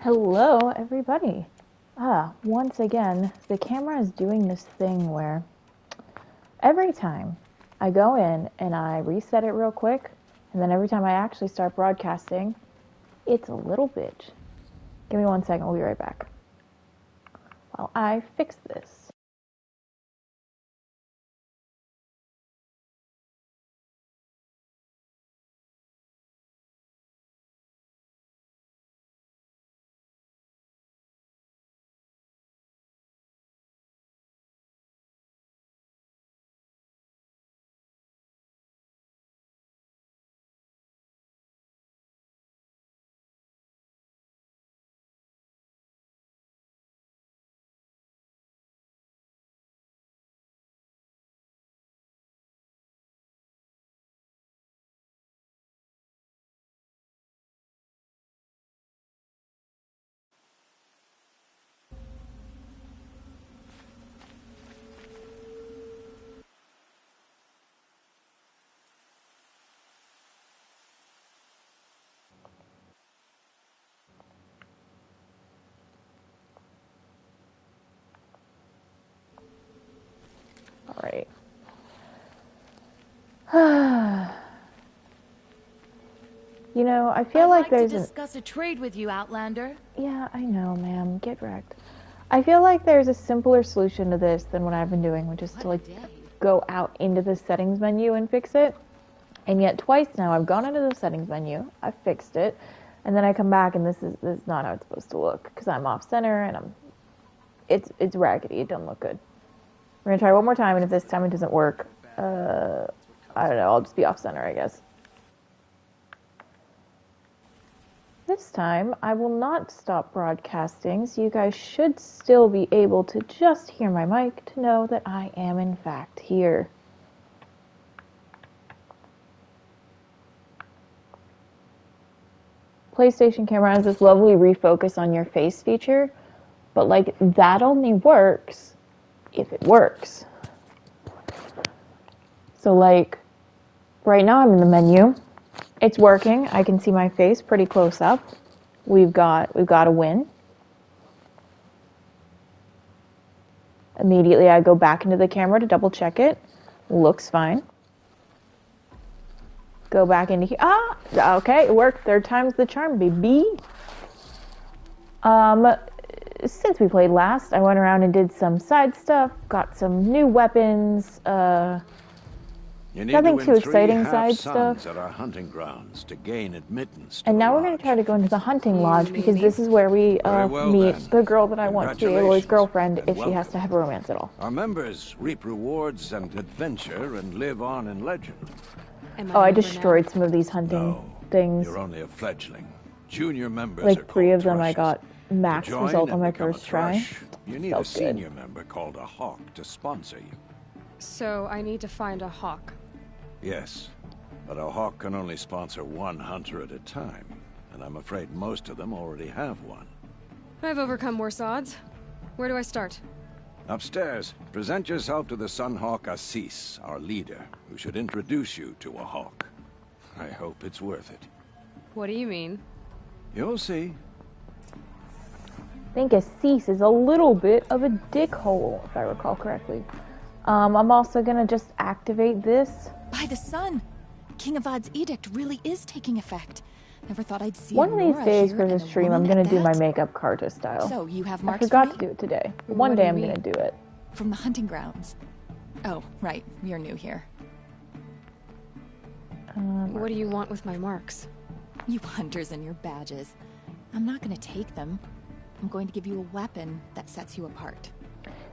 Hello, everybody. Once again, the camera is doing this thing where every time I go in and I reset it real quick, and then every time I actually start broadcasting, it's a little bitch. Give me 1 second, we'll be right back. While I fix this. Alright. You know, I feel like there's to discuss a trade with you, Outlander. Yeah, I know, ma'am. Get wrecked. I feel like there's a simpler solution to this than what I've been doing, which is to go out into the settings menu and fix it. And yet twice now I've gone into the settings menu, I've fixed it, and then I come back and this is not how it's supposed to look because I'm off center and it's raggedy. It doesn't look good. We're gonna try one more time, and if this time it doesn't work, I don't know. I'll just be off center, I guess. This time, I will not stop broadcasting, so you guys should still be able to just hear my mic to know that I am in fact here. PlayStation camera has this lovely refocus on your face feature, but like that only works if it works. So like right now I'm in the menu. It's working. I can see my face pretty close up. We've got a win. Immediately I go back into the camera to double check it. Looks fine. Go back into here. Okay, it worked. Third time's the charm, baby. Since we played last, I went around and did some side stuff, got some new weapons, nothing too exciting side stuff. At our hunting grounds to gain admittance to and now the we're going to try to go into the hunting lodge because mean? this is where we meet then. the girl that I want to be Aloy's girlfriend and if she has to have a romance at all. Our members reap rewards and adventure and live on in legend. Oh, I destroyed some of these hunting things. You're only a fledgling. Junior members are Like 3 called of them I thrushes. got max To join result and on my become a first try. thrush, you need a Felt good. senior member called a hawk to sponsor you. So I need to find a hawk. Yes, but a hawk can only sponsor one hunter at a time, and I'm afraid most of them already have one. I've overcome worse odds. Where do I start? Upstairs, present yourself to the Sunhawk Assis, our leader, who should introduce you to a hawk. I hope it's worth it. What do you mean? You'll see. I think Assis is a little bit of a dickhole, if I recall correctly. I'm also going to just activate this. By the sun! King Avad's edict really is taking effect. Never thought I'd see One of these Nora days here for and this a stream, I'm woman going at to do my that. makeup Carta style. So, you have I marks forgot for to me? do it today. What One do day you I'm mean? going to do it. From the hunting grounds. Oh, right. You're new here. What do you want with my marks? You hunters and your badges. I'm not going to take them. I'm going to give you a weapon that sets you apart.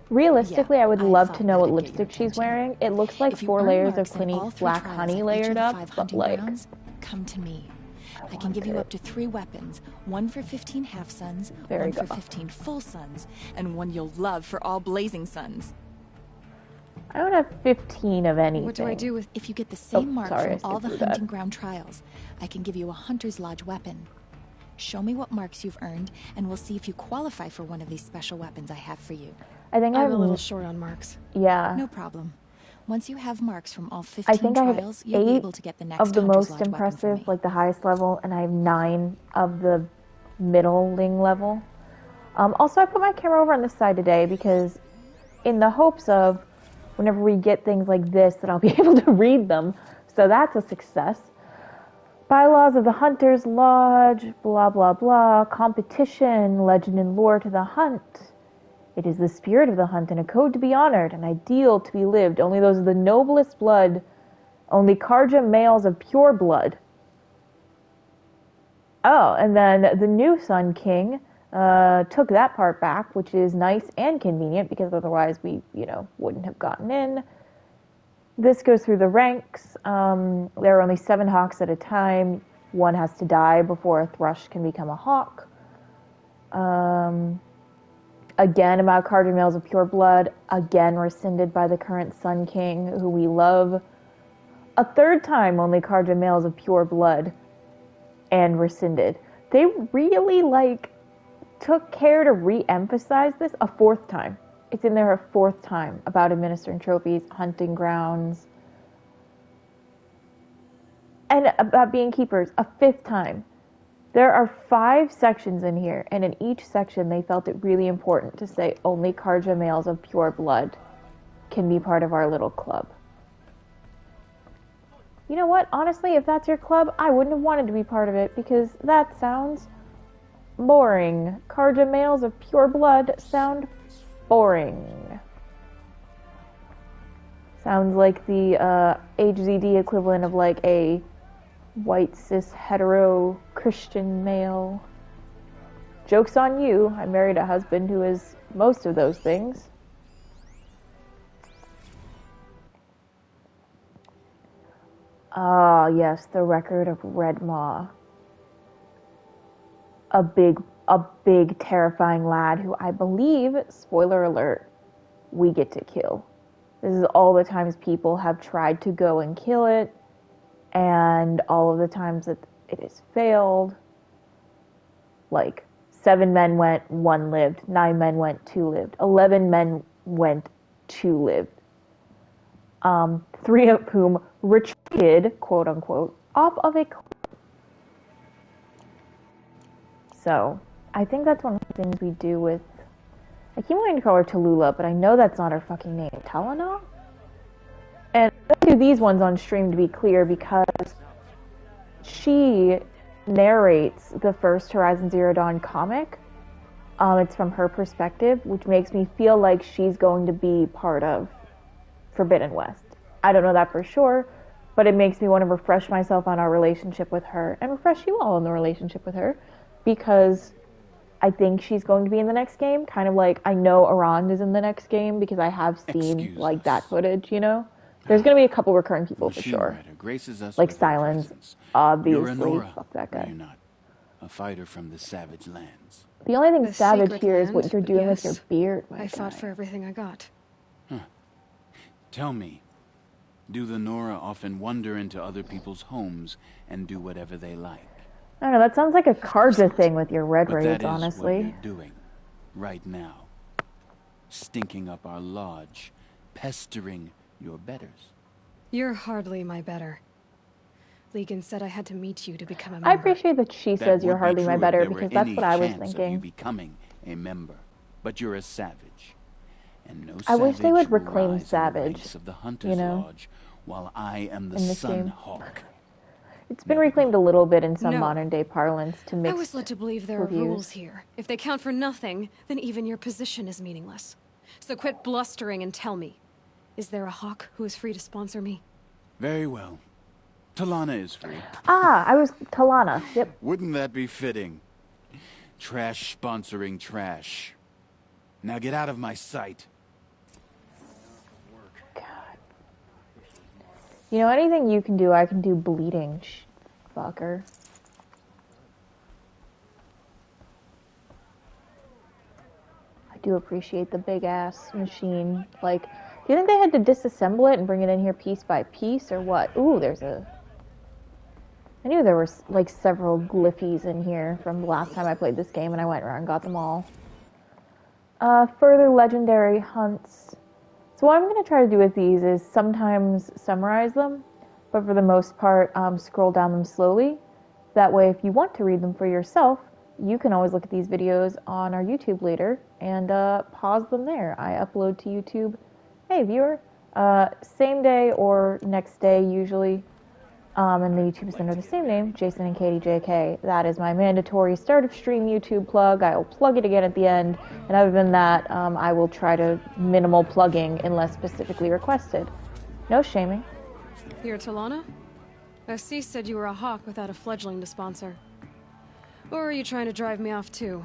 Realistically, Yeah, I would I love thought to know what that'd get your lipstick she's attention. wearing. It looks like If you 4 earn layers of marks in Clinique all 3 black trials honey at each layered of the up, 5 but hunting like... grounds, come to me. I can want give you it. up to 3 weapons. 1 for 15 half-suns, There 1 you for go. 15 full-suns, and 1 you'll love for all blazing suns. I don't have 15 of anything. What do I do with... If you get the same mark sorry, I from all the skipped through hunting that. ground trials, I can give you a Hunter's Lodge weapon. Show me what marks you've earned, and we'll see if you qualify for one of these special weapons I have for you. I think I'm a little short on marks. Yeah. No problem. Once you have marks from all 15 I think I have trials, you'll be 8 able to get the next of the Hunter's most Lodge weapon from impressive, me. like the highest level, and I have 9 of the middling level. Also, I put my camera over on this side today because in the hopes of whenever we get things like this that I'll be able to read them. So that's a success. Bylaws of the Hunter's Lodge, blah blah blah, competition, legend and lore to the hunt. It is the spirit of the hunt and a code to be honored, an ideal to be lived. Only those of the noblest blood, only Karja males of pure blood. Oh, and then the new Sun King took that part back, which is nice and convenient because otherwise we, wouldn't have gotten in. This goes through the ranks. There are only 7 hawks at a time. One has to die before a thrush can become a hawk. Again, about Karja males of pure blood. Again, rescinded by the current Sun King, who we love. A third time, only Karja males of pure blood. And rescinded. They really, took care to re-emphasize this a 4th time. It's in there a 4th time about administering trophies, hunting grounds, and about being keepers a 5th time. There are 5 sections in here, and in each section they felt it really important to say only Karja males of pure blood can be part of our little club. You know what? Honestly, if that's your club, I wouldn't have wanted to be part of it because that sounds boring. Karja males of pure blood sound boring. Sounds like the HZD equivalent of a white cis hetero Christian male. Joke's on you. I married a husband who is most of those things. Ah, yes, the record of Red Maw. A big terrifying lad who I believe, spoiler alert, we get to kill. This is all the times people have tried to go and kill it, and all of the times that it has failed. 7 men went, 1 lived. 9 men went, 2 lived. 11 men went, 2 lived. 3 of whom retreated, quote unquote, off of a cliff. So, I think that's one of the things we do with... I keep wanting to call her Tallulah, but I know that's not her fucking name. Talana? And I do these ones on stream to be clear because she narrates the first Horizon Zero Dawn comic. It's from her perspective, which makes me feel like she's going to be part of Forbidden West. I don't know that for sure, but it makes me want to refresh myself on our relationship with her and refresh you all on the relationship with her because I think she's going to be in the next game. Kind of like I know Arand is in the next game because I have seen that footage, There's going to be a couple recurring people for sure. Like Silence, obviously. Fuck that guy. You're not a fighter from the savage lands. The only thing The savage secret here is land, what you're doing with your yes. beard. I fought for everything I got. Tell me, do the Nora often wander into other people's homes and do whatever they like? I don't know, that sounds like a Karja thing with your red But raids, that is honestly. what you're doing right now. Stinking up our lodge, pestering your betters. You're hardly my better. Legan said I had to meet you to become a member. I appreciate that she That says you're would be hardly my true if better there were because that's any what I was chance of you thinking. becoming a member, but you're a savage, and no I wish they would savage will reclaim rise in the savage, ranks of the Hunter's Lodge, while I am the in this Sun game. Hawk. It's been reclaimed a little bit in some No. modern day parlance to I mix was led to believe there are reviews. rules here. If they count for nothing, then even your position is meaningless. So quit blustering and tell me. Is there a hawk who is free to sponsor me? Very well. Talana is free. Ah, I was Talana. Yep. Wouldn't that be fitting? Trash sponsoring trash. Now get out of my sight. God. You know, anything you can do, I can do bleeding, fucker. I do appreciate the big ass machine. Do you think they had to disassemble it and bring it in here piece by piece, or what? Ooh, I knew there were, several glyphies in here from the last time I played this game, and I went around and got them all. Further legendary hunts. So what I'm going to try to do with these is sometimes summarize them, but for the most part, scroll down them slowly. That way, if you want to read them for yourself, you can always look at these videos on our YouTube later and pause them there. I upload to YouTube. Hey, viewer, same day or next day usually. And the YouTube is under the same name, Jason and Katie JK. That is my mandatory start of stream YouTube plug. I will plug it again at the end. And other than that, I will try to minimal plugging unless specifically requested. No shaming. You're Talana? Assis said you were a hawk without a fledgling to sponsor. Or are you trying to drive me off too?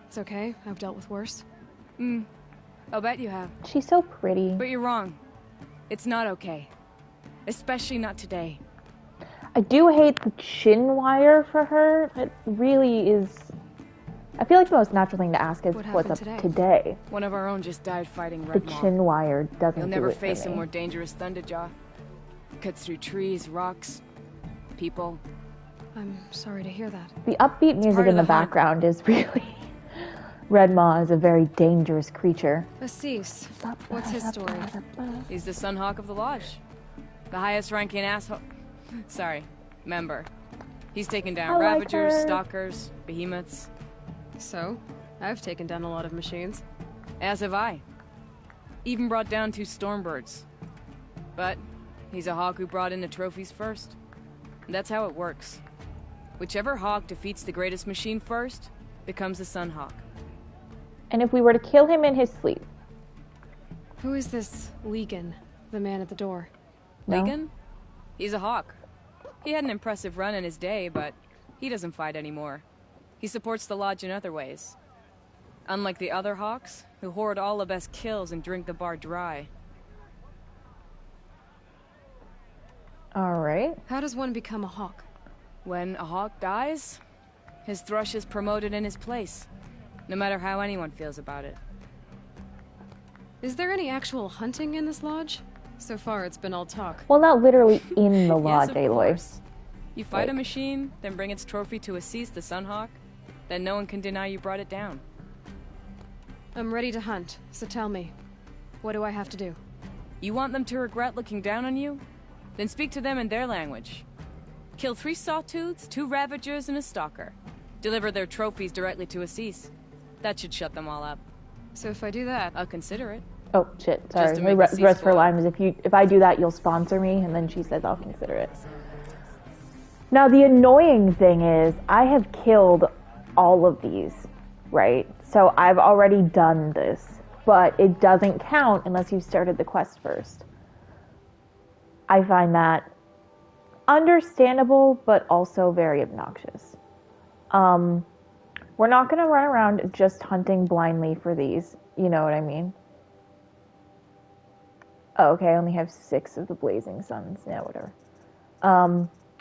It's okay, I've dealt with worse. I'll bet you have. She's so pretty. But you're wrong. It's not okay. Especially not today. I do hate the chin wire for her. It really is... I feel like the most natural thing to ask is what's up today. One of our own just died fighting The Red Maw. chin wire doesn't You'll do never it for face a me. more dangerous Thunderjaw. Cuts through trees, rocks, people. I'm sorry to hear that. The upbeat music part in of the the hunt. background is really... Red Maw is a very dangerous creature. Assis, what's his story? He's the Sunhawk of the Lodge. The highest ranking asshole... Sorry, member. He's taken down I like Ravagers, her. Stalkers, Behemoths. So, I've taken down a lot of machines. As have I. Even brought down 2 Stormbirds. But he's a hawk who brought in the trophies first. That's how it works. Whichever hawk defeats the greatest machine first becomes the Sunhawk. And if we were to kill him in his sleep? Who is this Legan, the man at the door? No? Legan? He's a hawk. He had an impressive run in his day, but he doesn't fight anymore. He supports the Lodge in other ways. Unlike the other hawks, who hoard all the best kills and drink the bar dry. Alright. How does one become a hawk? When a hawk dies, his thrush is promoted in his place, no matter how anyone feels about it. Is there any actual hunting in this lodge? So far, it's been all talk. Well, not literally in the lodge, Yes, of Aloy. course. You fight a machine, then bring its trophy to Assis the Sunhawk, then no one can deny you brought it down. I'm ready to hunt, so tell me, what do I have to do? You want them to regret looking down on you? Then speak to them in their language. Kill 3 Sawtooths, 2 Ravagers, and a Stalker. Deliver their trophies directly to Assis. That should shut them all up. So if I do that, I'll consider it. Oh, shit, sorry. to The make the rest of her ceasefire. line is if I do that, you'll sponsor me, and then she says I'll consider it. Now, the annoying thing is, I have killed all of these, right? So I've already done this, but it doesn't count unless you started the quest first. I find that understandable, but also very obnoxious. We're not going to run around just hunting blindly for these, you know what I mean? Oh, okay, I only have 6 of the Blazing Suns. Yeah, whatever.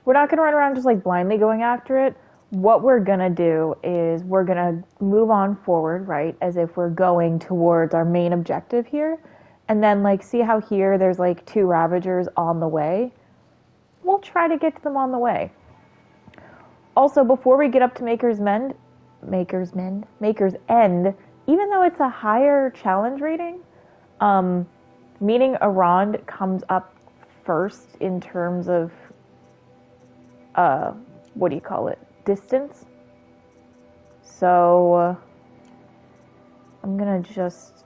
We're not going to run around just like blindly going after it. What we're going to do is we're going to move on forward, right? As if we're going towards our main objective here. And then like see how here there's like 2 Ravagers on the way? We'll try to get to them on the way. Also, before we get up to Maker's End, even though it's a higher challenge rating, meeting Arond comes up first in terms of, what do you call it? Distance. So, I'm gonna just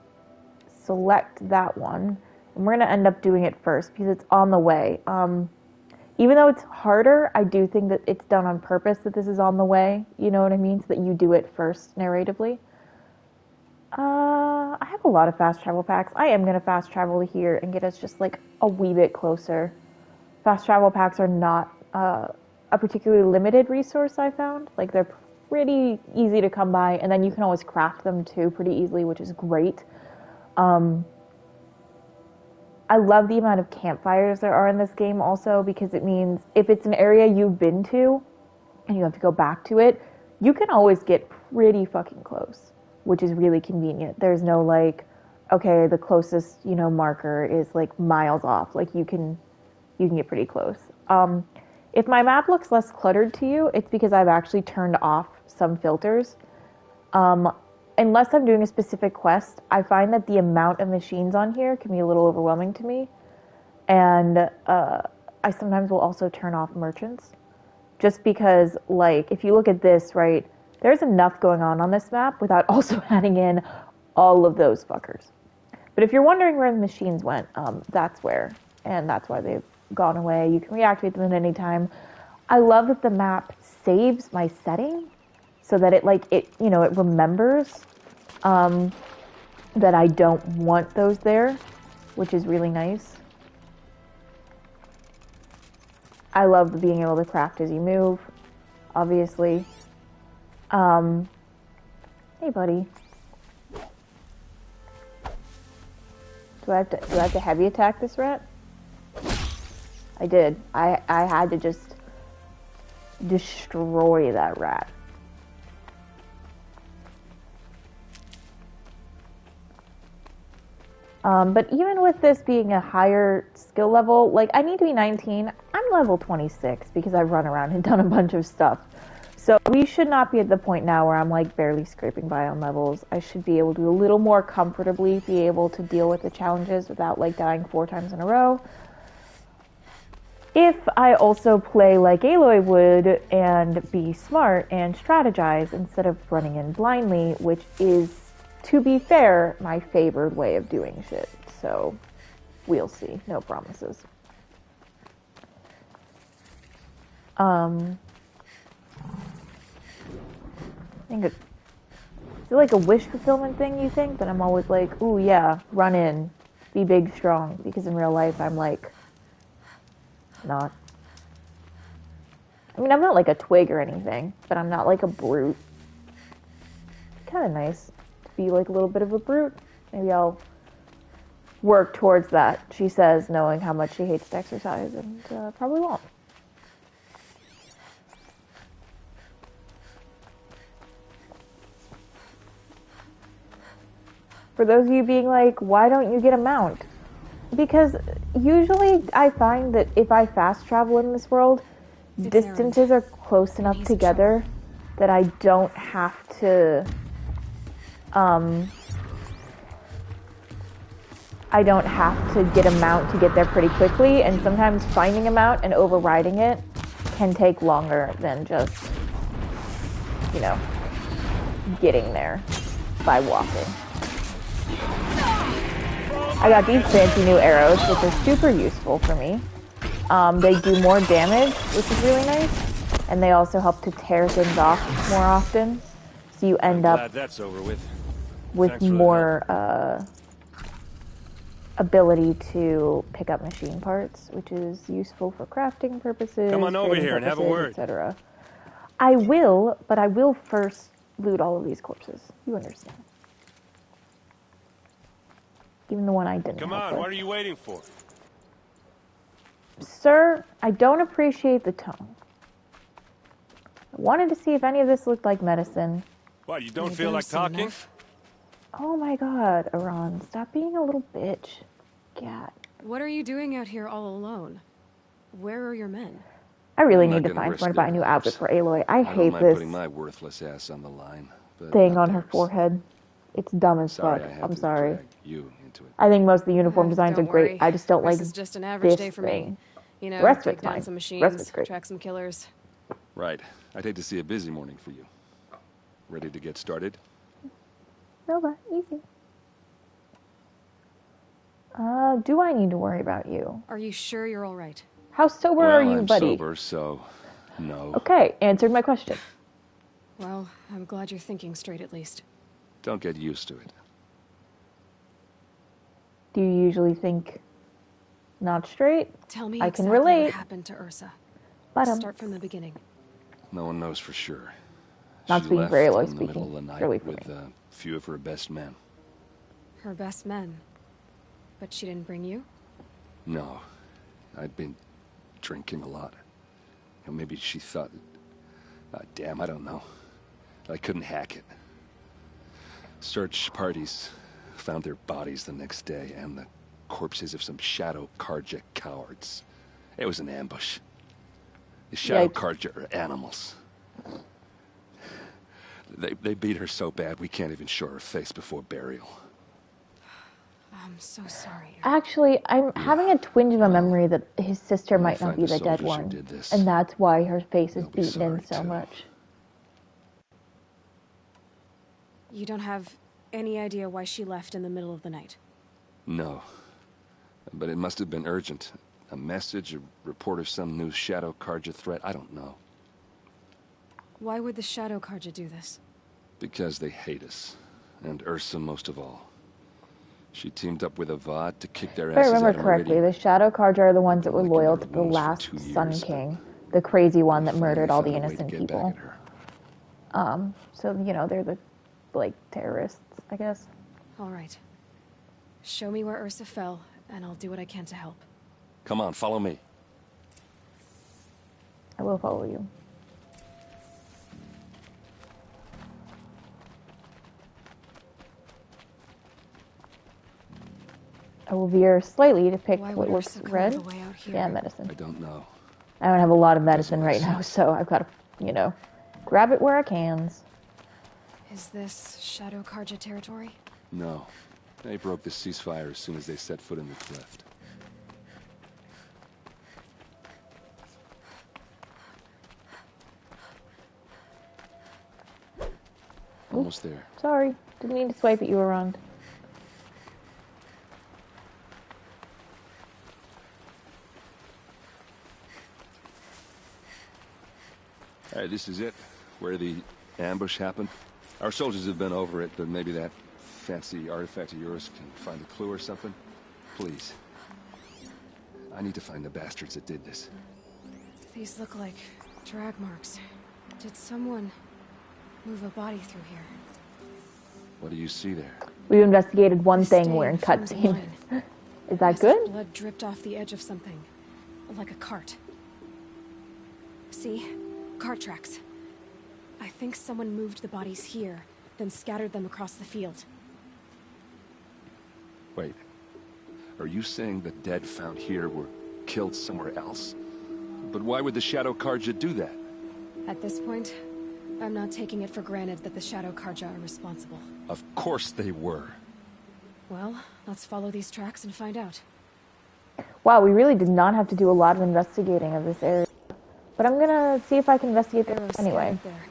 select that one. And we're gonna end up doing it first because it's on the way. Even though it's harder, I do think that it's done on purpose that this is on the way. You know what I mean? So that you do it first narratively. I have a lot of fast travel packs. I am going to fast travel to here and get us just like a wee bit closer. Fast travel packs are not a particularly limited resource, I found. Like they're pretty easy to come by, and then you can always craft them too pretty easily, which is great. I love the amount of campfires there are in this game also, because it means if it's an area you've been to and you have to go back to it, you can always get pretty fucking close, which is really convenient. There's no like, okay, the closest, marker is like miles off. Like you can get pretty close. If my map looks less cluttered to you, it's because I've actually turned off some filters. Unless I'm doing a specific quest, I find that the amount of machines on here can be a little overwhelming to me. And I sometimes will also turn off merchants. Just because, like, if you look at this, right, There's enough going on this map without also adding in all of those fuckers. But if you're wondering where the machines went, that's where. And that's why they've gone away. You can reactivate them at any time. I love that the map saves my setting so that it remembers that I don't want those there, which is really nice. I love being able to craft as you move, obviously. Hey, buddy. Do I have to heavy attack this rat? I did. I had to just destroy that rat. But even with this being a higher skill level, like, I need to be 19. I'm level 26 because I've run around and done a bunch of stuff. So we should not be at the point now where I'm, like, barely scraping by on levels. I should be able to a little more comfortably be able to deal with the challenges without, like, dying 4 times in a row. If I also play like Aloy would and be smart and strategize instead of running in blindly, which is, to be fair, my favored way of doing shit. So, we'll see. No promises. I think it's like a wish fulfillment thing, you think? That I'm always like, ooh, yeah, run in, be big, strong. Because in real life, I'm like, not. I mean, I'm not like a twig or anything, but I'm not like a brute. Kind of nice to be like a little bit of a brute. Maybe I'll work towards that, she says, knowing how much she hates to exercise, and probably won't. For those of you being like, why don't you get a mount? Because usually I find that if I fast travel in this world, distances are close enough together that I don't have to, get a mount to get there pretty quickly, and sometimes finding a mount and overriding it can take longer than just, getting there by walking. I got these fancy new arrows, which are super useful for me. They do more damage, which is really nice, and they also help to tear things off more often, so you end up that's over with more ability to pick up machine parts, which is useful for crafting purposes. Come on over here and have a word, etc. I will, but I will first loot all of these corpses. You understand? Even the one I didn't. Come on, what are you waiting for? Sir, I don't appreciate the tone. I wanted to see if any of this looked like medicine. What, you don't feel like talking? Enough? Oh my god, Iran, stop being a little bitch. God. What are you doing out here all alone? Where are your men? I really need to find someone to buy a new outfit for Aloy. I hate this putting my worthless ass on the line, but thing on her forehead. It's dumb as fuck. I'm sorry. You into it. I think most of the uniform designs are Don't great. worry. I just don't like This is just an average this day for thing. me. You know, The rest of take it's down fine. some The rest of machines, it's great. track some killers. Right. I'd hate to see a busy morning for you. Ready to get started? Nova, easy. Do I need to worry about you? Are you sure you're all right? How sober are you, I'm buddy? sober, so no. Okay, answered my question. Well, I'm glad you're thinking straight at least. Don't get used to it. Do you usually think not straight? Tell me I can exactly relate. what happened to Ursa. But Start from the beginning. No one knows for sure. Not She speaking left for Aloy, in the middle of speaking the night purely for with me. a few of her best men. Her best men. But she didn't bring you? No, I'd been drinking a lot. Maybe she thought, damn, I don't know. I couldn't hack it. Search parties found their bodies the next day and the corpses of some Shadow Karja cowards. It was an ambush. The Shadow Karja are animals. They beat her so bad we can't even show her face before burial. I'm so sorry. Actually, I'm having a twinge of a memory that his sister might not be the dead one. And that's why her face is beaten in so much. You don't have any idea why she left in the middle of the night? No. But it must have been urgent. A message, a report of some new Shadow Carja threat, I don't know. Why would the Shadow Carja do this? Because they hate us. And Ursa most of all. She teamed up with Avad to kick their If I asses out remember of correctly, Meridian. the Shadow Carja are the ones that were Like loyal in to her the rooms for last 2 Sun years. King. The crazy one that murdered all the Finally found a way innocent to get back people. at her. So, you know, they're the, like, terrorists, I guess. All right. Show me where Ursa fell, and I'll do what I can to help. Come on, follow me. I will follow you. I will veer slightly to pick Why what would looks Ursa come red. all the way out here? Yeah, medicine. I don't know. I don't have a lot of medicine Doesn't right make now, sense. so I've got to, you know, grab it where I can. Is this Shadow Carja territory? No. They broke the ceasefire as soon as they set foot in the cleft. Almost there. Sorry, didn't mean to swipe at you around. Alright, this is it. Where the ambush happened. Our soldiers have been over it, but maybe that fancy artifact of yours can find a clue or something. Please. I need to find the bastards that did this. These look like drag marks. Did someone move a body through here? What do you see there? We've investigated one The thing, stain we're in forms a cutscene. line. Is that As if good? blood dripped off the edge of something. Like a cart. See? Cart tracks. I think someone moved the bodies here, then scattered them across the field. Wait. Are you saying the dead found here were killed somewhere else? But why would the Shadow Carja do that? At this point, I'm not taking it for granted that the Shadow Carja are responsible. Of course they were. Well, let's follow these tracks and find out. Wow, we really did not have to do a lot of investigating of this area. But I'm gonna see if I can investigate Arrows this anyway. scattered there.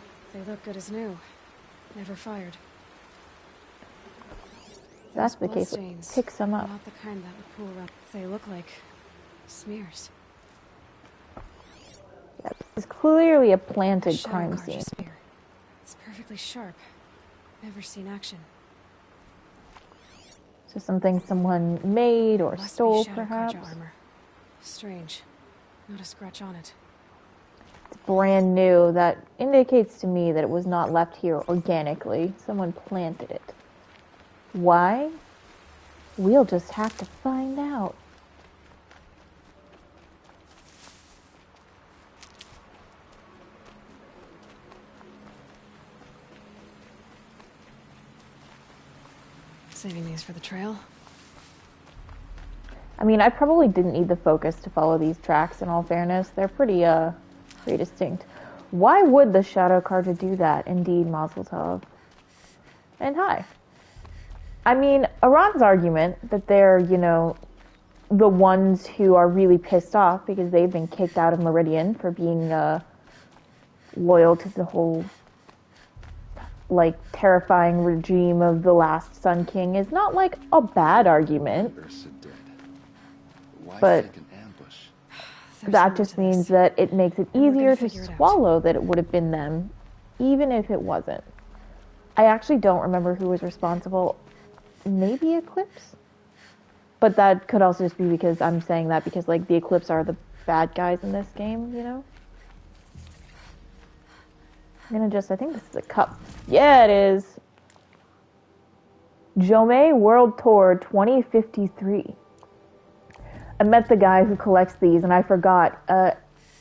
They look good as new. Never fired. If that's the Those case, bloodstains, let's pick some up. Not the kind that would pool around. They look like smears. Yeah, this is clearly a planted Shadow crime Carja scene. spear. It's perfectly sharp. Never seen action. So something someone made or Must be stole, Shadow perhaps. Carja armor. Strange. Not a scratch on it. It's brand new. That indicates to me that it was not left here organically. Someone planted it. Why? We'll just have to find out. Saving these for the trail. I mean, I probably didn't need the focus to follow these tracks, in all fairness. They're pretty distinct. Why would the Shadow Carja do that? Indeed, Mazel Tov. And hi. I mean, Iran's argument that they're, you know, the ones who are really pissed off because they've been kicked out of Meridian for being loyal to the whole, like, terrifying regime of the last Sun King is not, like, a bad argument. Ursa dead. Why But- fake an ambush? There's That more just to means this. that it makes it And we're easier gonna to figure it out. swallow that it would have been them, even if it wasn't. I actually don't remember who was responsible. Maybe Eclipse? But that could also just be because I'm saying that because, like, the Eclipse are the bad guys in this game, you know? I'm gonna just, I think this is a cup. Yeah, it is. Jomei World Tour 2053. I met the guy who collects these, and I forgot.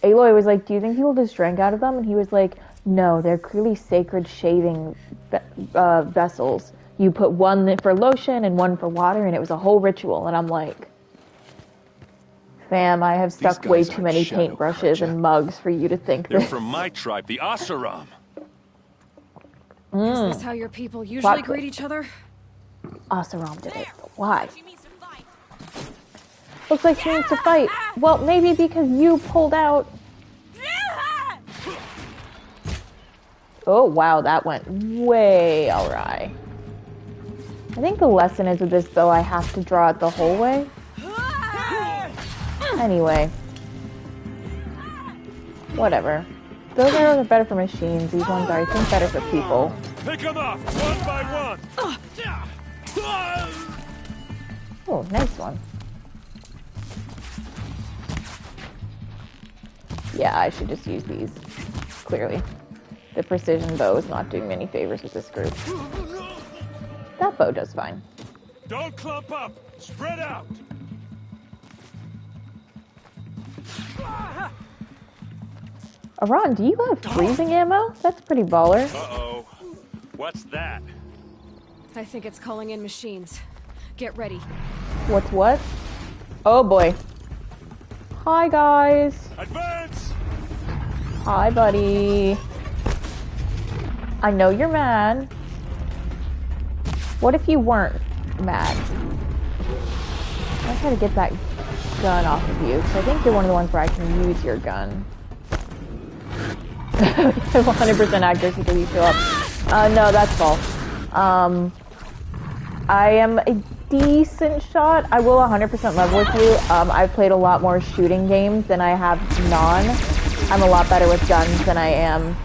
Aloy was like, do you think people just drank out of them? And he was like, no, they're clearly sacred shaving vessels. You put one for lotion and one for water, and it was a whole ritual. And I'm like, fam, I have stuck way guys too aren't many Shadow paintbrushes Carja. and mugs for you to think They're this. from my tribe, the Asaram. Is this how your people usually greet each other? Asaram did it. But why? Looks like she needs to fight. Well, maybe because you pulled out. Oh, wow, that went way awry. I think the lesson is with this, though, I have to draw it the whole way. Anyway. Whatever. Those arrows are better for machines. These ones are, I think, better for people. Pick them off, one by one! Oh, nice one. Yeah, I should just use these. Clearly. The precision bow is not doing me any favors with this group. That bow does fine. Don't clump up! Spread out! Aran, do you have freezing ammo? That's pretty baller. Uh-oh. What's that? I think it's calling in machines. Get ready. What's what? Oh boy. Hi guys. Advance! Hi buddy. I know you're mad. What if you weren't mad? I try to get that gun off of you, because I think you're one of the ones where I can use your gun. 100% accuracy till you show up. No, that's false. I am a decent shot. I will 100% level with you. I've played a lot more shooting games than I have non. I'm a lot better with guns than I am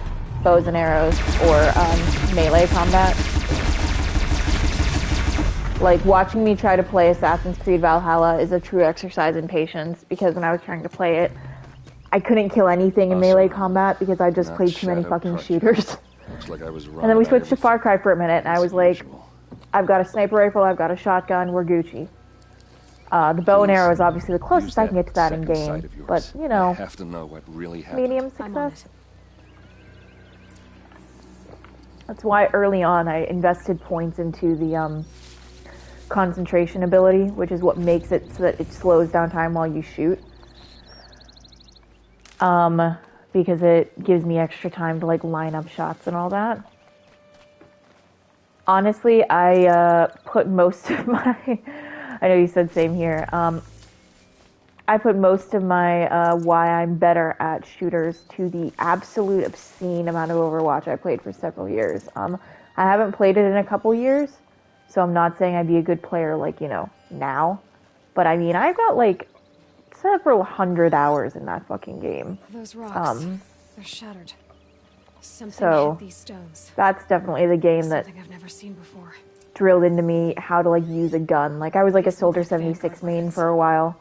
bows and arrows or melee combat. Like, watching me try to play Assassin's Creed Valhalla is a true exercise in patience, because when I was trying to play it, I couldn't kill anything in melee combat because I just played too many fucking shooters. Looks like I was wrong. And then we switched to Far Cry for a minute, and I was like, I've got a sniper rifle, I've got a shotgun, we're Gucci. The bow and arrow is obviously the closest I can get to that in game, but, you know, I have to know what really happened. medium success. That's why early on I invested points into the concentration ability, which is what makes it so that it slows down time while you shoot. Because it gives me extra time to like line up shots and all that. Honestly, I put most of my, I know you said same here, I put most of my why I'm better at shooters to the absolute obscene amount of Overwatch I played for several years. I haven't played it in a couple years, so I'm not saying I'd be a good player like, you know, now. But I mean, I've got like several hundred hours in that fucking game. Those rocks, they're shattered. Something So hit these stones. that's definitely the game that Something I've never seen before. drilled into me how to like use a gun. Like I was like a Soldier 76 main for a while.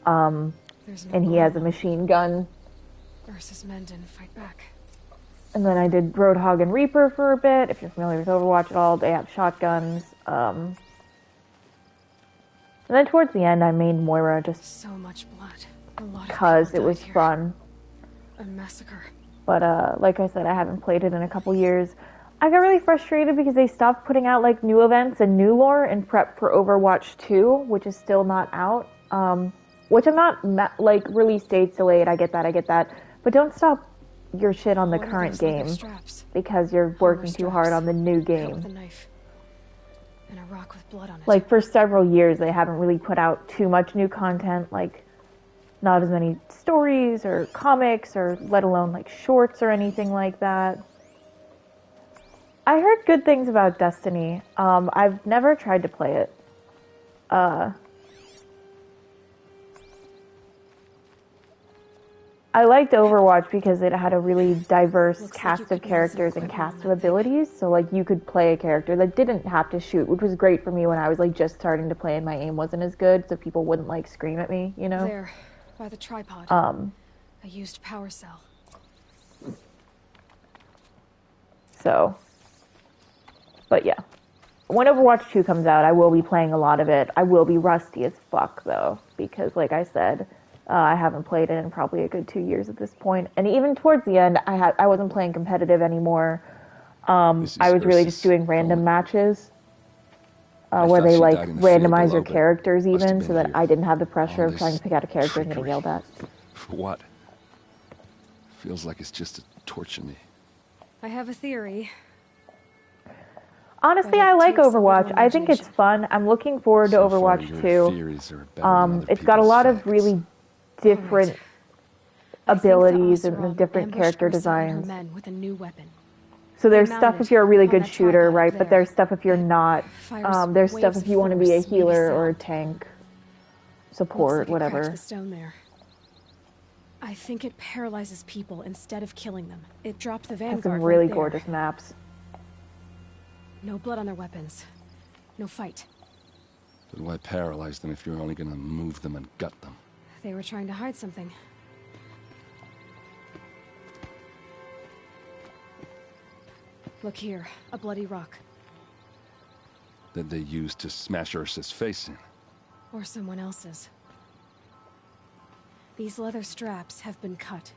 There's no And he has a machine gun. Ursa's men didn't fight back. And then I did Roadhog and Reaper for a bit. If you're familiar with Overwatch at all, they have shotguns. And then towards the end, I made Moira just So much blood. A lot of because people it was died here. fun. A massacre. But like I said, I haven't played it in a couple years. I got really frustrated because they stopped putting out like new events and new lore in prep for Overwatch 2, which is still not out. Which I'm not like release dates delayed. I get that. But don't stop your shit on the One of current those leather game straps. because you're working too hard on the new Cut with a game. knife. And a rock with blood on it. Like for several years, they haven't really put out too much new content. Like not as many stories or comics or let alone like shorts or anything like that. I heard good things about Destiny. I've never tried to play it. I liked Overwatch because it had a really diverse Looks like cast you of could use characters some and equipment cast on of that thing. abilities. So like you could play a character that didn't have to shoot, which was great for me when I was like just starting to play and my aim wasn't as good, so people wouldn't like scream at me, you know? There, by the tripod. A used power cell. So, but yeah. When Overwatch 2 comes out, I will be playing a lot of it. I will be rusty as fuck though, because like I said, I haven't played it in probably a good 2 years at this point. And even towards the end, I wasn't playing competitive anymore. I was really just doing random matches where thought they she like died in the field randomize your below, but characters must have even, been so that here. I didn't have the pressure All of trying to this pick out a character and getting trickery. yelled at. For what? Feels like it's just to torture me. I have a theory. Honestly, But it I like takes a little Overwatch. I think it's imagination. fun. I'm looking forward to So far, Overwatch your 2. theories are better than other It's got a people's lot of facts. really different I think the abilities and Oseram different ambushed character Ursa and her designs. men with a new weapon. So there's They're stuff mounted if you're a really on good that shooter, tripod right? But there. there's stuff if you're not. Fires There's stuff waves if of you want to be a force, maybe healer or a sound. tank, Looks support, like it cracked whatever. the stone there. I think it paralyzes people instead of killing them. It dropped the Has vanguard some right really there. gorgeous maps. No blood on their weapons. No fight. Then why paralyze them if you're only gonna move them and gut them? They were trying to hide something. Look here, a bloody rock. That they used to smash Ursa's face in. Or someone else's. These leather straps have been cut,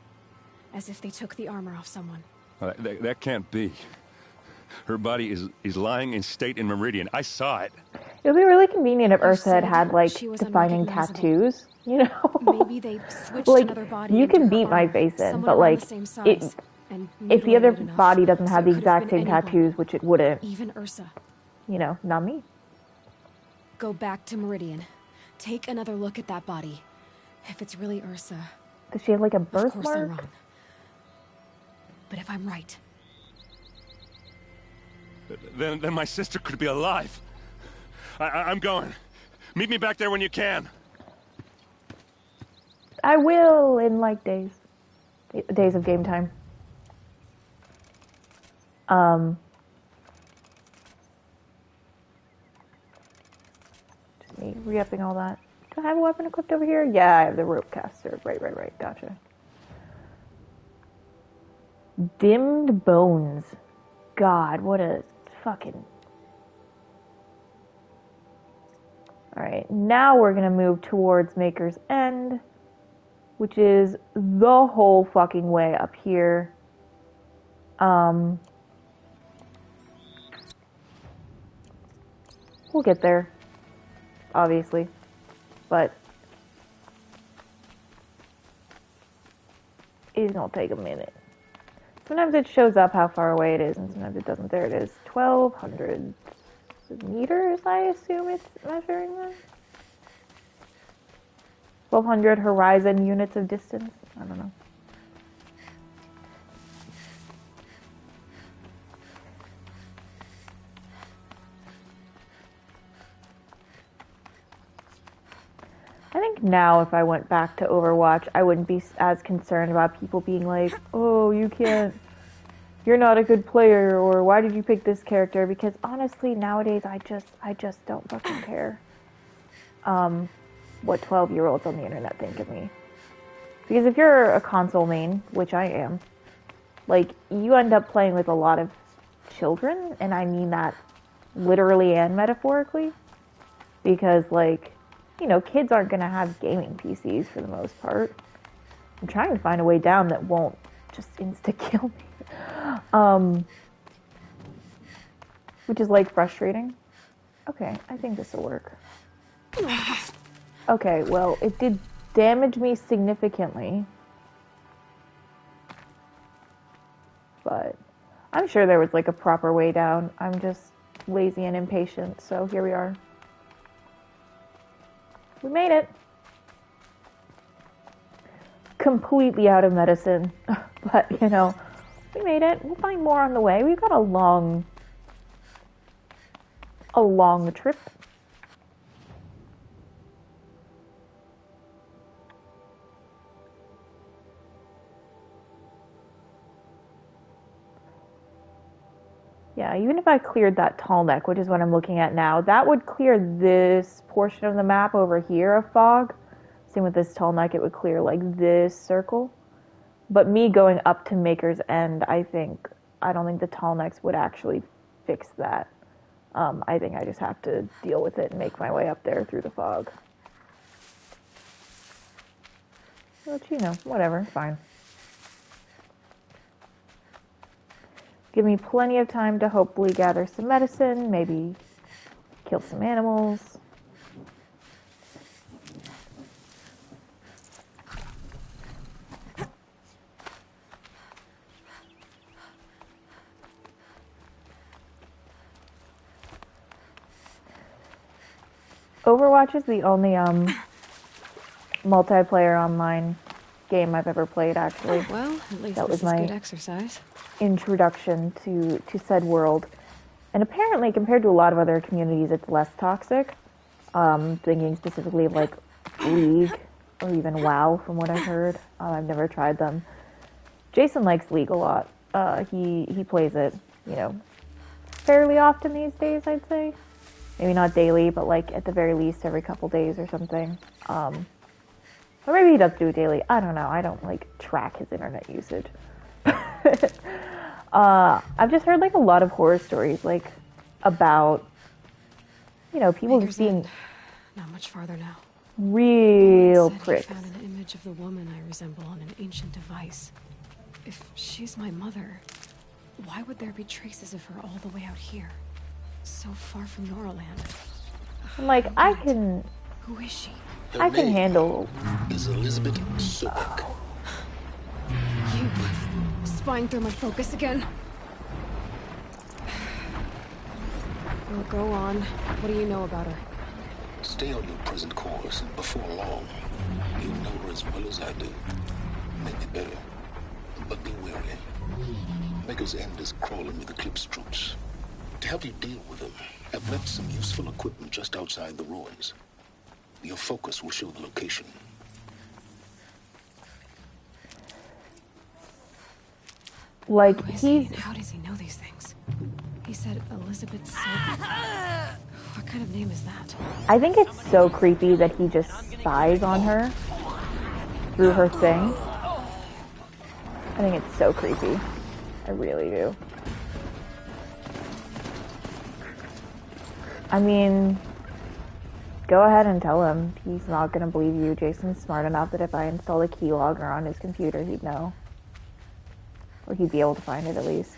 as if they took the armor off someone. That can't be. Her body is lying in state in Meridian. I saw it. It would be really convenient if You Ursa had said had, like, she was defining unrecognizable. tattoos, you know? Maybe they switched Like, another body you into can her beat my armor, face in, someone but, around like, the same size, it, and if the other mutilated enough, body doesn't so have it the could have exact been same anyone, tattoos, which it wouldn't, even Ursa. you know, not me. Go back to Meridian. Take another look at that body. If it's really Ursa, Does she have, like, a of course I'm birthmark? wrong. But if I'm right, Then my sister could be alive. I'm going. Meet me back there when you can. I will in, like, days. Days of game time. Just me re-upping all that. Do I have a weapon equipped over here? Yeah, I have the rope caster. Right. Gotcha. Dimmed bones. God, what a fucking... Alright, now we're gonna move towards Maker's End, which is the whole fucking way up here. We'll get there, obviously, but it's gonna take a minute. Sometimes it shows up how far away it is, and sometimes it doesn't. There it is, 1,200 meters, I assume it's measuring that? 1,200 horizon units of distance? I don't know. I think now if I went back to Overwatch, I wouldn't be as concerned about people being like, oh, you're not a good player, or why did you pick this character? Because honestly, nowadays, I just don't fucking care what 12-year-olds on the internet think of me. Because if you're a console main, which I am, like, you end up playing with a lot of children, and I mean that literally and metaphorically. Because, like, you know, kids aren't going to have gaming PCs for the most part. I'm trying to find a way down that won't just insta-kill me. Which is, like, frustrating. Okay, I think this will work. Okay, well, it did damage me significantly. But I'm sure there was, like, a proper way down. I'm just lazy and impatient, so here we are. We made it. Completely out of medicine. But, you know, we made it. We'll find more on the way. We've got a long trip. Yeah, even if I cleared that tall neck, which is what I'm looking at now, that would clear this portion of the map over here of fog. Same with this tall neck, it would clear like this circle. But me going up to Maker's End, I don't think the tall necks would actually fix that. I think I just have to deal with it and make my way up there through the fog. Which, you know, whatever, fine. Give me plenty of time to hopefully gather some medicine, maybe kill some animals. Overwatch is the only multiplayer online game I've ever played, actually. Well, at least That this was is my good exercise. introduction to said world. And apparently, compared to a lot of other communities, it's less toxic. Thinking specifically of like League or even WoW, from what I've heard. I've never tried them. Jason likes League a lot. He plays it, you know, fairly often these days, I'd say. Maybe not daily, but like at the very least every couple days or something. Or maybe he does do it daily. I don't know. I don't like track his internet usage. I've just heard like a lot of horror stories, like about, you know, people just being not much farther now. real Said he pricks. found an image of the woman I resemble on an ancient device. If she's my mother, why would there be traces of her all the way out here? So far from Noraland. I'm like, I can Who is she? I can handle. Is Elizabeth Sobek. You spying through my focus again? Well, go on. What do you know about her? Stay on your present course, and before long, you'll know her as well as I do. Maybe better, but be wary. Maker's End is crawling with Eclipse troops. To help you deal with them, I've left some useful equipment just outside the ruins. Your focus will show the location. Like, Who is he's he and how does he know these things? He said Elizabeth Sobek. What kind of name is that? I think it's so creepy that he just spies on her through her thing. I think it's so creepy. I really do. I mean, go ahead and tell him. He's not gonna believe you. Jason's smart enough that if I install a keylogger on his computer, he'd know. Or he'd be able to find it at least.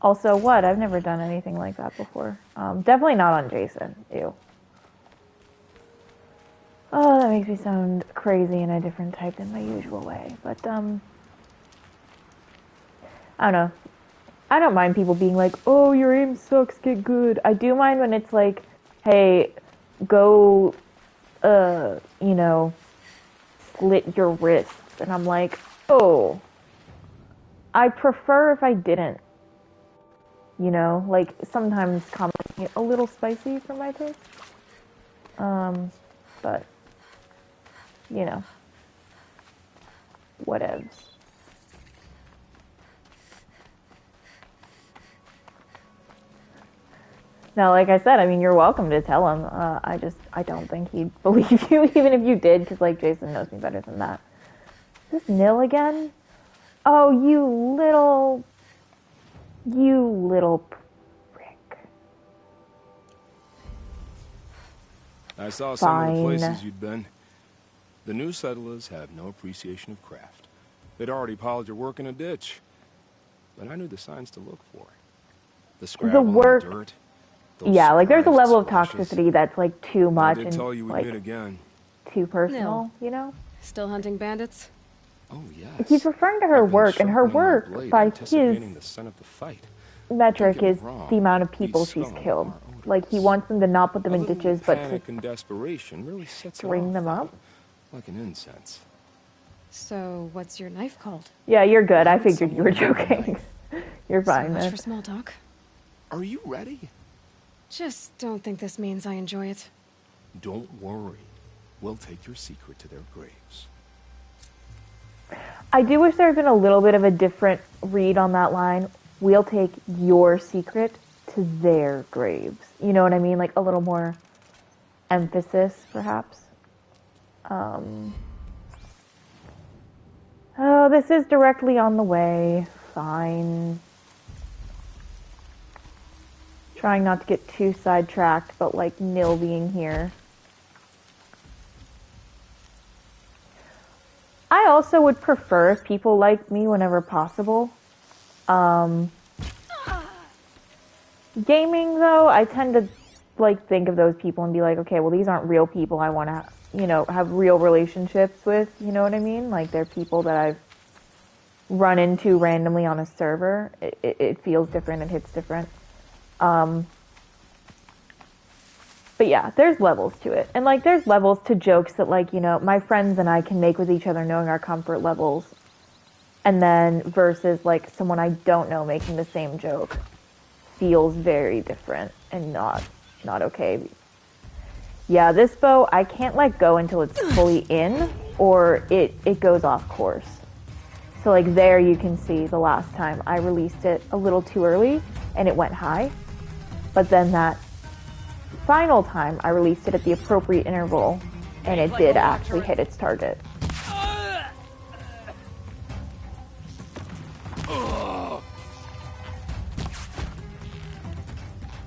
Also, what? I've never done anything like that before. Definitely not on Jason. Ew. Oh, that makes me sound crazy in a different type than my usual way. But, I don't know. I don't mind people being like, oh, your aim sucks, get good. I do mind when it's like, hey, go, you know, slit your wrists. And I'm like, oh, I prefer if I didn't. You know, like, sometimes comments get a little spicy for my taste. But, you know, whatevs. No, like I said, I mean, you're welcome to tell him. I don't think he'd believe you, even if you did, because, like, Jason knows me better than that. Is this Nil again? Oh, you little prick. I saw some of the Fine. places you'd been. The new settlers have no appreciation of craft. They'd already piled your work in a ditch. But I knew the signs to look for. The scrabble in work- the dirt. those Yeah, like there's a surprised level of splashes. toxicity that's like too I much did and tell you we'd like meet again. too personal, Nil. you know? Still hunting bandits? Oh, yes. He's referring to her I've been work, and her sharpening my work, blade, by his anticipating the scent of the fight. metric Don't get is me wrong, the amount of people these she's scum killed. are Like, he odorless. wants them to not put them A in little ditches, but to panic and desperation really sets you string off, them up. like an incense. So, what's your knife called? Yeah, you're good. I Would figured you were someone have a joking. knife? You're So fine, much man. for small talk. Are you ready? Just don't think this means I enjoy it. Don't worry. We'll take your secret to their graves. I do wish there had been a little bit of a different read on that line. We'll take your secret to their graves. You know what I mean? Like a little more emphasis, perhaps. Oh, this is directly on the way. Fine. Trying not to get too sidetracked, but like Nil being here. I also would prefer if people liked me whenever possible. Gaming, though, I tend to like think of those people and be like, okay, well, these aren't real people I want to, you know, have real relationships with. You know what I mean? Like, they're people that I've run into randomly on a server. It feels different. It hits different. But yeah, there's levels to it. And like, there's levels to jokes that like, you know, my friends and I can make with each other knowing our comfort levels. And then versus like someone I don't know making the same joke feels very different and not okay. Yeah, this bow, I can't let go until it's fully in, or it goes off course. So like there you can see the last time I released it a little too early and it went high. But then that final time I released it at the appropriate interval and it did actually hit its target.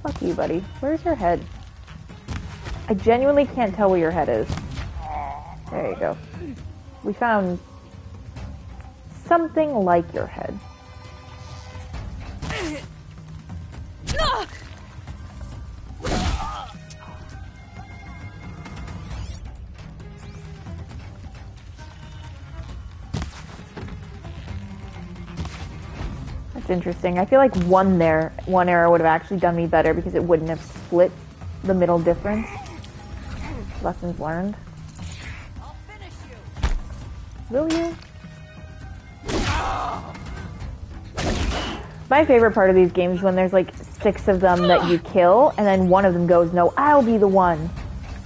Fuck you, buddy. Where's your head? I genuinely can't tell where your head is. There you go. We found something like your head. That's interesting. I feel like one arrow would have actually done me better because it wouldn't have split the middle difference. Lessons learned. I'll finish you. Will you? My favorite part of these games is when there's like 6 of them that you kill, and then one of them goes, no, I'll be the one.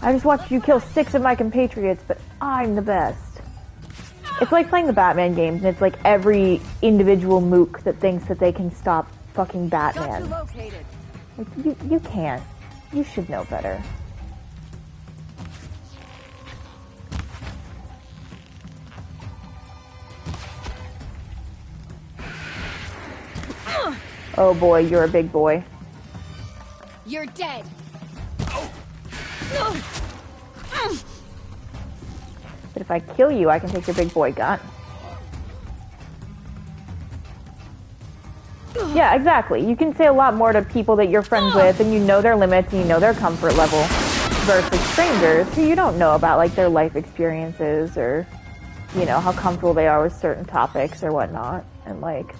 I just watched you kill 6 of my compatriots, but I'm the best. It's like playing the Batman games, and it's like every individual mook that thinks that they can stop fucking Batman. Like, you can't. You should know better. Oh boy, you're a big boy. You're dead. But if I kill you, I can take your big boy gun. Yeah, exactly. You can say a lot more to people that you're friends with and you know their limits and you know their comfort level versus strangers who you don't know about like their life experiences or, you know, how comfortable they are with certain topics or whatnot. And like,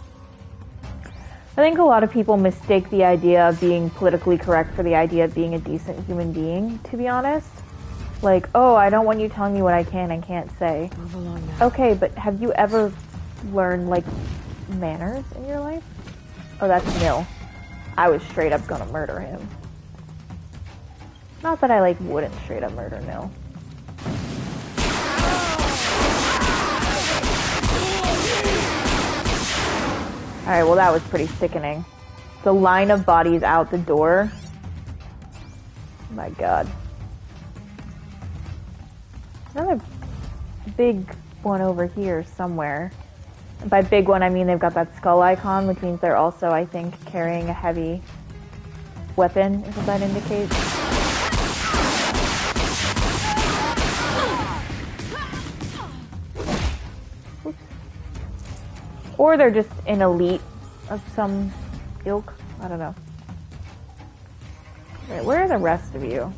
I think a lot of people mistake the idea of being politically correct for the idea of being a decent human being, to be honest. Like, oh, I don't want you telling me what I can and can't say. Move along now. Okay, but have you ever learned, like, manners in your life? Oh, that's Nil. I was straight up gonna murder him. Not that I, like, wouldn't straight up murder Nil. Alright, well that was pretty sickening. The line of bodies out the door. Oh my god. Another big one over here somewhere. And by big one, I mean they've got that skull icon, which means they're also, I think, carrying a heavy weapon, is what that indicates. Oops. Or they're just an elite of some ilk. I don't know. Right, where are the rest of you?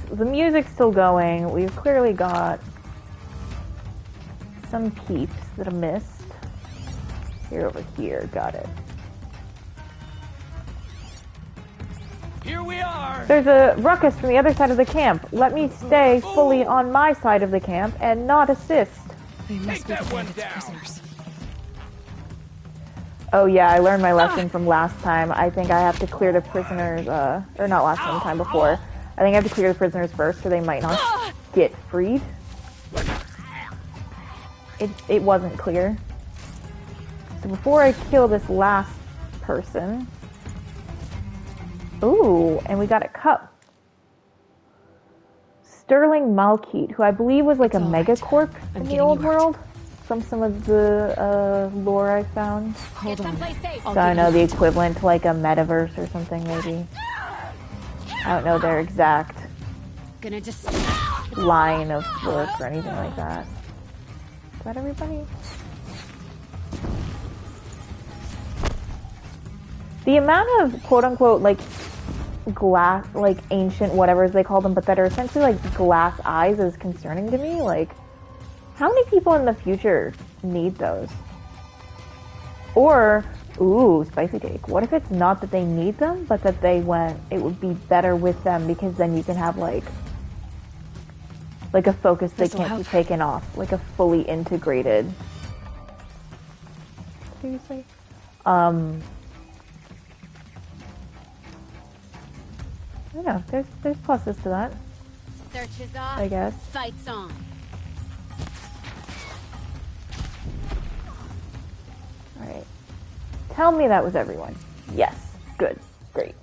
The music's still going. We've clearly got some peeps that I missed. You're over here. Got it. Here we are! There's a ruckus from the other side of the camp. Let me stay fully on my side of the camp and not assist. They must be Take that the one bandits' down. prisoners. Oh yeah, I learned my lesson from last time. I think I have to clear the prisoners, or not last time, the time before. I think I have to clear the prisoners first so they might not get freed. It wasn't clear. So before I kill this last person... Ooh, and we got a cup. Sterling Malkeet, who I believe was like a megacorp in the old world. From some of the lore I found. Hold on. So I know the equivalent to like a metaverse or something maybe. I don't know their exact Gonna just line of work or anything like that. Is that everybody? The amount of quote-unquote like glass, like ancient whatever they call them, but that are essentially like glass eyes is concerning to me. Like, how many people in the future need those? Or, ooh, spicy take. What if it's not that they need them, but that they went, it would be better with them because then you can have like like a focus they This'll can't help. be taken off, like a fully integrated. Seriously? I don't know. There's pluses to that, Search is off. I guess. Fights on. All right. Tell me that was everyone. Yes. Good. Great.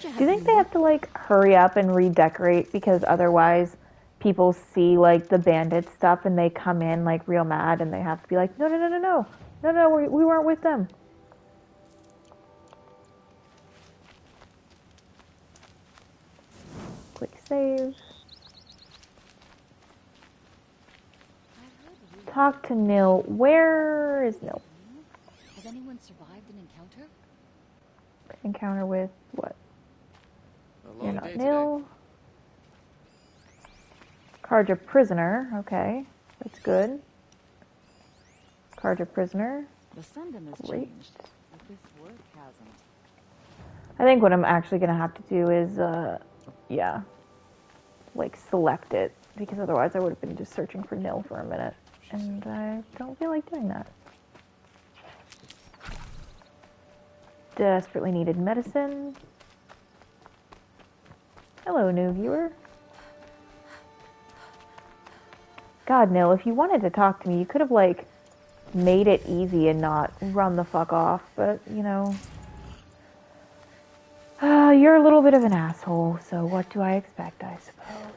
Do you think they have to like hurry up and redecorate because otherwise people see like the bandit stuff and they come in like real mad and they have to be like, no, we weren't with them. Quick save. Talk to Nil. Where is Nil? Has anyone survived an encounter? Encounter with what? A You're long not day Nil. Carja prisoner. Okay, that's good. Carja prisoner. The Sundom has Great. changed, but this work hasn't. I think what I'm actually gonna have to do is, yeah, like select it because otherwise I would have been just searching for Nil for a minute, and I don't feel like doing that. Desperately needed medicine. Hello, new viewer. God, Nil, if you wanted to talk to me, you could have, like, made it easy and not run the fuck off, but, you know. You're a little bit of an asshole, so what do I expect, I suppose?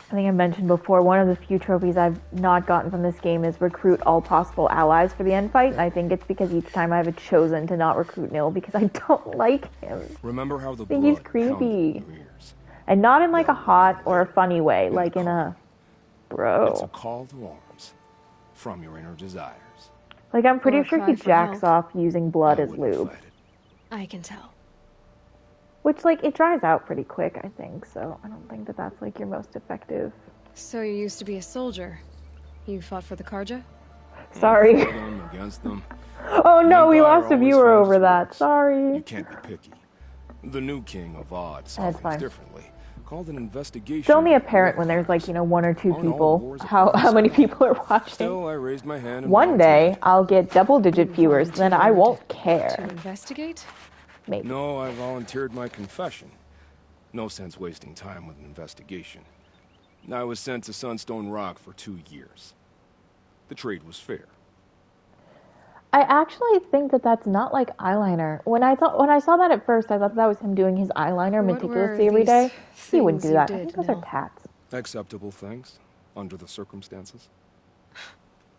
I think I mentioned before, one of the few trophies I've not gotten from this game is recruit all possible allies for the end fight, and I think it's because each time I've chosen to not recruit Nil because I don't like him. Remember how the I think he's blood creepy. pounded in your ears? And not in like a hot or a funny way, like in a It's a bro. call to arms from your inner desires. Like I'm Or pretty a sure cry he for jacks help. off using blood I as wouldn't lube. fight it. I can tell. Which like it dries out pretty quick, I think, so I don't think that that's like your most effective. So you used to be a soldier. You fought for the Karja? Sorry. For them, against them. Oh no, we Empire lost a always viewer finds over that. faults. Sorry. You can't be picky. The new king of Odd saw That's things fine. differently. Called an investigation. It's only apparent when there's like, you know, one or two Oh, no, people wars are how pretty many small. people are watching. Still, I raised my hand and One day volunteered. I'll get double-digit viewers, then I won't To care. investigate? Maybe. No, I volunteered my confession. No sense wasting time with an investigation. I was sent to Sunstone Rock for 2 years. The trade was fair. I actually think that that's not like eyeliner. When I saw that at first, I thought that was him doing his eyeliner What meticulously were every these day. He wouldn't things do you that. I did, think those Nil? are tats. Acceptable things, under the circumstances.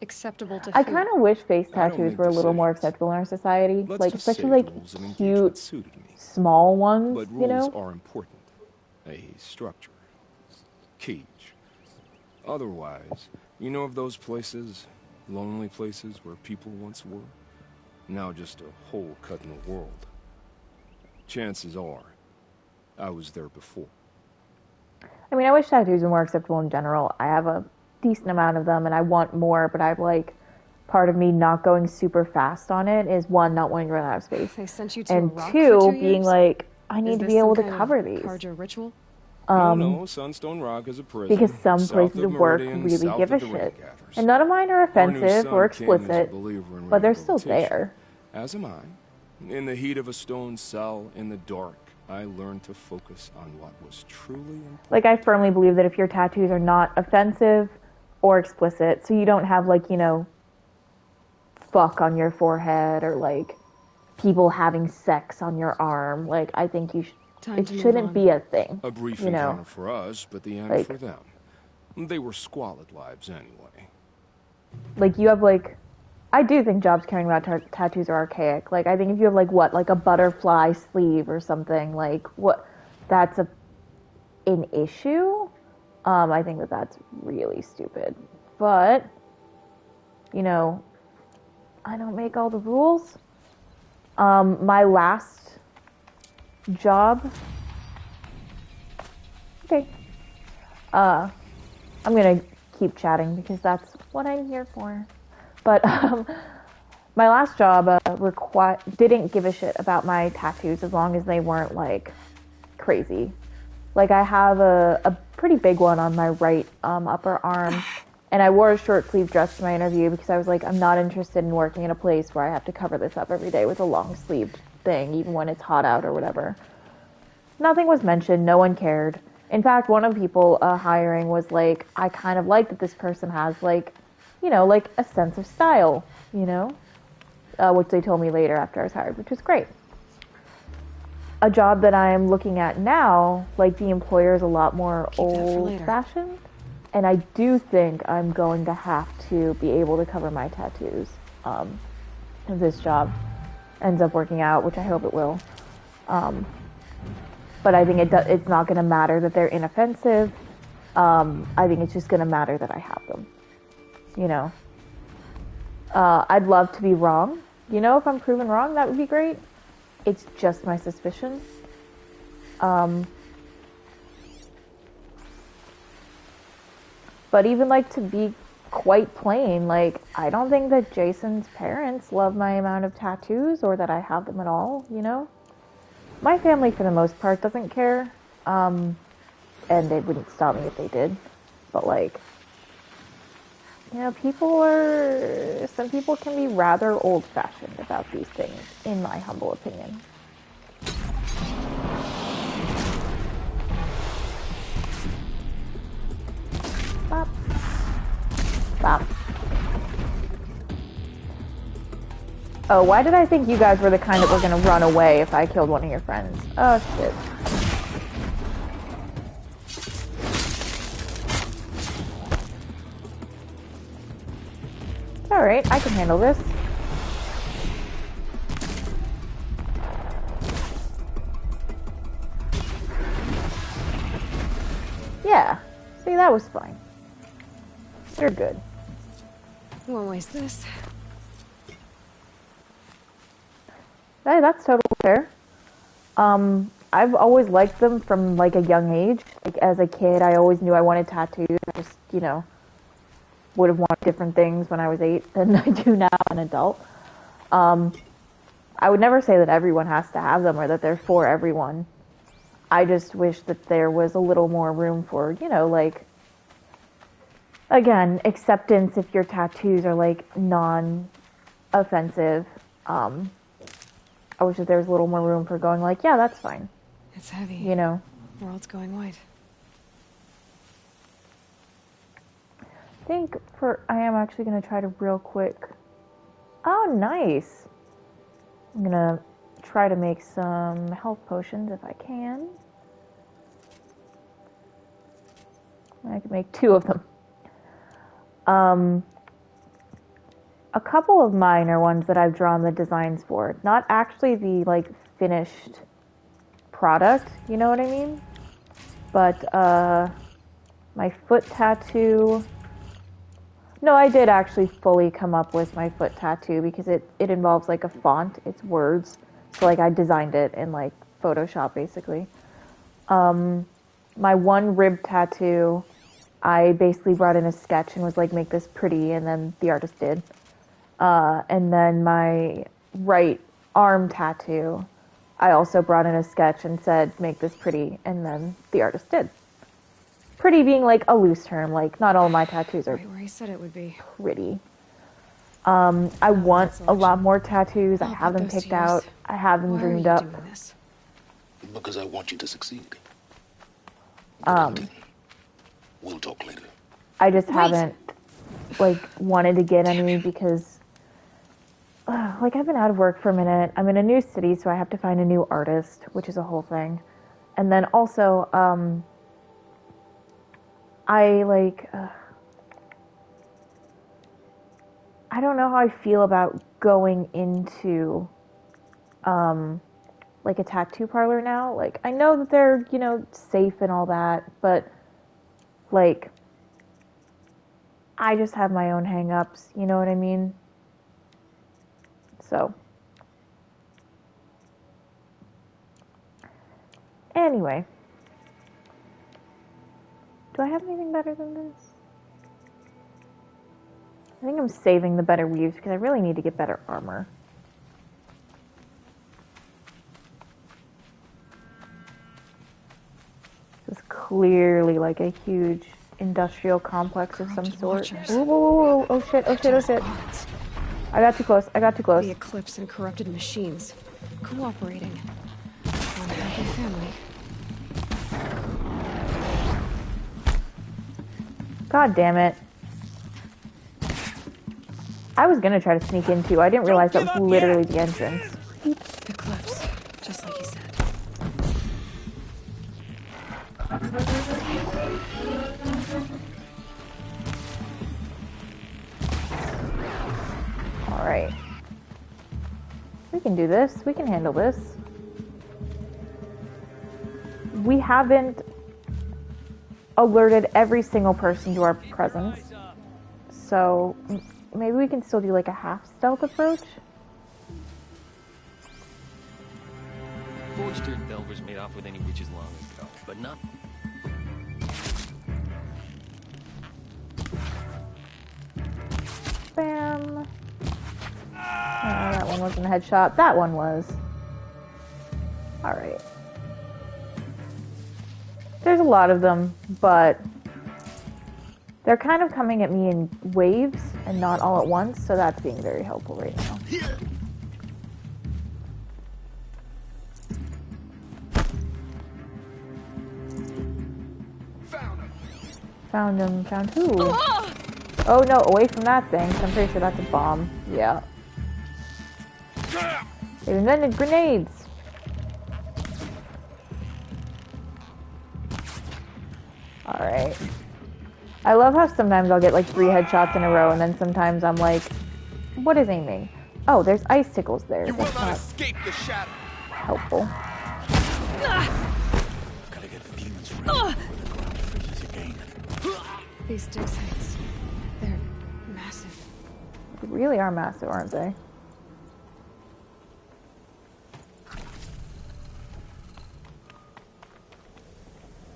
Acceptable to I who? kind of wish face I don't tattoos make were a little more decisions. acceptable in our society. Let's Like, just say especially the like rules of cute, engagement suited me. small ones, But you rules know? are important. A structure. Cage. Otherwise, you know of those places, lonely places where people once were? Now just a hole cut in the world. Chances are, I was there before. I mean, I wish tattoos were more acceptable in general. I have a decent amount of them and I want more, but I've like, part of me not going super fast on it is one, not wanting to run out of space. They sent you to And a rock two, for 2 being years? like, I Is need to this be able some to kind cover of these. Karja ritual? No, Sunstone Rock is a prison. Because some south places of of work Meridian, really south give of a the rain shit. gathers. And none of mine are Our new offensive Sun or King is a explicit, believer in but they're still rehabilitation. there. As am I. In the heat of a stone cell, in the dark, I learned to focus on what was truly important. Like, I firmly believe that if your tattoos are not offensive or explicit, so you don't have, like, you know, fuck on your forehead or, like, people having sex on your arm, like, I think you Time it to move shouldn't on. be a thing. A brief you know? encounter for us, but the end Like- for them. They were squalid lives anyway. Like, you have, like, I do think jobs caring about tattoos are archaic. Like, I think if you have, like, what, like a butterfly sleeve or something, like, what, that's an issue. I think that that's really stupid. But, you know, I don't make all the rules. My last job, okay, I'm gonna keep chatting because that's what I'm here for. But my last job didn't give a shit about my tattoos as long as they weren't like crazy. Like I have a pretty big one on my right upper arm, and I wore a short sleeve dress to my interview because I was like, I'm not interested in working in a place where I have to cover this up every day with a long sleeved thing, even when it's hot out or whatever. Nothing was mentioned. No one cared. In fact, one of the people hiring was like, I kind of like that this person has like, like a sense of style, which they told me later after I was hired, which was great. A job that I'm looking at now, like the employer is a lot more old-fashioned, and I do think I'm going to have to be able to cover my tattoos if this job ends up working out, which I hope it will. But I think it's not going to matter that they're inoffensive. I think it's just going to matter that I have them. I'd love to be wrong. If I'm proven wrong, that would be great. It's just my suspicion. But even like to be quite plain, like I don't think that Jason's parents love my amount of tattoos or that I have them at all, My family, for the most part, doesn't care, and they wouldn't stop me if they did. But like, some people can be rather old-fashioned about these things, in my humble opinion. Bop. Bop. Oh, why did I think you guys were the kind that were gonna run away if I killed one of your friends? Oh, shit. It's alright, I can handle this. Yeah. See, that was fine. You're good. Won't waste this. Hey, that's totally fair. I've always liked them from like a young age. Like as a kid, I always knew I wanted tattoos. I just, would have wanted different things when I was 8 than I do now as an adult. I would never say that everyone has to have them or that they're for everyone. I just wish that there was a little more room for, like, again, acceptance if your tattoos are like non-offensive. I wish that there was a little more room for going like, yeah, that's fine. It's heavy. World's going white. I am actually going to try to real quick. Oh, nice. I'm going to try to make some health potions if I can. I can make 2 of them. A couple of mine are ones that I've drawn the designs for. Not actually the, like, finished product, you know what I mean? But, my foot tattoo... No, I did actually fully come up with my foot tattoo because it involves, like, a font. It's words. So, like, I designed it in, like, Photoshop, basically. My one rib tattoo, I basically brought in a sketch and was like, make this pretty, and then the artist did. And then my right arm tattoo, I also brought in a sketch and said, make this pretty, and then the artist did. Pretty being like a loose term, like not all of my tattoos are right where he said it would be. Pretty. I want a lot more tattoos. I have them picked out. I have them dreamed up. Because I want you to succeed. We'll talk later. I just haven't like wanted to get any because like I've been out of work for a minute. I'm in a new city, so I have to find a new artist, which is a whole thing. And then also I don't know how I feel about going into like a tattoo parlor now. Like I know that they're, safe and all that, but like I just have my own hang-ups, you know what I mean? So anyway, do I have anything better than this? I think I'm saving the better weaves because I really need to get better armor. This is clearly like a huge industrial complex of some sort. Whoa, whoa, whoa, whoa. Oh shit, oh shit, oh shit. I got too close, I got too close. The eclipse and corrupted machines. Cooperating. One happy family. God damn it. I was gonna try to sneak in too. I didn't realize that was literally the entrance. Eclipse. Just like you said. Alright. We can do this. We can handle this. We haven't alerted every single person to our presence. So maybe we can still do like a half stealth approach. Forged-eared Delvers made off with any witches long ago, but not... Bam. That one wasn't a headshot. That one was. Alright. There's a lot of them, but they're kind of coming at me in waves and not all at once, so that's being very helpful right now. Found him. Found who? Oh no, away from that thing. I'm pretty sure that's a bomb. Yeah. They've invented grenades. Alright. I love how sometimes I'll get like 3 headshots in a row and then sometimes I'm like, what is aiming? Oh, there's icicles there. You will That's not not escape the shadow. helpful. Gotta get the demons ready before the ground freezes again. These dig sites. They're massive. They really are massive, aren't they?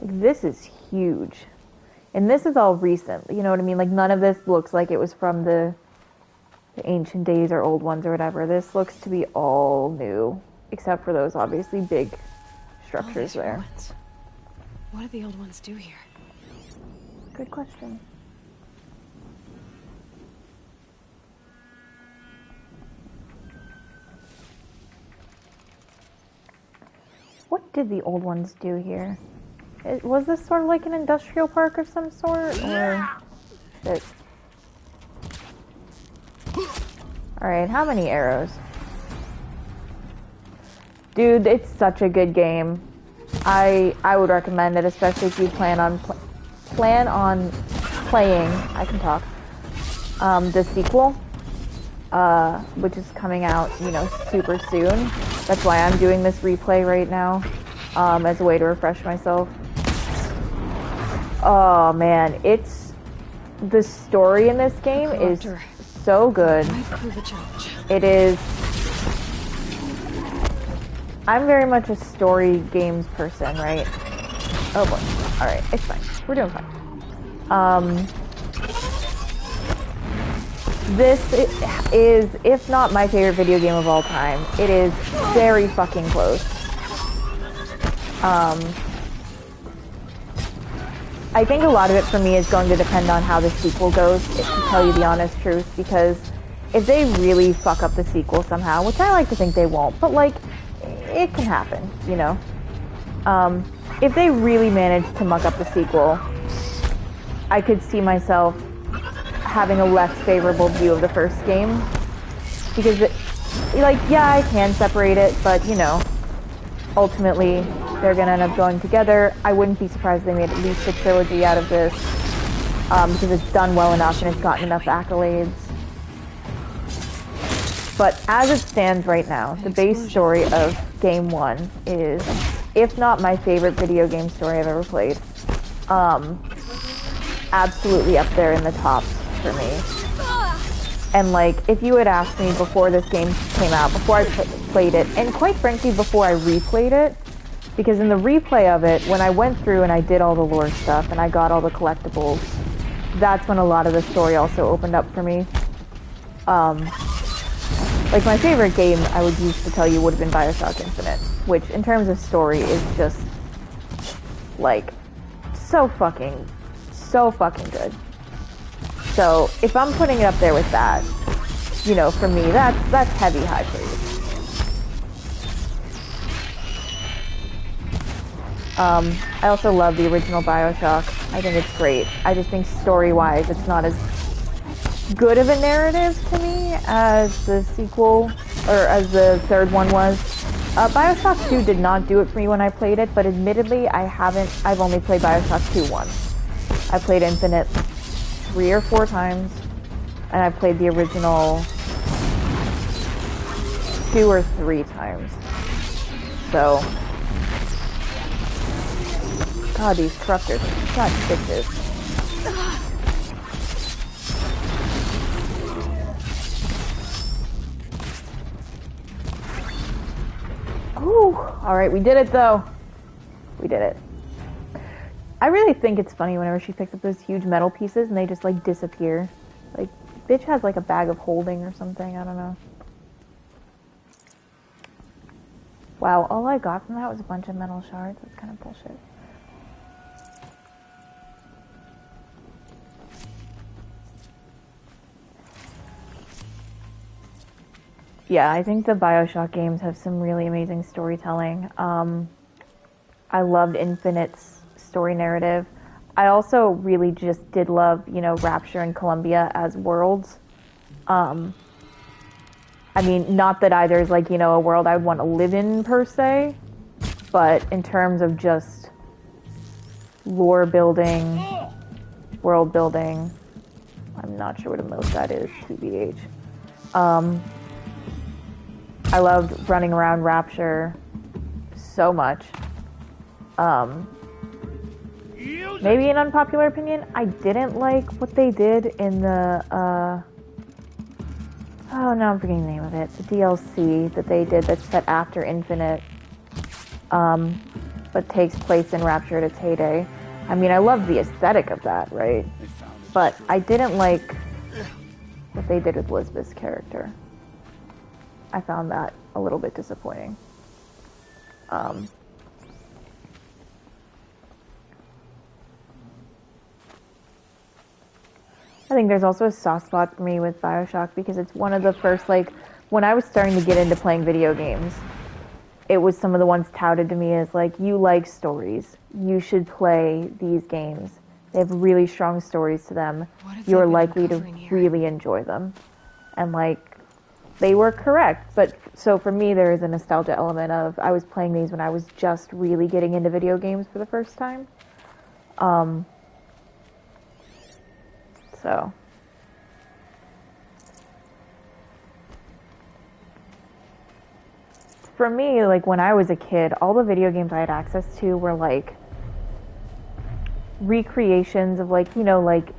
Like, this is huge. And this is all recent, you know what I mean? Like, none of this looks like it was from the ancient days or old ones or whatever. This looks to be all new, except for those obviously big structures there. Ruins. What do the old ones do here? Good question. What did the old ones do here? Was this sort of like an industrial park of some sort, or shit? Alright, how many arrows? Dude, it's such a good game. I would recommend it, especially if you plan on playing. I can talk. The sequel, which is coming out, you know, super soon. That's why I'm doing this replay right now, as a way to refresh myself. Oh man, the story in this game is so good. It is. I'm very much a story games person, right? Oh boy. Alright, it's fine. We're doing fine. This is, if not my favorite video game of all time, it is very fucking close. I think a lot of it for me is going to depend on how the sequel goes, to tell you the honest truth, because if they really fuck up the sequel somehow, which I like to think they won't, but like, it can happen, you know? If they really manage to muck up the sequel, I could see myself having a less favorable view of the first game, because yeah, I can separate it, but you know, ultimately they're gonna end up going together. I wouldn't be surprised if they made at least a trilogy out of this, because it's done well enough and it's gotten enough accolades. But as it stands right now, the base story of Game 1 is, if not my favorite video game story I've ever played, absolutely up there in the top for me. And like, if you had asked me before this game came out, before I played it, and quite frankly before I replayed it, because in the replay of it, when I went through and I did all the lore stuff and I got all the collectibles, that's when a lot of the story also opened up for me. Like, my favorite game I would used to tell you would have been Bioshock Infinite, which in terms of story is just, like, so fucking good. So, if I'm putting it up there with that, you know, for me, that's heavy high praise. I also love the original Bioshock. I think it's great. I just think story-wise, it's not as good of a narrative to me as the sequel, or as the third one was. Bioshock 2 did not do it for me when I played it, but admittedly, I've only played Bioshock 2 once. I played Infinite 3 or 4 times, and I played the original 2 or 3 times. So, God, these corruptors are such bitches. Ooh, alright, we did it though. We did it. I really think it's funny whenever she picks up those huge metal pieces and they just like disappear. Like, bitch has like a bag of holding or something, I don't know. Wow, all I got from that was a bunch of metal shards. That's kind of bullshit. Yeah, I think the Bioshock games have some really amazing storytelling. I loved Infinite's story narrative. I also really just did love, you know, Rapture and Columbia as worlds. I mean, not that either is like, you know, a world I would want to live in per se, but in terms of just lore building, world building, I'm not sure what the most that is, TBH. I loved running around Rapture so much. Maybe an unpopular opinion, I didn't like what they did in the, oh, now I'm forgetting the name of it. The DLC that they did that's set after Infinite, but takes place in Rapture at its heyday. I mean, I love the aesthetic of that, right? But I didn't like what they did with Elizabeth's character. I found that a little bit disappointing. I think there's also a soft spot for me with Bioshock because it's one of the first, like, when I was starting to get into playing video games, it was some of the ones touted to me as, like, you like stories. You should play these games. They have really strong stories to them. You're likely to really enjoy them. And, like, they were correct. But, so for me, there is a nostalgia element of, I was playing these when I was just really getting into video games for the first time. So. For me, like, when I was a kid, all the video games I had access to were, like, recreations of, like, you know, like,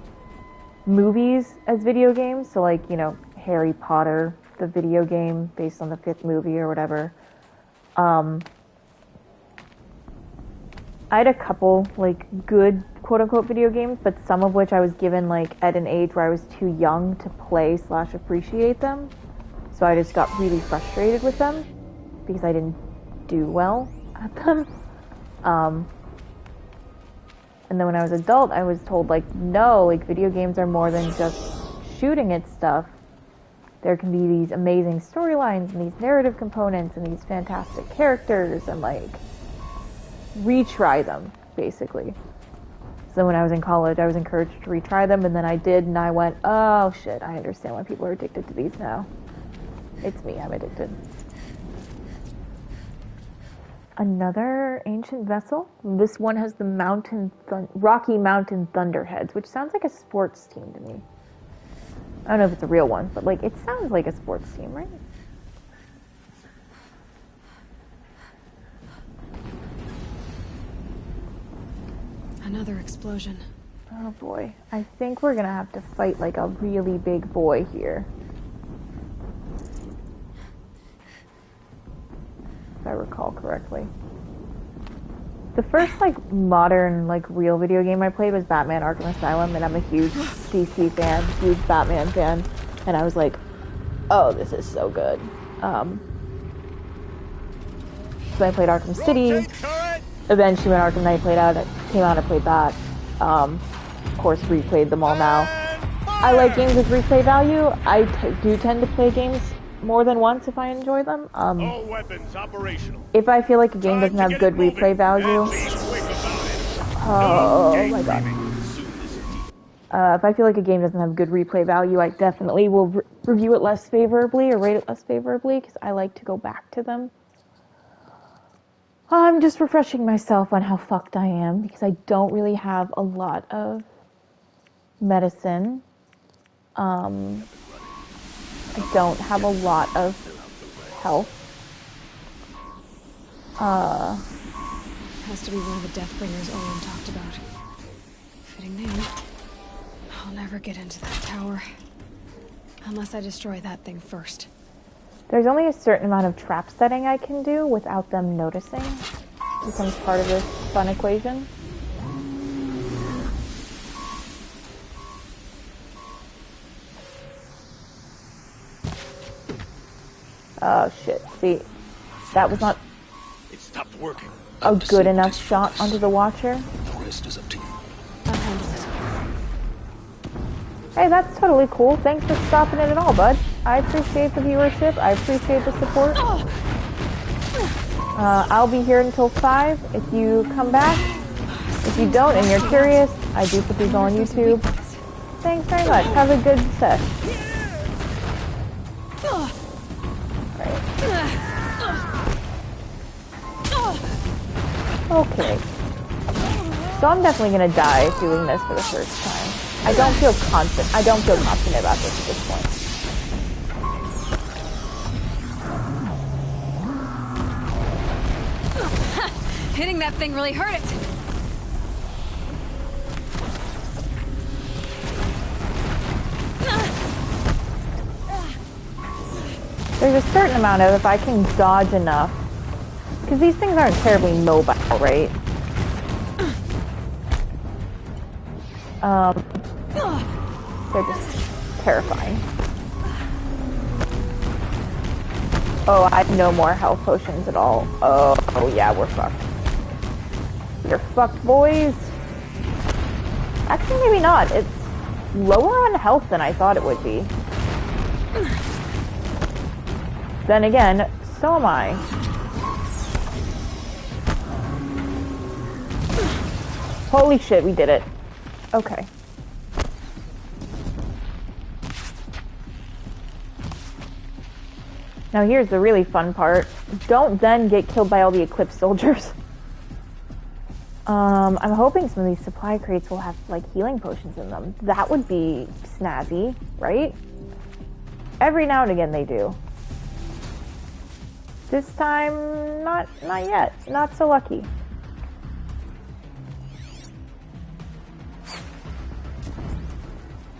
movies as video games. So, like, you know, Harry Potter, the video game based on the 5th movie or whatever. I had a couple, like, good quote-unquote video games, but some of which I was given, like, at an age where I was too young to play / appreciate them. So I just got really frustrated with them because I didn't do well at them. And then when I was adult, I was told, like, no, like, video games are more than just shooting at stuff. There can be these amazing storylines and these narrative components and these fantastic characters and, like, retry them, basically. So when I was in college, I was encouraged to retry them, and then I did, and I went, oh shit, I understand why people are addicted to these now. It's me, I'm addicted. Another ancient vessel. This one has the Rocky Mountain Thunderheads, which sounds like a sports team to me. I don't know if it's a real one, but, like, it sounds like a sports team, right? Another explosion. Oh boy. I think we're gonna have to fight, like, a really big boy here. If I recall correctly. The first, like, modern, like, real video game I played was Batman Arkham Asylum, and I'm a huge DC fan, huge Batman fan, and I was like, oh, this is so good. So I played Arkham City, eventually when Arkham Knight came out, I played that. Of course, replayed them all now. I like games with replay value. I do tend to play games more than once if I enjoy them. All weapons operational. If I feel like a game doesn't have good replay value, oh my god. If I feel like a game doesn't have good replay value, I definitely will review it less favorably or rate it less favorably because I like to go back to them. I'm just refreshing myself on how fucked I am because I don't really have a lot of medicine. I don't have a lot of health. Has to be one of the Deathbringers Owen talked about. Fitting name. I'll never get into that tower. Unless I destroy that thing first. There's only a certain amount of trap setting I can do without them noticing. It becomes part of this fun equation. Oh shit, see, that was not It stopped working. a good enough shot onto the Watcher. The rest is up to you. I'll handle it. Hey, that's totally cool. Thanks for stopping it at all, bud. I appreciate the viewership. I appreciate the support. I'll be here until 5 if you come back. If you don't and you're curious, I do put these all on YouTube. Thanks very much. Have a good set. Okay. So I'm definitely gonna die doing this for the first time. I don't feel confident about this at this point. Hitting that thing really hurt it. There's a certain amount of, if I can dodge enough, because these things aren't terribly mobile, right? They're just terrifying. Oh, I have no more health potions at all. Oh yeah, we're fucked. You're fucked, boys. Actually, maybe not. It's lower on health than I thought it would be. Then again, so am I. Holy shit, we did it. Okay. Now here's the really fun part. Don't then get killed by all the Eclipse soldiers. I'm hoping some of these supply crates will have, like, healing potions in them. That would be snazzy, right? Every now and again they do. This time, not yet. Not so lucky.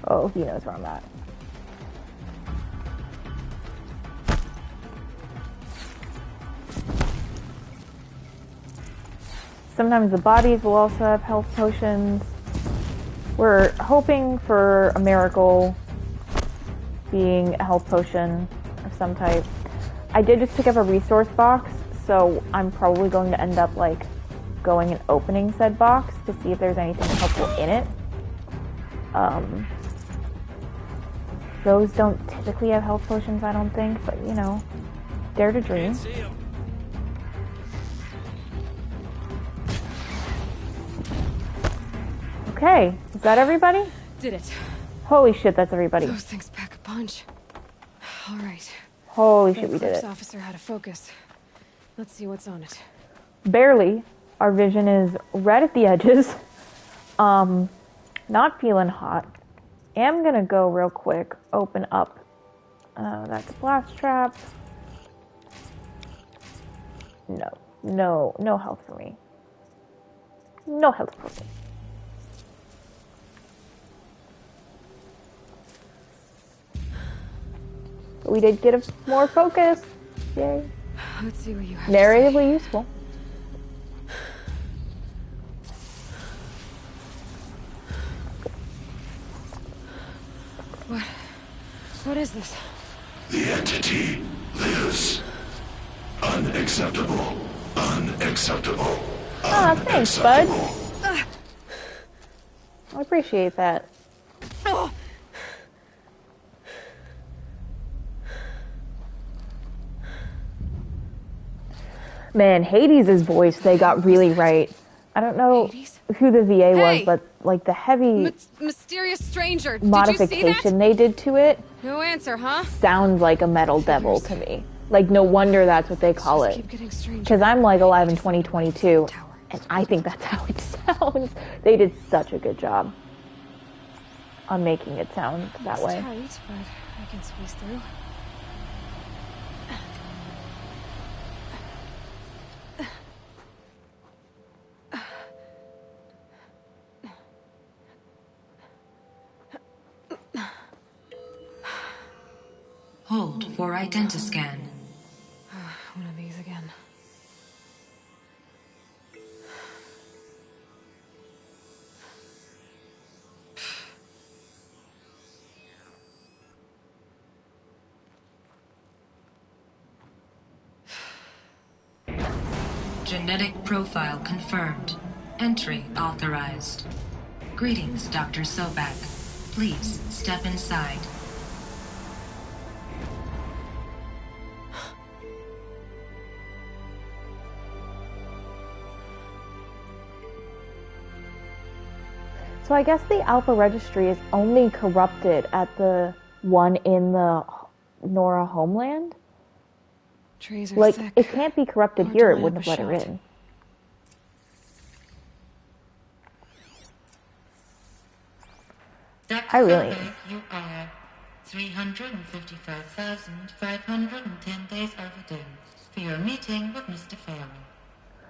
Oh, he knows where I'm at. Sometimes the bodies will also have health potions. We're hoping for a miracle being a health potion of some type. I did just pick up a resource box, so I'm probably going to end up, like, going and opening said box to see if there's anything helpful in it. Those don't typically have health potions, I don't think, but, you know, dare to dream. Okay, is that everybody? Did it. Holy shit, that's everybody. Those things pack a punch. All right. Holy shit, we did Eclipse it. officer had a focus. Let's see what's on it. Barely. Our vision is red at the edges. Not feeling hot. Am gonna go real quick, open up. That's a blast trap. No health for me. No health for me. But we did get more focus. Yay. Let's see what you have Narratively useful. What is this? The entity lives. Unacceptable. Unacceptable. Ah, thanks, bud. I appreciate that. Man, Hades' voice, they got really right. I don't know who the VA was, but like the heavy mysterious stranger. modification they did to it No answer, huh? sounds like a metal devil to me. Like, no wonder that's what they call it. Because I'm like alive in 2022, and I think that's how it sounds. They did such a good job on making it sound that way. Tight, but I can squeeze through. Hold for identiscan. One of these again. Genetic profile confirmed. Entry authorized. Greetings, Dr. Sobak. Please step inside. So I guess the Alpha Registry is only corrupted at the one in the Nora homeland? Trees are like, thick. it can't be corrupted here, it wouldn't have let her in. I really... You are 355,510 days overdue for your meeting with Mr. Faro.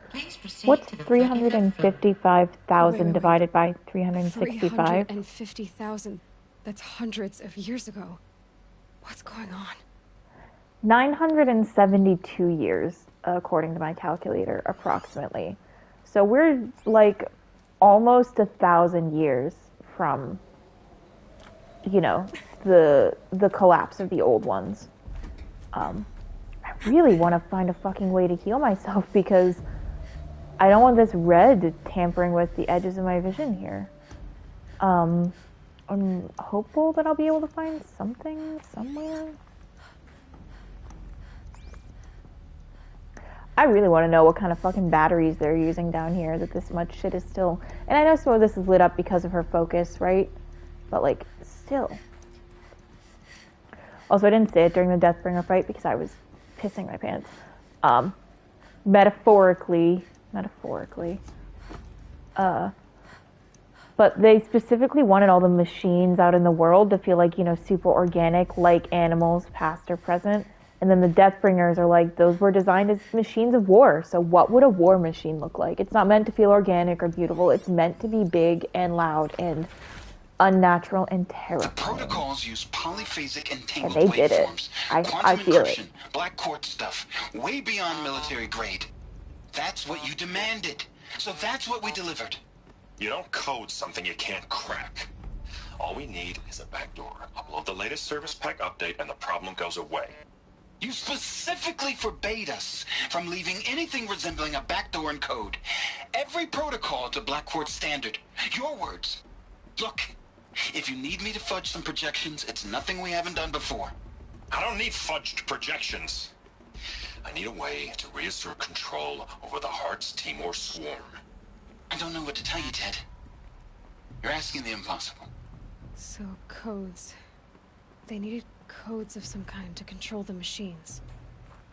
Please proceed What's to the 355,000 divided by 365? 350,000. That's hundreds of years ago. What's going on? 972 years, according to my calculator, approximately. So we're like almost 1,000 years from, you know, the collapse of the old ones. I really want to find a fucking way to heal myself because I don't want this red tampering with the edges of my vision here. I'm hopeful that I'll be able to find something somewhere. I really want to know what kind of fucking batteries they're using down here that this much shit is still... And I know some of this is lit up because of her focus, right? But, like, still. Also, I didn't say it during the Deathbringer fight because I was pissing my pants. Metaphorically. But they specifically wanted all the machines out in the world to feel like, you know, super organic, like animals, past or present. And then the Deathbringers are like, those were designed as machines of war. So what would a war machine look like? It's not meant to feel organic or beautiful. It's meant to be big and loud and unnatural and terrifying. The protocols use polyphasic And entangled they did it. waveforms, I quantum feel encryption, it. black quartz stuff, way beyond military grade. That's what you demanded. So that's what we delivered. You don't code something you can't crack. All we need is a backdoor. Upload the latest service pack update and the problem goes away. You specifically forbade us from leaving anything resembling a backdoor in code. Every protocol to Black Quartz standard. Your words. Look, if you need me to fudge some projections, it's nothing we haven't done before. I don't need fudged projections. I need a way to reassert control over the Heart's Timor swarm. I don't know what to tell you, Ted. You're asking the impossible. So, codes. They needed codes of some kind to control the machines.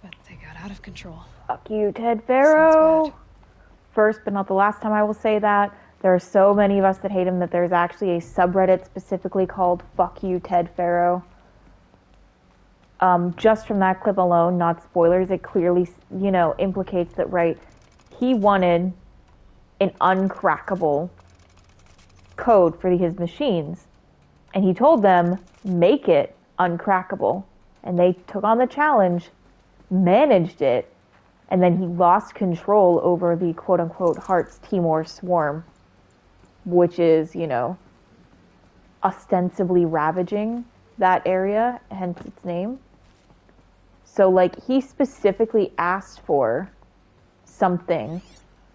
But they got out of control. Fuck you, Ted Faro. First, but not the last time I will say that. There are so many of us that hate him that there's actually a subreddit specifically called Fuck You, Ted Faro. Just from that clip alone, not spoilers, it clearly, you know, implicates that, right, he wanted an uncrackable code for his machines. And he told them, make it uncrackable. And they took on the challenge, managed it, and then he lost control over the quote-unquote Heart's Timor swarm, which is, you know, ostensibly ravaging that area, hence its name. So, like, he specifically asked for something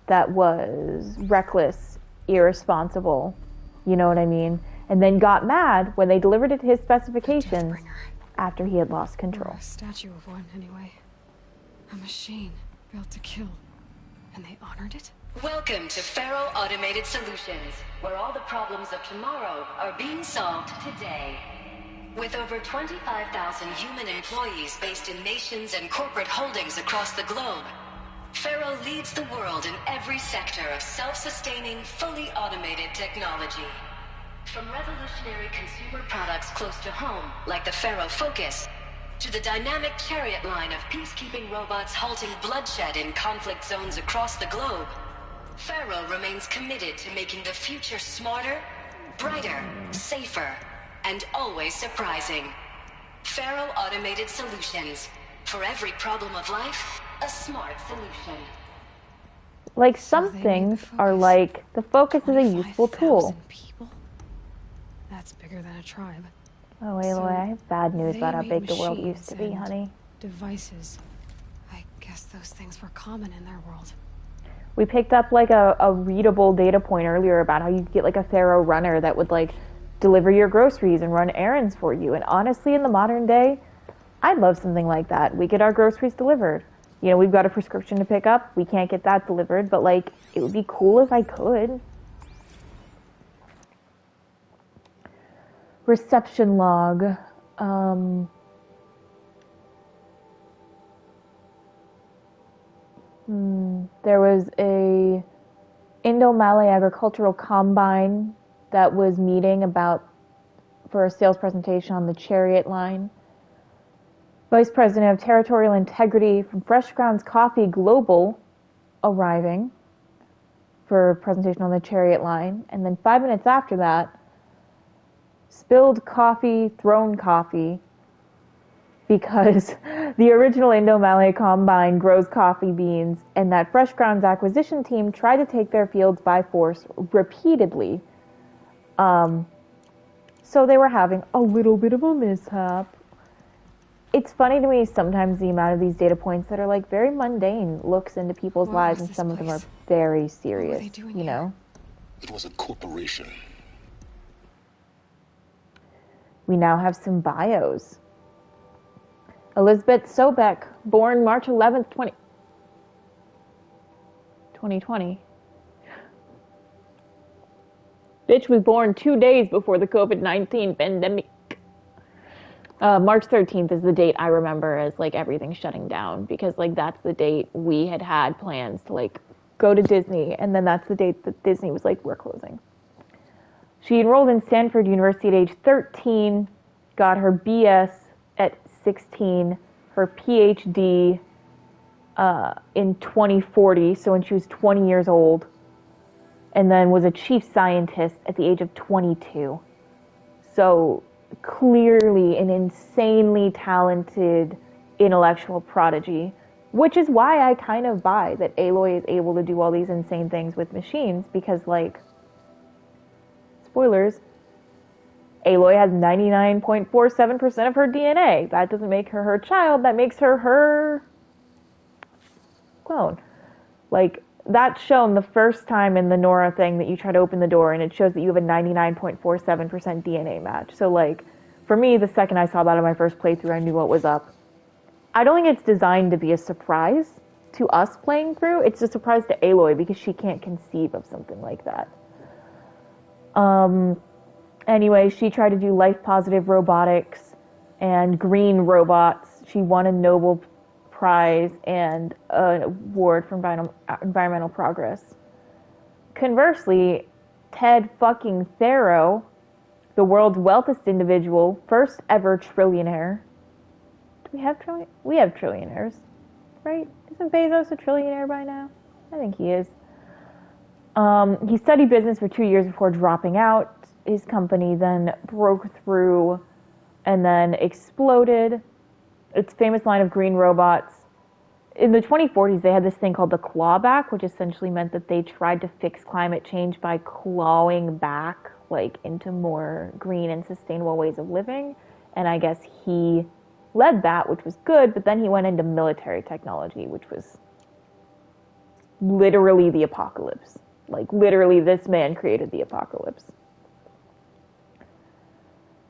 that was reckless, irresponsible, you know what I mean? And then got mad when they delivered it to his specifications after he had lost control. A statue of one, anyway. A machine built to kill. And they honored it? Welcome to Faro Automated Solutions, where all the problems of tomorrow are being solved today. With over 25,000 human employees based in nations and corporate holdings across the globe, Faro leads the world in every sector of self-sustaining, fully automated technology. From revolutionary consumer products close to home, like the Faro Focus, to the dynamic chariot line of peacekeeping robots halting bloodshed in conflict zones across the globe, Faro remains committed to making the future smarter, brighter, safer, and always surprising. Faro Automated Solutions. For every problem of life, a smart solution. Like, some things are like, the Focus is a useful tool. People? That's bigger than a tribe. Oh, Aloy, I have bad news about how big the world machines used to be, and honey. Devices. I guess those things were common in their world. We picked up, like, a readable data point earlier about how you could get, like, a Faro runner that would, like, deliver your groceries and run errands for you. And honestly, in the modern day, I'd love something like that. We get our groceries delivered. You know, we've got a prescription to pick up. We can't get that delivered, but, like, it would be cool if I could. Reception log. There was a Indo-Malay agricultural combine that was meeting for a sales presentation on the chariot line. Vice President of Territorial Integrity from Fresh Grounds Coffee Global arriving for a presentation on the chariot line. And then 5 minutes after that, spilled coffee, thrown coffee, because the original Indo-Malay combine grows coffee beans, and that Fresh Grounds acquisition team tried to take their fields by force repeatedly. So they were having a little bit of a mishap. It's funny to me sometimes the amount of these data points that are like very mundane looks into people's lives, and some of them are very serious, you know? It was a corporation. We now have some bios. Elizabeth Sobeck, born March 11th, 2020. Bitch was born 2 days before the COVID-19 pandemic. March 13th is the date I remember as, like, everything shutting down, because, like, that's the date we had plans to, like, go to Disney, and then that's the date that Disney was like, we're closing. She enrolled in Stanford University at age 13, got her BS at 16, her PhD in 2040, so when she was 20 years old, and then was a chief scientist at the age of 22. So clearly an insanely talented intellectual prodigy, which is why I kind of buy that Aloy is able to do all these insane things with machines, because, like, spoilers, Aloy has 99.47% of her DNA. That doesn't make her her child, that makes her her clone. Like, that's shown the first time in the Nora thing that you try to open the door, and it shows that you have a 99.47% DNA match. So, like, for me, the second I saw that in my first playthrough, I knew what was up. I don't think it's designed to be a surprise to us playing through. It's a surprise to Aloy because she can't conceive of something like that. Anyway, she tried to do life-positive robotics and green robots. She won a Nobel Prize and an award for environmental progress. Conversely, Ted fucking Faro, the world's wealthiest individual, first ever trillionaire. Do we have trillionaires? We have trillionaires, right? Isn't Bezos a trillionaire by now? I think he is. He studied business for 2 years before dropping out. His company then broke through and then exploded. Its famous line of green robots. In the 2040s, they had this thing called the clawback, which essentially meant that they tried to fix climate change by clawing back, like, into more green and sustainable ways of living. and I guess he led that, which was good, but then he went into military technology, which was literally the apocalypse. Like, literally, this man created the apocalypse.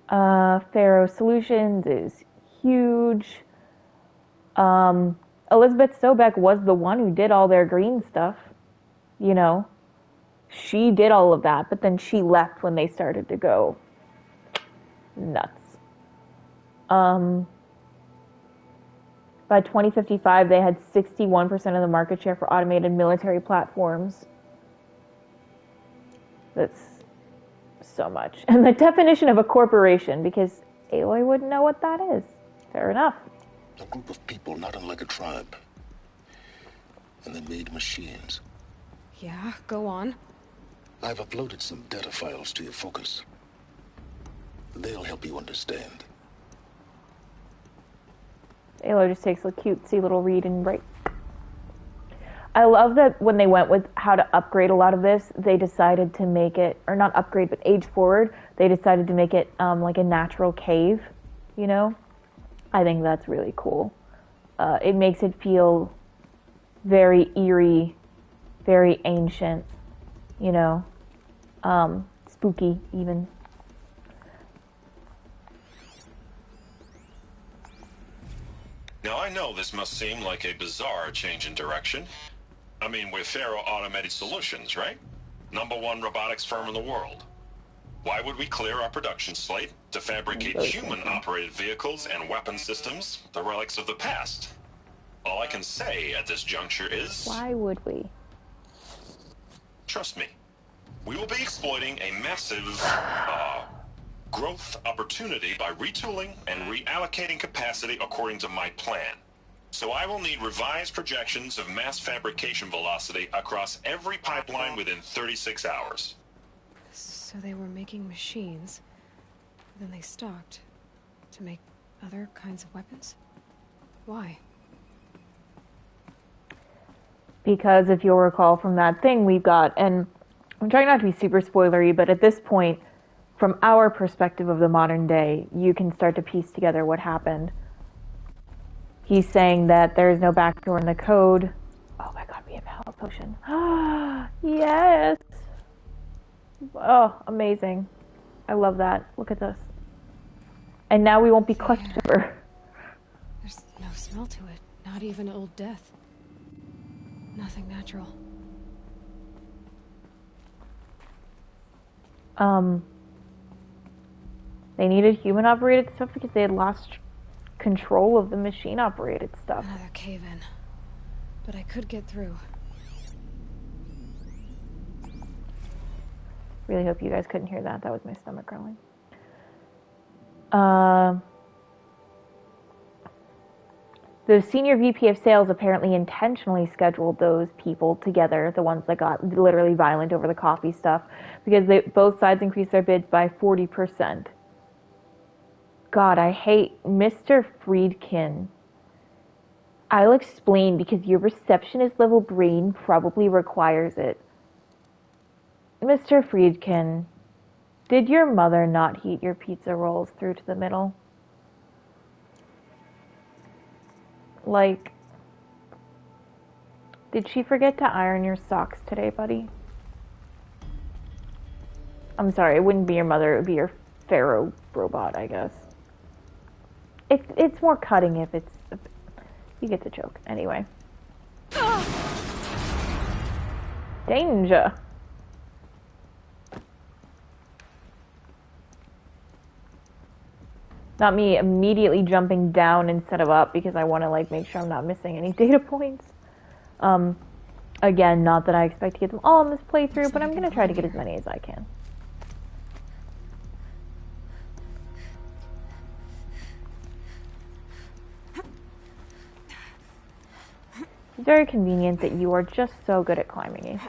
Faro Solutions is huge. Elizabeth Sobeck was the one who did all their green stuff. You know, she did all of that, but then she left when they started to go nuts. By 2055, they had 61% of the market share for automated military platforms. That's so much. And the definition of a corporation, because Aloy wouldn't know what that is. Fair enough. A group of people not unlike a tribe. And they made machines. Yeah, go on. I've uploaded some data files to your focus. They'll help you understand. Aloy just takes a cutesy little read and write. I love that when they went with how to upgrade a lot of this, they decided to make it, or not upgrade, but age forward, they decided to make it like a natural cave, you know? I think that's really cool. It makes it feel very eerie, very ancient, you know? Spooky, even. Now, I know this must seem like a bizarre change in direction. I mean, we're Faro Automated Solutions, right? #1 robotics firm in the world. Why would we clear our production slate to fabricate human-operated vehicles and weapon systems, the relics of the past? All I can say at this juncture is... Why would we? Trust me. We will be exploiting a massive, growth opportunity by retooling and reallocating capacity according to my plan. So I will need revised projections of mass fabrication velocity across every pipeline within 36 hours. So they were making machines, then they stopped to make other kinds of weapons? Why? Because if you'll recall from that thing we've got, and I'm trying not to be super spoilery, but at this point, from our perspective of the modern day, you can start to piece together what happened. He's saying that there is no backdoor in the code. Oh my god, we have a health potion. Yes! Oh, amazing. I love that. Look at this. And now we won't be clutched over. There's no smell to it. Not even Old Death. Nothing natural. They needed human-operated stuff because they had lost control of the machine-operated stuff. Another cave-in. But I could get through. Really hope you guys couldn't hear that. That was my stomach growling. The senior VP of sales apparently intentionally scheduled those people together, the ones that got literally violent over the coffee stuff, because both sides increased their bids by 40%. God, I hate Mr. Friedkin. I'll explain, because your receptionist level brain probably requires it. Mr. Friedkin, did your mother not heat your pizza rolls through to the middle? Like, did she forget to iron your socks today, buddy? I'm sorry, it wouldn't be your mother, it would be your Faro robot, I guess. It's more cutting if it's... You get the joke. Anyway. Danger! Not me immediately jumping down instead of up because I want to like make sure I'm not missing any data points. Again, not that I expect to get them all in this playthrough, but I'm going to try to get as many as I can. It's very convenient that you are just so good at climbing it.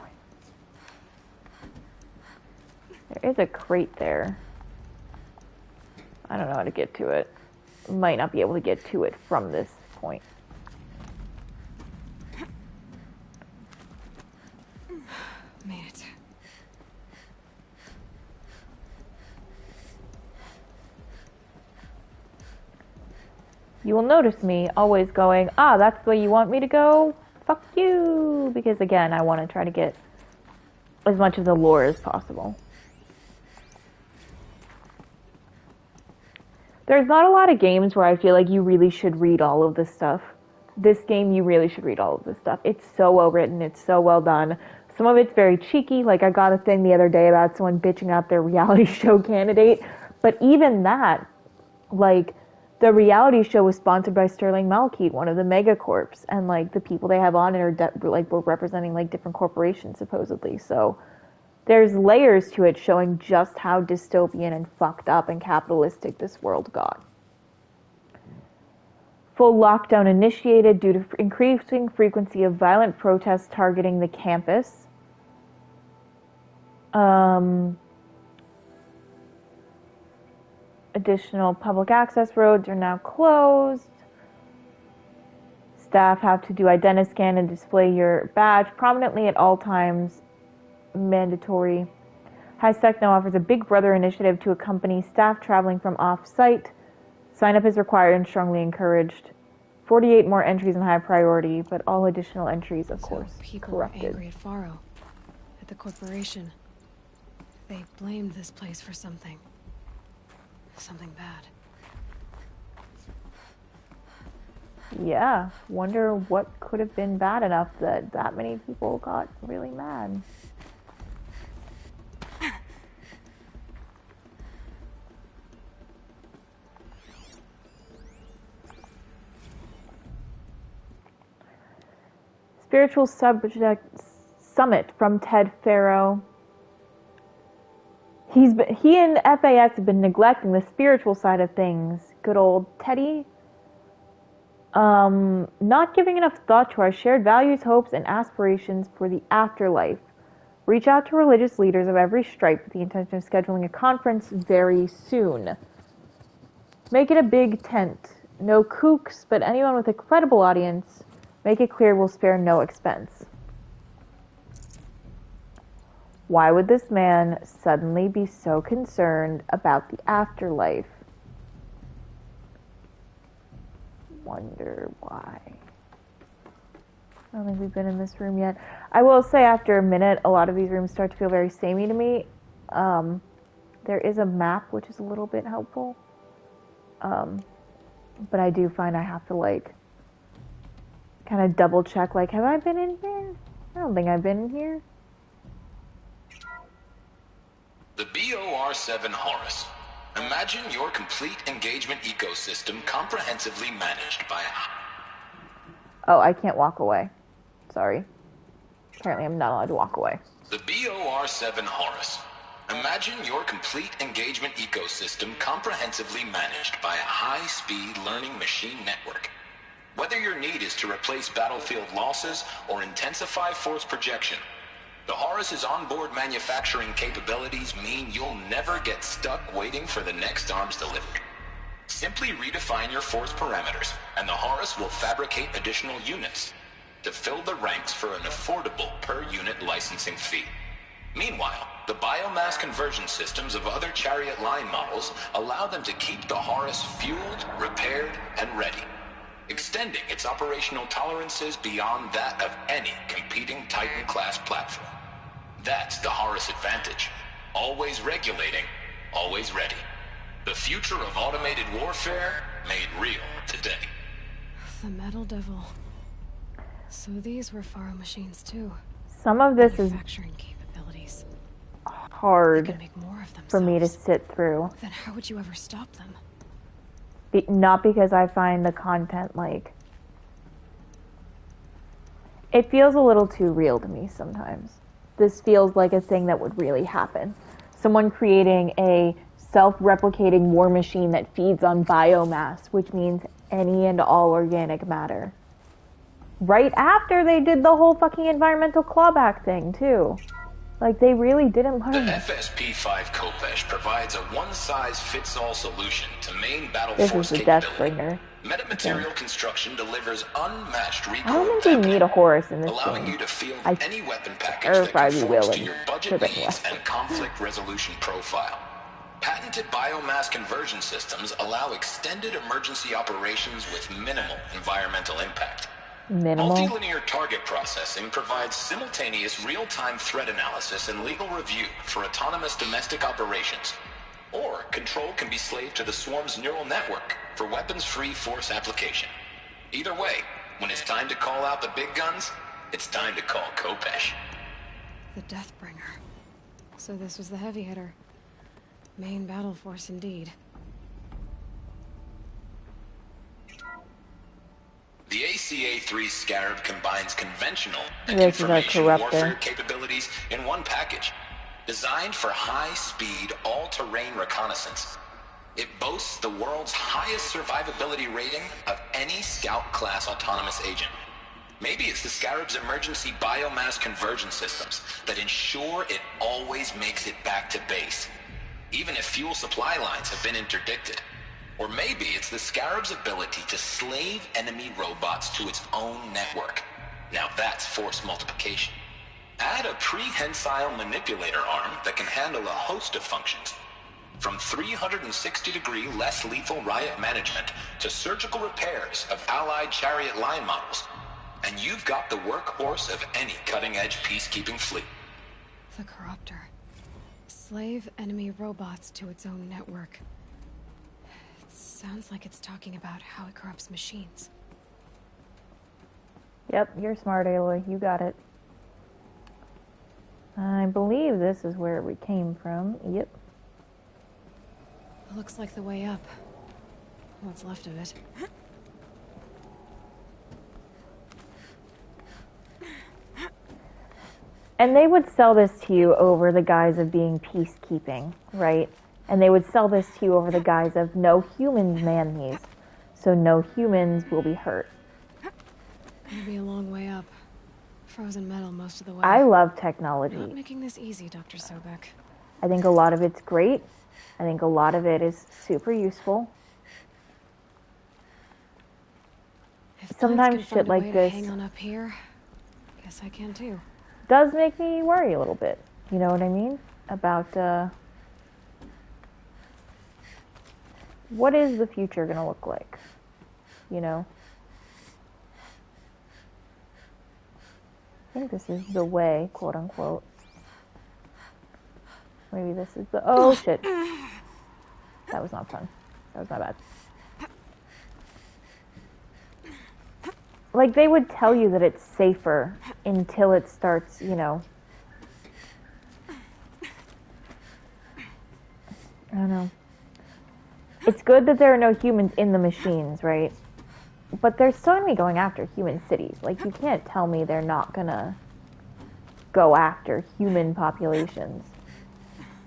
There is a crate there. I don't know how to get to it. Might not be able to get to it from this point. Made it. You will notice me always going, ah, that's the way you want me to go? Fuck you! Because again, I want to try to get as much of the lore as possible. There's not a lot of games where I feel like you really should read all of this stuff. This game, you really should read all of this stuff. It's so well written, it's so well done. Some of it's very cheeky, like I got a thing the other day about someone bitching out their reality show candidate. But even that, like, the reality show was sponsored by Sterling Malkeet, one of the megacorps, and like the people they have on it are were representing like different corporations supposedly. So there's layers to it showing just how dystopian and fucked up and capitalistic this world got. Full lockdown initiated due to increasing frequency of violent protests targeting the campus. Additional public access roads are now closed. Staff have to do identiscan and display your badge prominently at all times. Mandatory. HiSec now offers a Big Brother initiative to accompany staff traveling from off-site. Sign up is required and strongly encouraged. 48 more entries in high priority, but all additional entries, of course, people corrupted. Were angry at Faro, at the corporation. They blamed this place for something. Something bad. Yeah, wonder what could have been bad enough that that many people got really mad. Spiritual subject summit from Ted Faro. He and FAX have been neglecting the spiritual side of things. Good old Teddy. Not giving enough thought to our shared values, hopes, and aspirations for the afterlife. Reach out to religious leaders of every stripe with the intention of scheduling a conference very soon. Make it a big tent. No kooks, but anyone with a credible audience. Make it clear we'll spare no expense. Why would this man suddenly be so concerned about the afterlife? Wonder why. I don't think we've been in this room yet. I will say after a minute, a lot of these rooms start to feel very samey to me. There is a map, which is a little bit helpful. But I do find I have to like kind of double check, like, have I been in here? I don't think I've been in here. The BOR-7 Horus. Imagine your complete engagement ecosystem comprehensively managed by Oh, I can't walk away. Sorry. Apparently I'm not allowed to walk away. the BOR-7 Horus. Imagine your complete engagement ecosystem comprehensively managed by a high-speed learning machine network. Whether your need is to replace battlefield losses or intensify force projection, the Horus's onboard manufacturing capabilities mean you'll never get stuck waiting for the next arms delivered. Simply redefine your force parameters, and the Horus will fabricate additional units to fill the ranks for an affordable per-unit licensing fee. Meanwhile, the biomass conversion systems of other Chariot line models allow them to keep the Horus fueled, repaired, and ready, extending its operational tolerances beyond that of any competing Titan-class platform. That's the Horus advantage. Always regulating, always ready. The future of automated warfare made real today. The Metal Devil. So these were Faro machines too. Some of this is Manufacturing capabilities. hard for me to sit through. Then how would you ever stop them? Not because I find the content like... It feels a little too real to me sometimes. This feels like a thing that would really happen. Someone creating a self-replicating war machine that feeds on biomass, which means any and all organic matter. Right after they did the whole fucking environmental clawback thing, too. Like, they really didn't learn. The FSP-5 Kopesh provides a one-size-fits-all solution to main battle This force is the Death capability. Bringer. Metamaterial construction delivers unmatched I recoil, don't think we need a Horus in this allowing game. you to field I any weapon package that probably conforms will to in your budget Forbidden needs West. and conflict resolution profile. Patented biomass conversion systems allow extended emergency operations with minimal environmental impact. Minimal. Multilinear target processing provides simultaneous real-time threat analysis and legal review for autonomous domestic operations. Or control can be slaved to the swarm's neural network for weapons-free force application. Either way, when it's time to call out the big guns, it's time to call Kopesh. The Deathbringer. So this was the heavy hitter. Main battle force indeed. The ACA-3 Scarab combines conventional and This is our information corruptor. warfare capabilities in one package. Designed for high-speed, all-terrain reconnaissance, it boasts the world's highest survivability rating of any Scout-class autonomous agent. Maybe it's the Scarab's emergency biomass conversion systems that ensure it always makes it back to base, even if fuel supply lines have been interdicted. Or maybe it's the Scarab's ability to slave enemy robots to its own network. Now that's force multiplication. Add a prehensile manipulator arm that can handle a host of functions, from 360-degree less lethal riot management to surgical repairs of Allied chariot line models, and you've got the workhorse of any cutting-edge peacekeeping fleet. The Corruptor. Slave enemy robots to its own network. It sounds like it's talking about how it corrupts machines. Yep, you're smart, Aloy. You got it. I believe this is where we came from. Yep. Looks like the way up. What's left of it. And they would sell this to you over the guise of being peacekeeping, right? And they would sell this to you over the guise of no humans man these, so no humans will be hurt. Gonna be a long way up. Frozen metal most of the way. I love technology. Not making this easy, Dr. Sobek. I think a lot of it's great. I think a lot of it is super useful. If Sometimes plants can shit find a way like to this hang on up here, guess I can too. does make me worry a little bit. You know what I mean? About what is the future going to look like? You know? I think this is the way, quote unquote. Maybe this is the... Oh, shit. That was not fun. That was my bad. Like, they would tell you that it's safer until it starts, you know... I don't know. It's good that there are no humans in the machines, right? But they're still going to be going after human cities. Like, you can't tell me they're not going to go after human populations.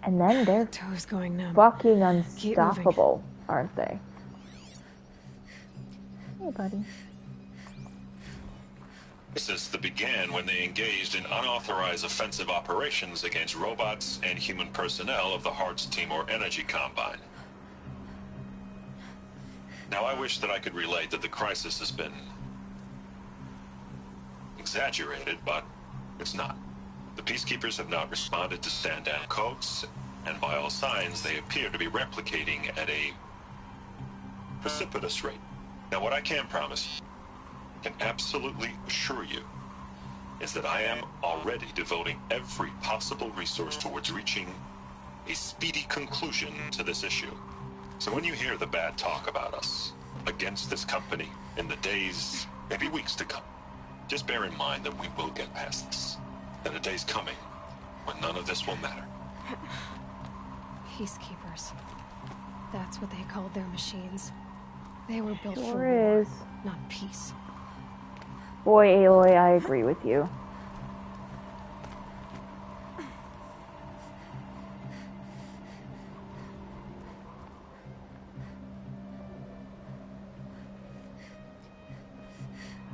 And then they're Toes going numb. fucking unstoppable, aren't they? Hey, buddy. Crisis that began when they engaged in unauthorized offensive operations against robots and human personnel of the Hearts Timor Energy Combine. Now, I wish that I could relate that the crisis has been exaggerated, but it's not. The peacekeepers have not responded to stand-down codes, and by all signs, they appear to be replicating at a precipitous rate. Now, what I can promise, can absolutely assure you, is that I am already devoting every possible resource towards reaching a speedy conclusion to this issue. So when you hear the bad talk about us against this company in the days, maybe weeks to come, just bear in mind that we will get past this. That a day's coming when none of this will matter. Peacekeepers. That's what they called their machines. They were built for Sure war, is. not peace. Boy, Aloy, I agree with you.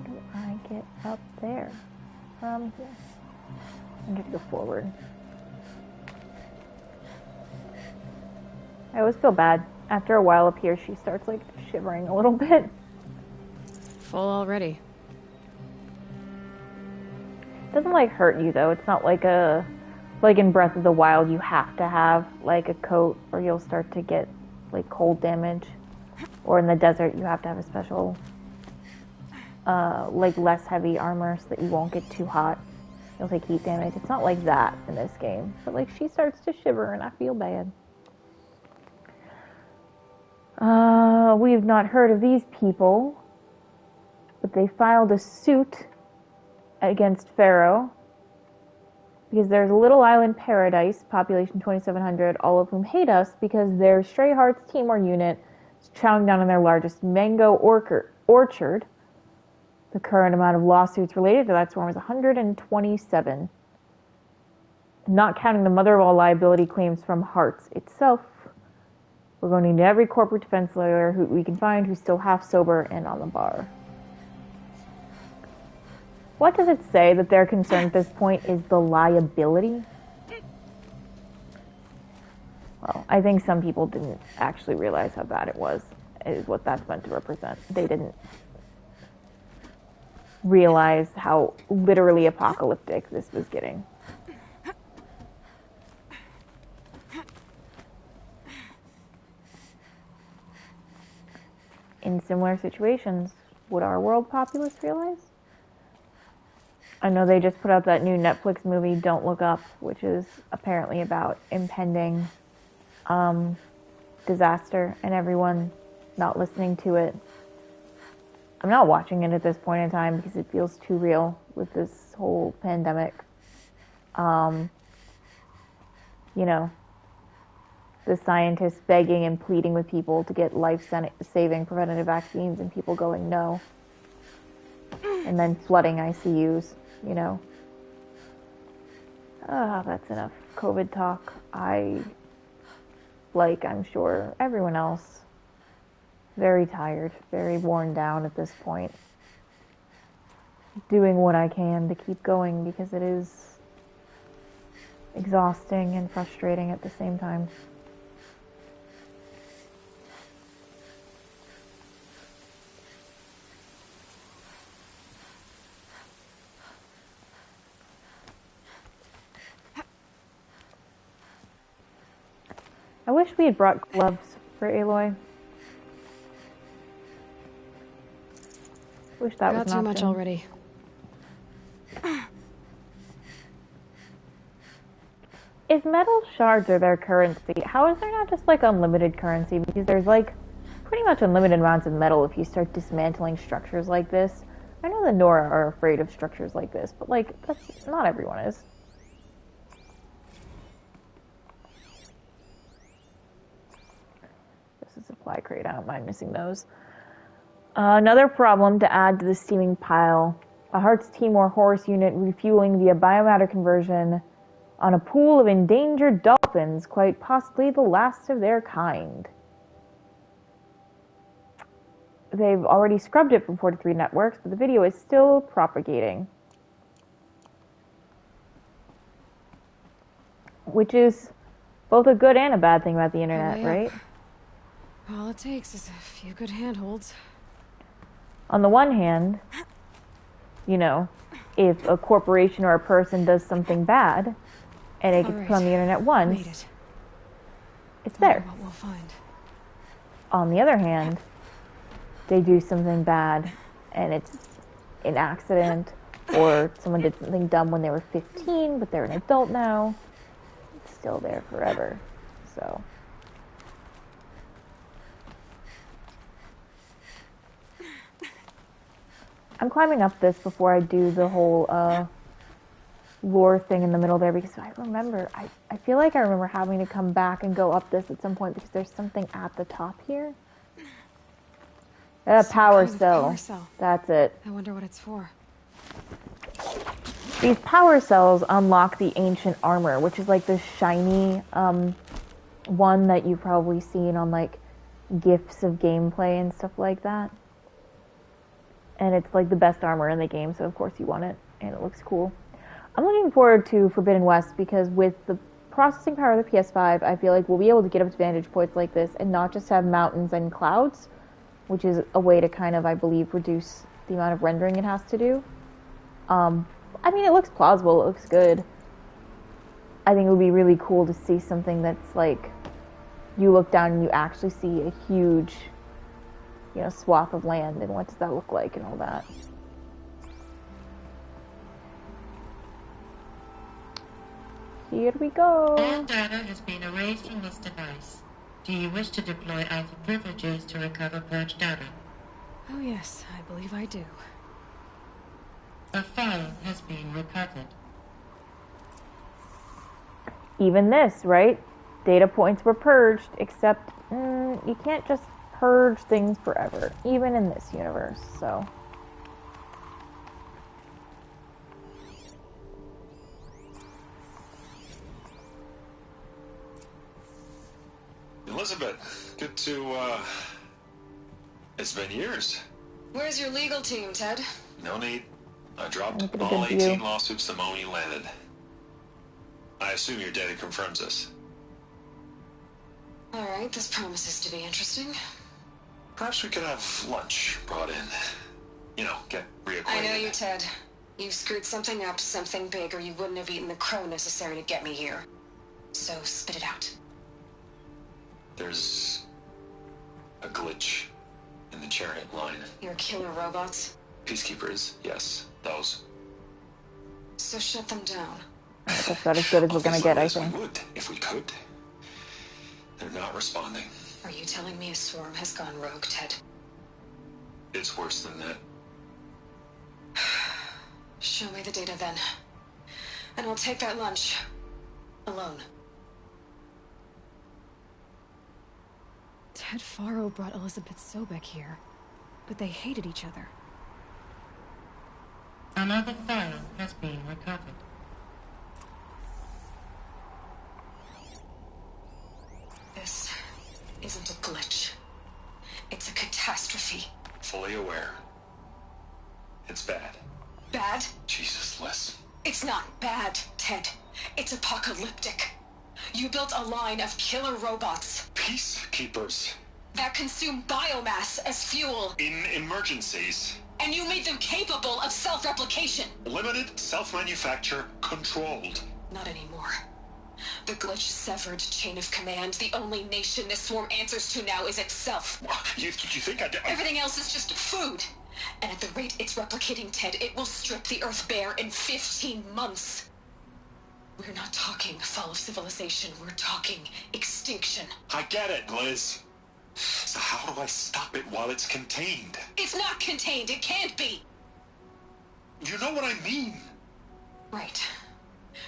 How do I get up there from here? I need to go forward. I always feel bad. After a while up here, she starts, like, shivering a little bit. Full already. It doesn't, like, hurt you, though. It's not like a Like in Breath of the Wild, you have to have like a coat or you'll start to get like cold damage. Or in the desert, you have to have a special, like less heavy armor so that you won't get too hot. You'll take heat damage. It's not like that in this game. But like she starts to shiver and I feel bad. We've not heard of these people. But they filed a suit against Faro. Because there's a little island paradise, population 2,700, all of whom hate us because their Stray Hearts Timor unit is chowing down on their largest mango orchard. The current amount of lawsuits related to that storm is 127. Not counting the mother of all liability claims from Hearts itself. We're going to need every corporate defense lawyer who we can find who's still half sober and on the bar. What does it say that their concern at this point is the liability? Well, I think some people didn't actually realize how bad it was, is what that's meant to represent. They didn't realize how literally apocalyptic this was getting. In similar situations, would our world populace realize? I know they just put out that new Netflix movie, Don't Look Up, which is apparently about impending disaster and everyone not listening to it. I'm not watching it at this point in time because it feels too real with this whole pandemic. You know, the scientists begging and pleading with people to get life-saving preventative vaccines and people going no. And then flooding ICUs. You know. That's enough COVID talk. I'm sure everyone else, very tired, very worn down at this point. Doing what I can to keep going because it is exhausting and frustrating at the same time. I wish we had brought gloves for Aloy. Wish that was an option. Got too much already. If metal shards are their currency, how is there not just like unlimited currency? Because there's like pretty much unlimited amounts of metal if you start dismantling structures like this. I know the Nora are afraid of structures like this, but like that's not everyone is. Supply crate. I don't mind missing those. Another problem to add to the steaming pile. A Hearts Timor horse unit refueling via biomatter conversion on a pool of endangered dolphins, quite possibly the last of their kind. They've already scrubbed it from 43 networks, but the video is still propagating. Which is both a good and a bad thing about the internet, right? All it takes is a few good handholds. On the one hand, you know, if a corporation or a person does something bad and it gets put on the internet once, it's there. What we'll find. On the other hand, they do something bad and it's an accident or someone did something dumb when they were 15 but they're an adult now, it's still there forever. So I'm climbing up this before I do the whole lore thing in the middle there because I feel like I remember having to come back and go up this at some point because there's something at the top here. Power cell. That's it. I wonder what it's for. These power cells unlock the ancient armor, which is like this shiny one that you've probably seen on like GIFs of gameplay and stuff like that. And it's like the best armor in the game, so of course you want it, and it looks cool. I'm looking forward to Forbidden West because with the processing power of the PS5, I feel like we'll be able to get up to vantage points like this and not just have mountains and clouds, which is a way to kind of, I believe, reduce the amount of rendering it has to do. I mean, it looks plausible, it looks good. I think it would be really cool to see something that's like, you look down and you actually see a huge, you know, swath of land, and what does that look like and all that. Here we go. All data has been erased from this device. Do you wish to deploy Alpha privileges to recover purged data? Oh yes, I believe I do. A file has been recovered. Even this, right? Data points were purged, except you can't just purge things forever, even in this universe, so. Elizabeth, good to, it's been years. Where's your legal team, Ted? No need. I dropped Make it a all good 18 view. lawsuits the moment you landed. I assume your data confirms this. Alright, this promises to be interesting. Perhaps we could have lunch brought in. You know, get reacquainted. I know you, Ted. You've screwed something up, something big, or you wouldn't have eaten the crow necessary to get me here. So, spit it out. There's a glitch in the chariot line. Your killer robots? Peacekeepers, yes, those. So shut them down. That's about as good as we're gonna get, I think. We would, if we could. They're not responding. Are you telling me a swarm has gone rogue, Ted? It's worse than that. Show me the data then. And I'll take that lunch. Alone. Ted Faro brought Elizabeth Sobek here, but they hated each other. Another file has been recovered. This isn't a glitch. It's a catastrophe. Fully aware. It's bad. Bad? Jesus, Liz. It's not bad, Ted. It's apocalyptic. You built a line of killer robots Peacekeepers. that consume biomass as fuel, In emergencies. and you made them capable of self-replication. Limited, self-manufacture, controlled. Not anymore. The glitch severed chain of command. The only nation this swarm answers to now is itself. You think I... Everything else is just food. And at the rate it's replicating, Ted, it will strip the Earth bare in 15 months. We're not talking fall of civilization. We're talking extinction. I get it, Liz. So how do I stop it while it's contained? It's not contained. It can't be. You know what I mean. Right.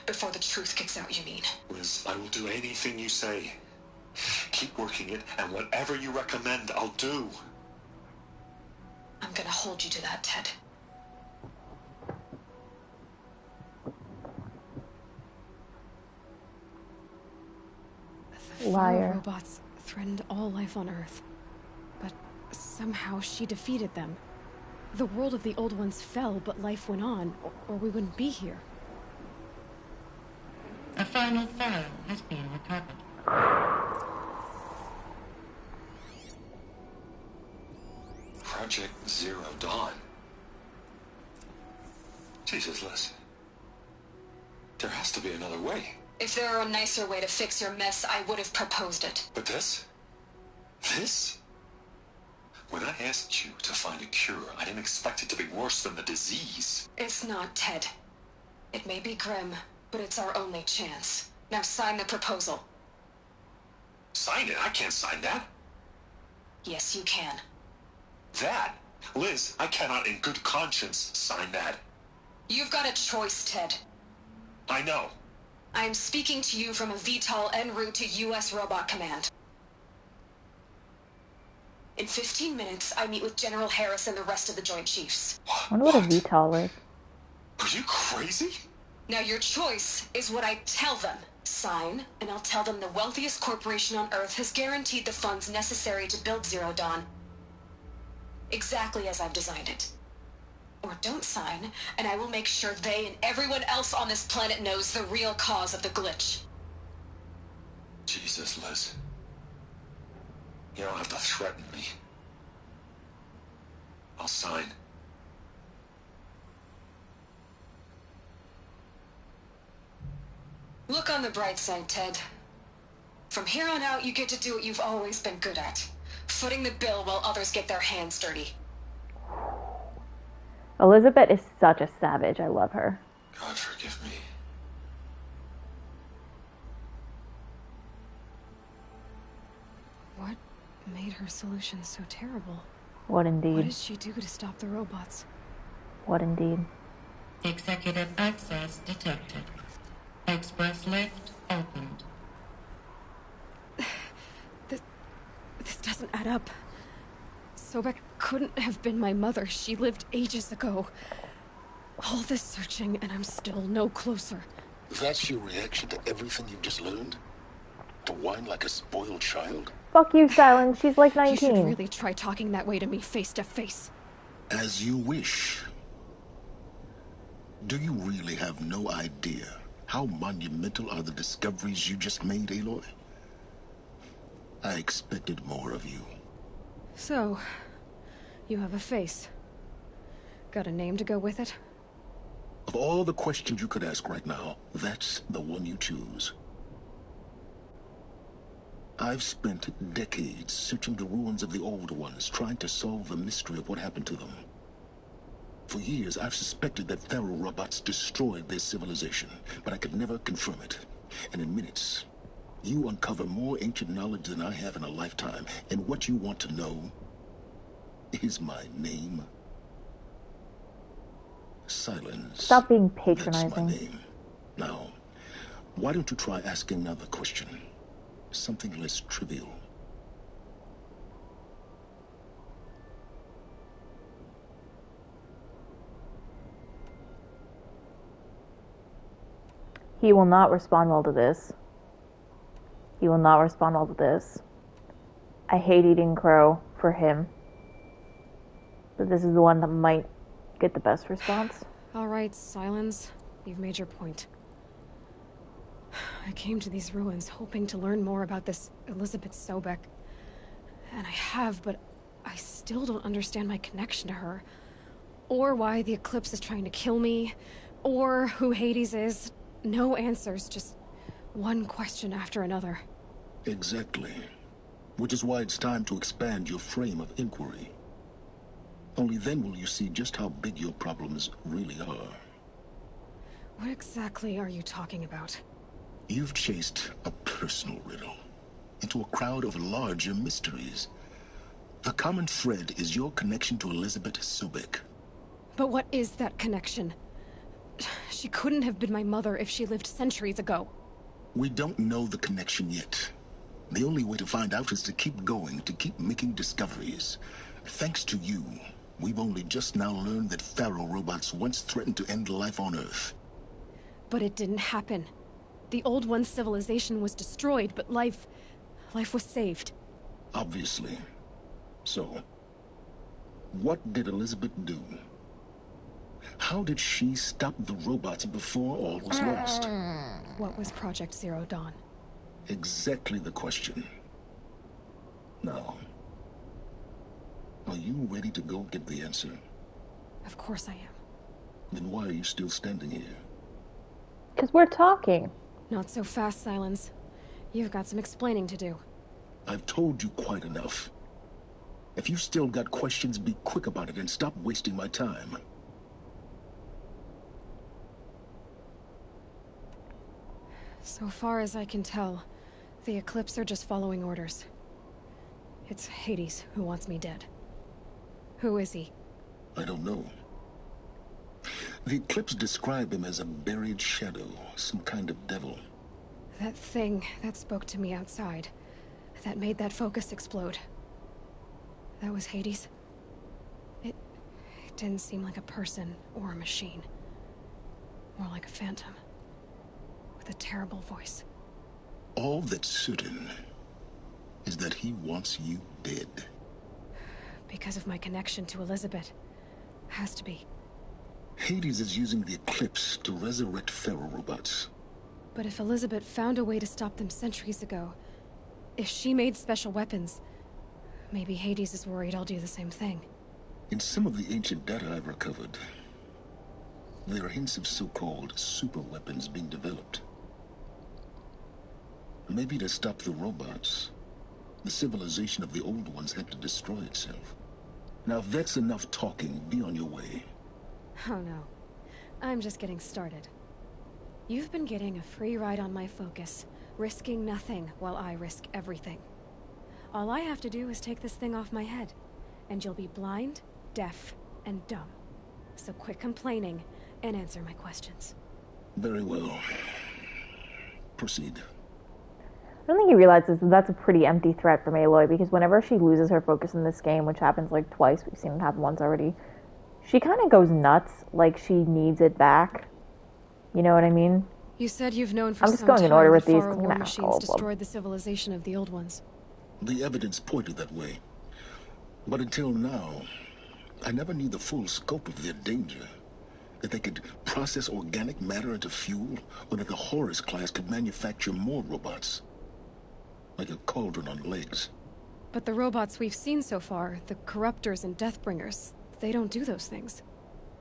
Before the truth kicks out, you mean? Liz, I will do anything you say. Keep working it, and whatever you recommend, I'll do. I'm gonna hold you to that, Ted. The Liar. Faro robots threatened all life on Earth. But somehow she defeated them. The world of the old ones fell, but life went on, or we wouldn't be here. A final file has been recovered. Project Zero Dawn. Jesus, Liz. There has to be another way. If there were a nicer way to fix your mess, I would have proposed it. But this? This? When I asked you to find a cure, I didn't expect it to be worse than the disease. It's not, Ted. It may be grim, but it's our only chance. Now sign the proposal. Sign it? I can't sign that. Yes, you can. That? Liz, I cannot in good conscience sign that. You've got a choice, Ted. I know. I am speaking to you from a VTOL en route to U.S. Robot Command. In 15 minutes, I meet with General Harris and the rest of the Joint Chiefs. I wonder what a VTOL is. Are you crazy? Now your choice is what I tell them. Sign, and I'll tell them the wealthiest corporation on Earth has guaranteed the funds necessary to build Zero Dawn. Exactly as I've designed it. Or don't sign, and I will make sure they and everyone else on this planet knows the real cause of the glitch. Jesus, Liz. You don't have to threaten me. I'll sign. Look on the bright side, Ted. From here on out, you get to do what you've always been good at. Footing the bill while others get their hands dirty. Elizabeth is such a savage. I love her. God forgive me. What made her solution so terrible? What indeed? What did she do to stop the robots? What indeed? Executive access detected. Express lift opened. This doesn't add up. Sobek couldn't have been my mother. She lived ages ago. All this searching, and I'm still no closer. That's your reaction to everything you've just learned? To whine like a spoiled child? Fuck you, Silence. She's like 19. You should really try talking that way to me face to face. As you wish. Do you really have no idea how monumental are the discoveries you just made, Aloy? I expected more of you. So, you have a face. Got a name to go with it? Of all the questions you could ask right now, that's the one you choose. I've spent decades searching the ruins of the old ones, trying to solve the mystery of what happened to them. For years, I've suspected that Faro robots destroyed their civilization, but I could never confirm it. And in minutes, you uncover more ancient knowledge than I have in a lifetime, and what you want to know is my name. Silence. Stop being That's my patronizing. name. Now, why don't you try asking another question? Something less trivial. He will not respond well to this. He will not respond well to this. I hate eating crow for him. But this is the one that might get the best response. All right, Silence. You've made your point. I came to these ruins hoping to learn more about this Elizabeth Sobek. And I have, but I still don't understand my connection to her. Or why the Eclipse is trying to kill me. Or who Hades is. No answers, just one question after another. Exactly. Which is why it's time to expand your frame of inquiry. Only then will you see just how big your problems really are. What exactly are you talking about? You've chased a personal riddle into a crowd of larger mysteries. The common thread is your connection to Elizabeth Sobek. But what is that connection? She couldn't have been my mother if she lived centuries ago. We don't know the connection yet. The only way to find out is to keep going, to keep making discoveries. Thanks to you, we've only just now learned that Faro robots once threatened to end life on Earth. But it didn't happen. The Old One's civilization was destroyed, but life was saved. Obviously. So, what did Elizabeth do? How did she stop the robots before all was lost? What was Project Zero Dawn? Exactly the question. Now, are you ready to go get the answer? Of course I am. Then why are you still standing here? Because we're talking. Not so fast, Silence. You've got some explaining to do. I've told you quite enough. If you still got questions, be quick about it and stop wasting my time. So far as I can tell, the Eclipse are just following orders. It's Hades who wants me dead. Who is he? I don't know. The Eclipse describe him as a buried shadow, some kind of devil. That thing that spoke to me outside, that made that focus explode. That was Hades? It didn't seem like a person or a machine. More like a phantom. With a terrible voice. All that's certain is that he wants you dead. Because of my connection to Elizabeth. Has to be. Hades is using the Eclipse to resurrect Faro robots. But if Elizabeth found a way to stop them centuries ago, if she made special weapons, maybe Hades is worried I'll do the same thing. In some of the ancient data I've recovered, there are hints of so-called super weapons being developed. Maybe to stop the robots, the civilization of the old ones had to destroy itself. Now, if that's enough talking, be on your way. Oh no. I'm just getting started. You've been getting a free ride on my focus, risking nothing while I risk everything. All I have to do is take this thing off my head, and you'll be blind, deaf, and dumb. So quit complaining and answer my questions. Very well. Proceed. I don't think he realizes that that's a pretty empty threat from Aloy, because whenever she loses her focus in this game, which happens like twice, we've seen it happen once already, she kind of goes nuts, like she needs it back. You know what I mean? You said you've known for I'm just some going time in order with that these, Faro 'cause I'm war gonna ask all machines of them. destroyed the civilization of the old ones. The evidence pointed that way. But until now, I never knew the full scope of their danger. That they could process organic matter into fuel, or that the Horus class could manufacture more robots. Like a cauldron on legs. But the robots we've seen so far, the Corruptors and Deathbringers, they don't do those things.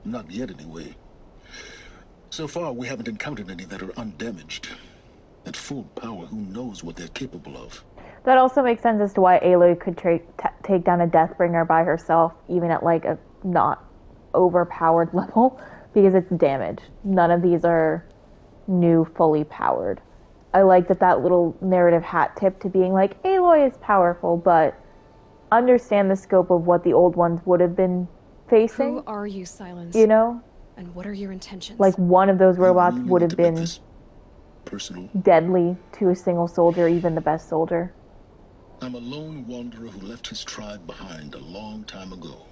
Not yet, anyway. So far, we haven't encountered any that are undamaged. At full power, who knows what they're capable of? That also makes sense as to why Aloy could take down a Deathbringer by herself, even at like a not overpowered level, because it's damaged. None of these are new, fully powered. I like that little narrative hat tip to being like, Aloy is powerful, but understand the scope of what the old ones would have been facing. Who are you, Silence? You know? And what are your intentions? Like, one of those robots would have been personal, deadly to a single soldier, even the best soldier. I'm a lone wanderer who left his tribe behind a long time ago.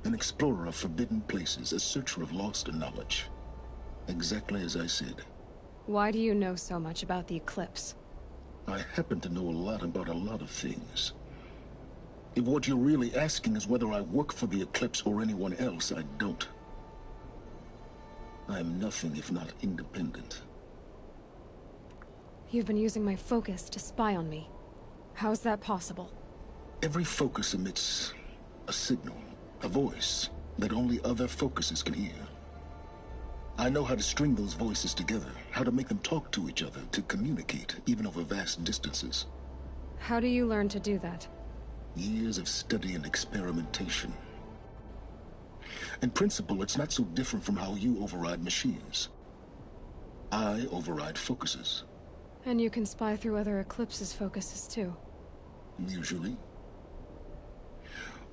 An explorer of forbidden places, a searcher of lost knowledge. Exactly as I said. Why do you know so much about the Eclipse? I happen to know a lot about a lot of things. If what you're really asking is whether I work for the Eclipse or anyone else, I don't. I am nothing if not independent. You've been using my focus to spy on me. How's that possible? Every focus emits a signal, a voice, that only other focuses can hear. I know how to string those voices together, how to make them talk to each other, to communicate, even over vast distances. How do you learn to do that? Years of study and experimentation. In principle, it's not so different from how you override machines. I override focuses. And you can spy through other Eclipse's focuses too. Usually.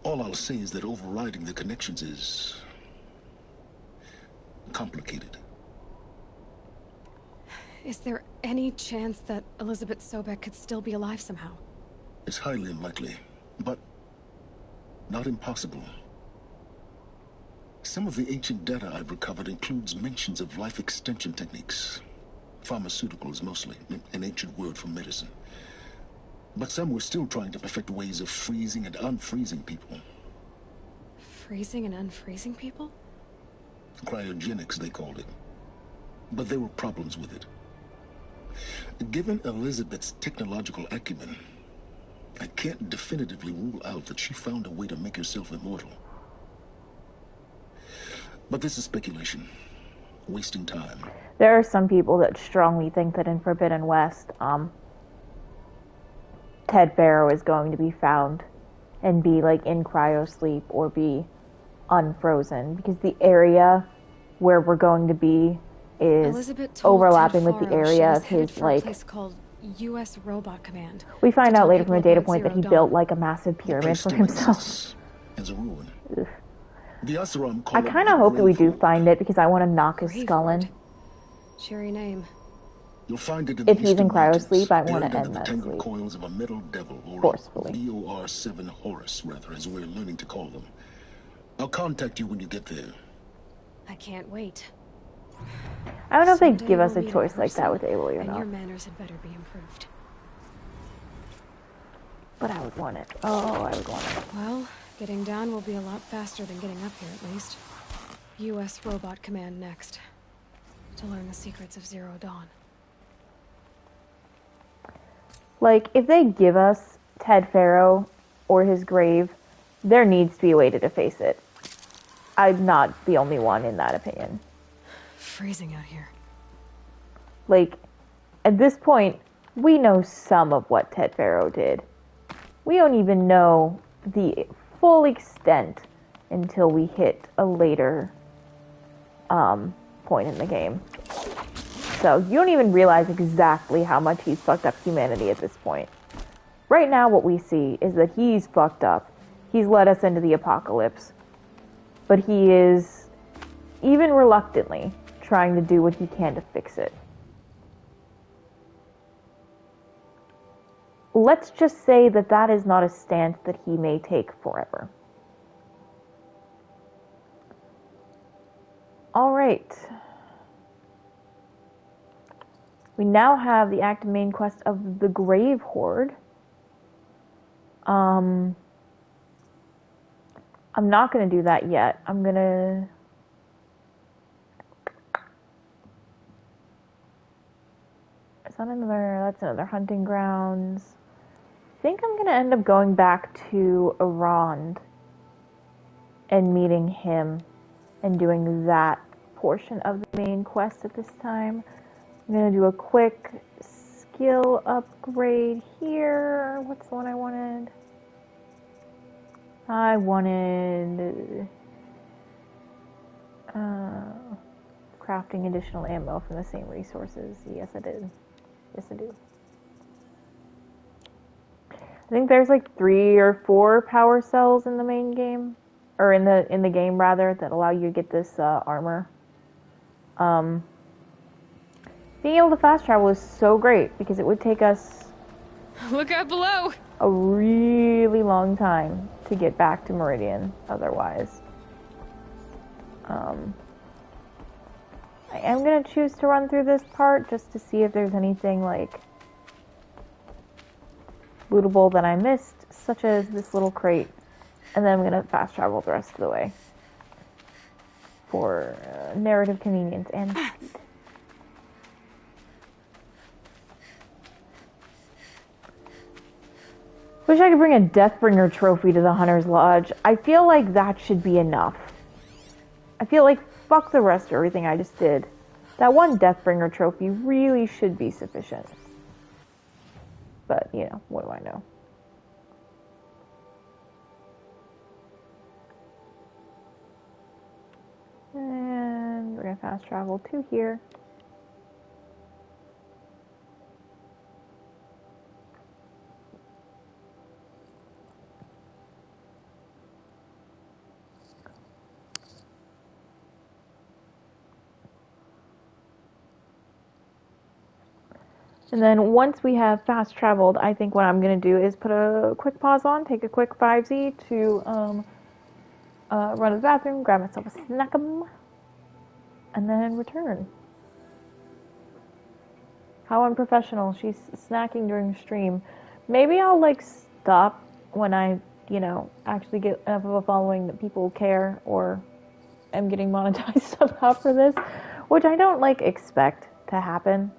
All I'll say is that overriding the connections is complicated. Is there any chance that Elizabeth Sobek could still be alive somehow? It's highly unlikely, but not impossible. Some of the ancient data I've recovered includes mentions of life extension techniques. Pharmaceuticals, mostly, an ancient word for medicine. But some were still trying to perfect ways of freezing and unfreezing people. Freezing and unfreezing people? Cryogenics, they called it. But there were problems with it. Given Elizabeth's technological acumen, I can't definitively rule out that she found a way to make herself immortal. But this is speculation. Wasting time. There are some people that strongly think that in Forbidden West, Ted Faro is going to be found and be like in cryosleep or be unfrozen, because the area where we're going to be is overlapping with the area of his like. A place called U.S. Robot Command. We find out later from a data point that he built like a massive pyramid for himself. As a ruin. I kind of hope that we do find it, because I want to knock his skull in. Cheery name. You'll find it in if he's in cryosleep, I want to end the that tangled sleep. coils of a metal devil, or forcefully. BOR-7 Horus, rather, as we're learning to call them. I'll contact you when you get there. I can't wait. I don't know if Someday they'd give us we'll a meet choice in like that person, with Aloy or and not. your manners had better be improved. But I would want it. Oh, I would want it. Well, getting down will be a lot faster than getting up here, at least. U.S. Robot Command next. To learn the secrets of Zero Dawn. Like, if they give us Ted Faro or his grave, there needs to be a way to deface it. I'm not the only one in that opinion. Freezing out here. Like, at this point, we know some of what Ted Faro did. We don't even know the full extent until we hit a later point in the game. So you don't even realize exactly how much he's fucked up humanity at this point. Right now what we see is that he's fucked up. He's led us into the apocalypse. But he is, even reluctantly, trying to do what he can to fix it. Let's just say that that is not a stance that he may take forever. Alright. We now have the active main quest of the Grave Horde. I'm not going to do that yet. I'm going to... That's another hunting grounds. I think I'm going to end up going back to Arand and meeting him and doing that portion of the main quest at this time. I'm going to do a quick skill upgrade here. What's the one I wanted? I wanted crafting additional ammo from the same resources. Yes, I did. Yes, I do. I think there's like 3 or 4 power cells in the main game, or in the game rather, that allow you to get this armor. Being able to fast travel is so great because it would take us Look out below! a really long time to get back to Meridian otherwise. I am going to choose to run through this part just to see if there's anything like lootable that I missed, such as this little crate, and then I'm going to fast travel the rest of the way for narrative convenience and speed. Wish I could bring a Deathbringer trophy to the Hunter's Lodge. I feel like that should be enough. I feel like fuck the rest of everything I just did. That one Deathbringer trophy really should be sufficient. But, you know, what do I know? And we're gonna fast travel to here. And then once we have fast traveled, I think what I'm going to do is put a quick pause on, take a quick 5Z to run to the bathroom, grab myself a snack'em, and then return. How unprofessional. She's snacking during stream. Maybe I'll like stop when I, you know, actually get enough of a following that people care or am getting monetized somehow for this, which I don't like expect to happen.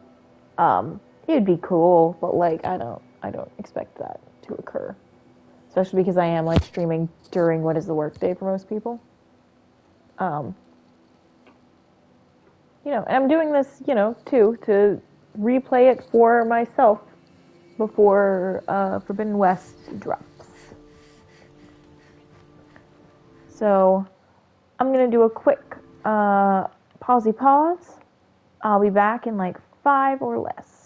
It'd be cool, but like I don't expect that to occur. Especially because I am like streaming during what is the work day for most people. You know, and I'm doing this, you know, too, to replay it for myself before Forbidden West drops. So I'm gonna do a quick pausey pause. I'll be back in like 5 or less.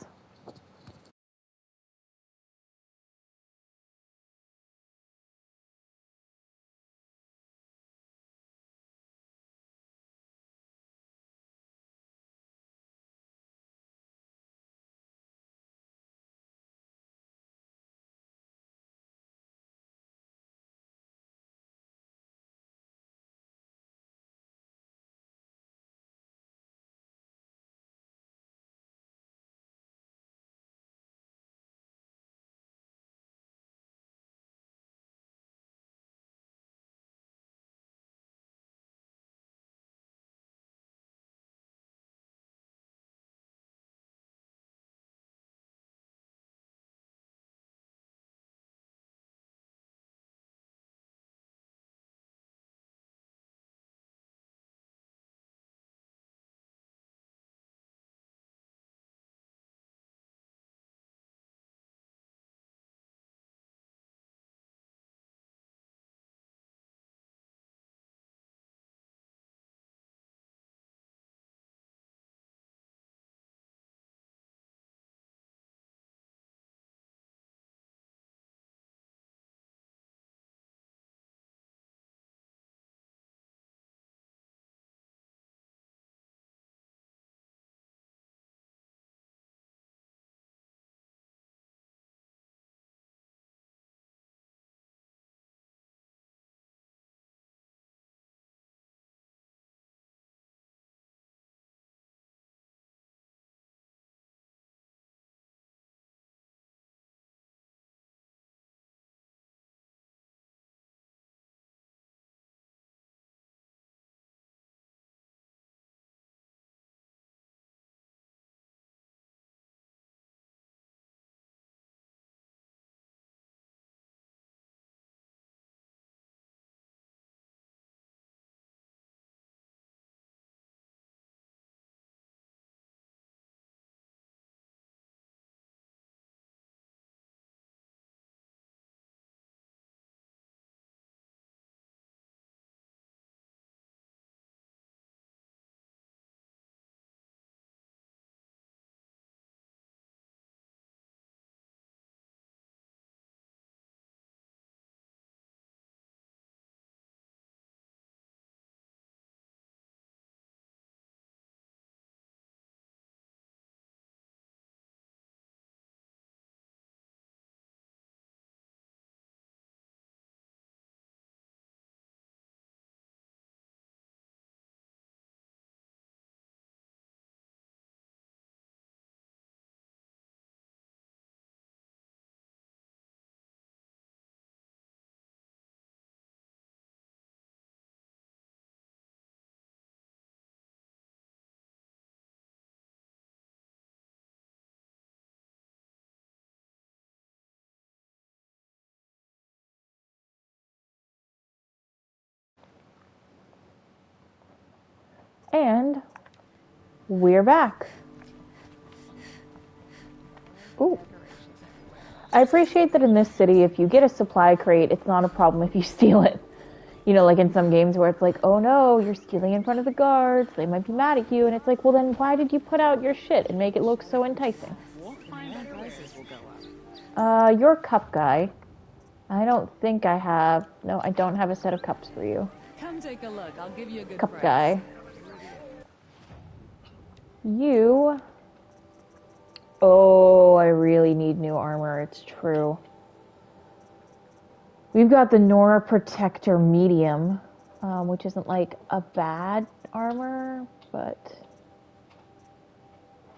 We're back. Ooh. I appreciate that in this city, if you get a supply crate, it's not a problem if you steal it. You know, like in some games where it's like, oh no, you're stealing in front of the guards, they might be mad at you, and it's like, well then why did you put out your shit and make it look so enticing? We'll find out prices will go up. You're a cup guy. I don't think I have, no, I don't have a set of cups for you. Come take a look, I'll give you a good Cup price. guy. You... Oh, I really need new armor, it's true. We've got the Nora Protector Medium, which isn't like a bad armor, but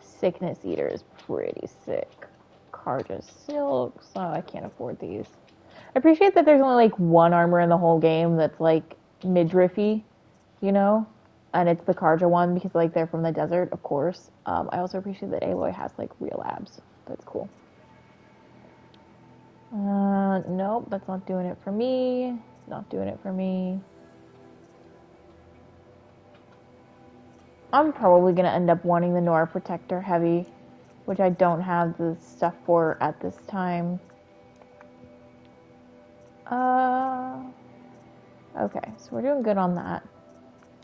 Sickness Eater is pretty sick. Karja Silks, oh, I can't afford these. I appreciate that there's only like one armor in the whole game that's like midriffy, you know? And it's the Karja one because like they're from the desert, of course. I also appreciate that Aloy has like real abs. That's cool. Nope, that's not doing it for me. Not doing it for me. I'm probably going to end up wanting the Nora Protector Heavy, which I don't have the stuff for at this time. Okay, so we're doing good on that.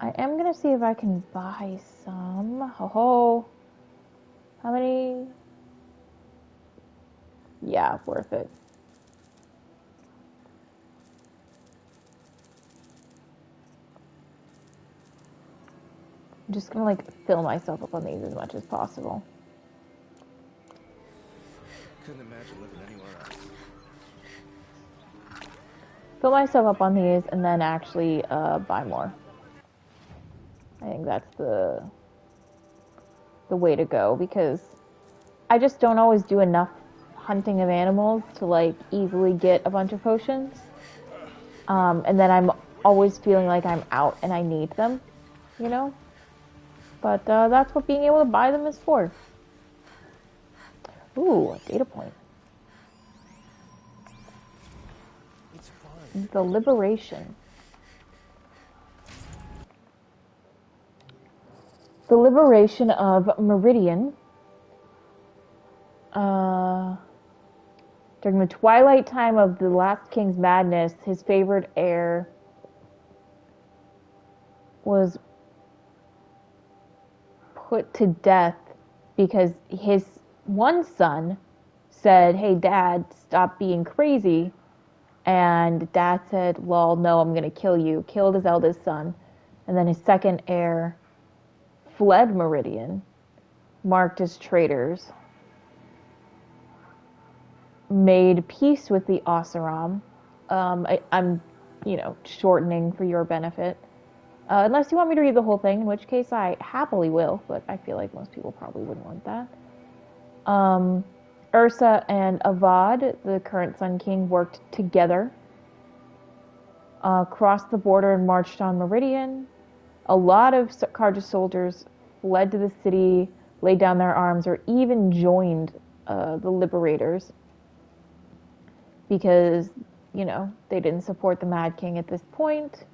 I am going to see if I can buy some. Ho-ho. How many? Yeah, worth it. I'm just gonna like fill myself up on these as much as possible. Couldn't imagine living anywhere else. Fill myself up on these and then actually buy more. I think that's the way to go because I just don't always do enough hunting of animals to like easily get a bunch of potions. And then I'm always feeling like I'm out and I need them, you know? But that's what being able to buy them is for. Ooh, a data point. The Liberation. The liberation of Meridian. During the twilight time of the last king's madness, his favored heir was put to death because his one son said, "Hey dad, stop being crazy." And dad said, "Lol, no, I'm gonna kill you." Killed his eldest son. And then his second heir fled Meridian, marked as traitors, made peace with the Oseram. I'm, you know, shortening for your benefit. Unless you want me to read the whole thing, in which case I happily will, but I feel like most people probably wouldn't want that. Ursa and Avad, the current Sun King, worked together, crossed the border and marched on Meridian. A lot of Karja soldiers fled to the city, laid down their arms, or even joined the Liberators because, you know, they didn't support the Mad King at this point.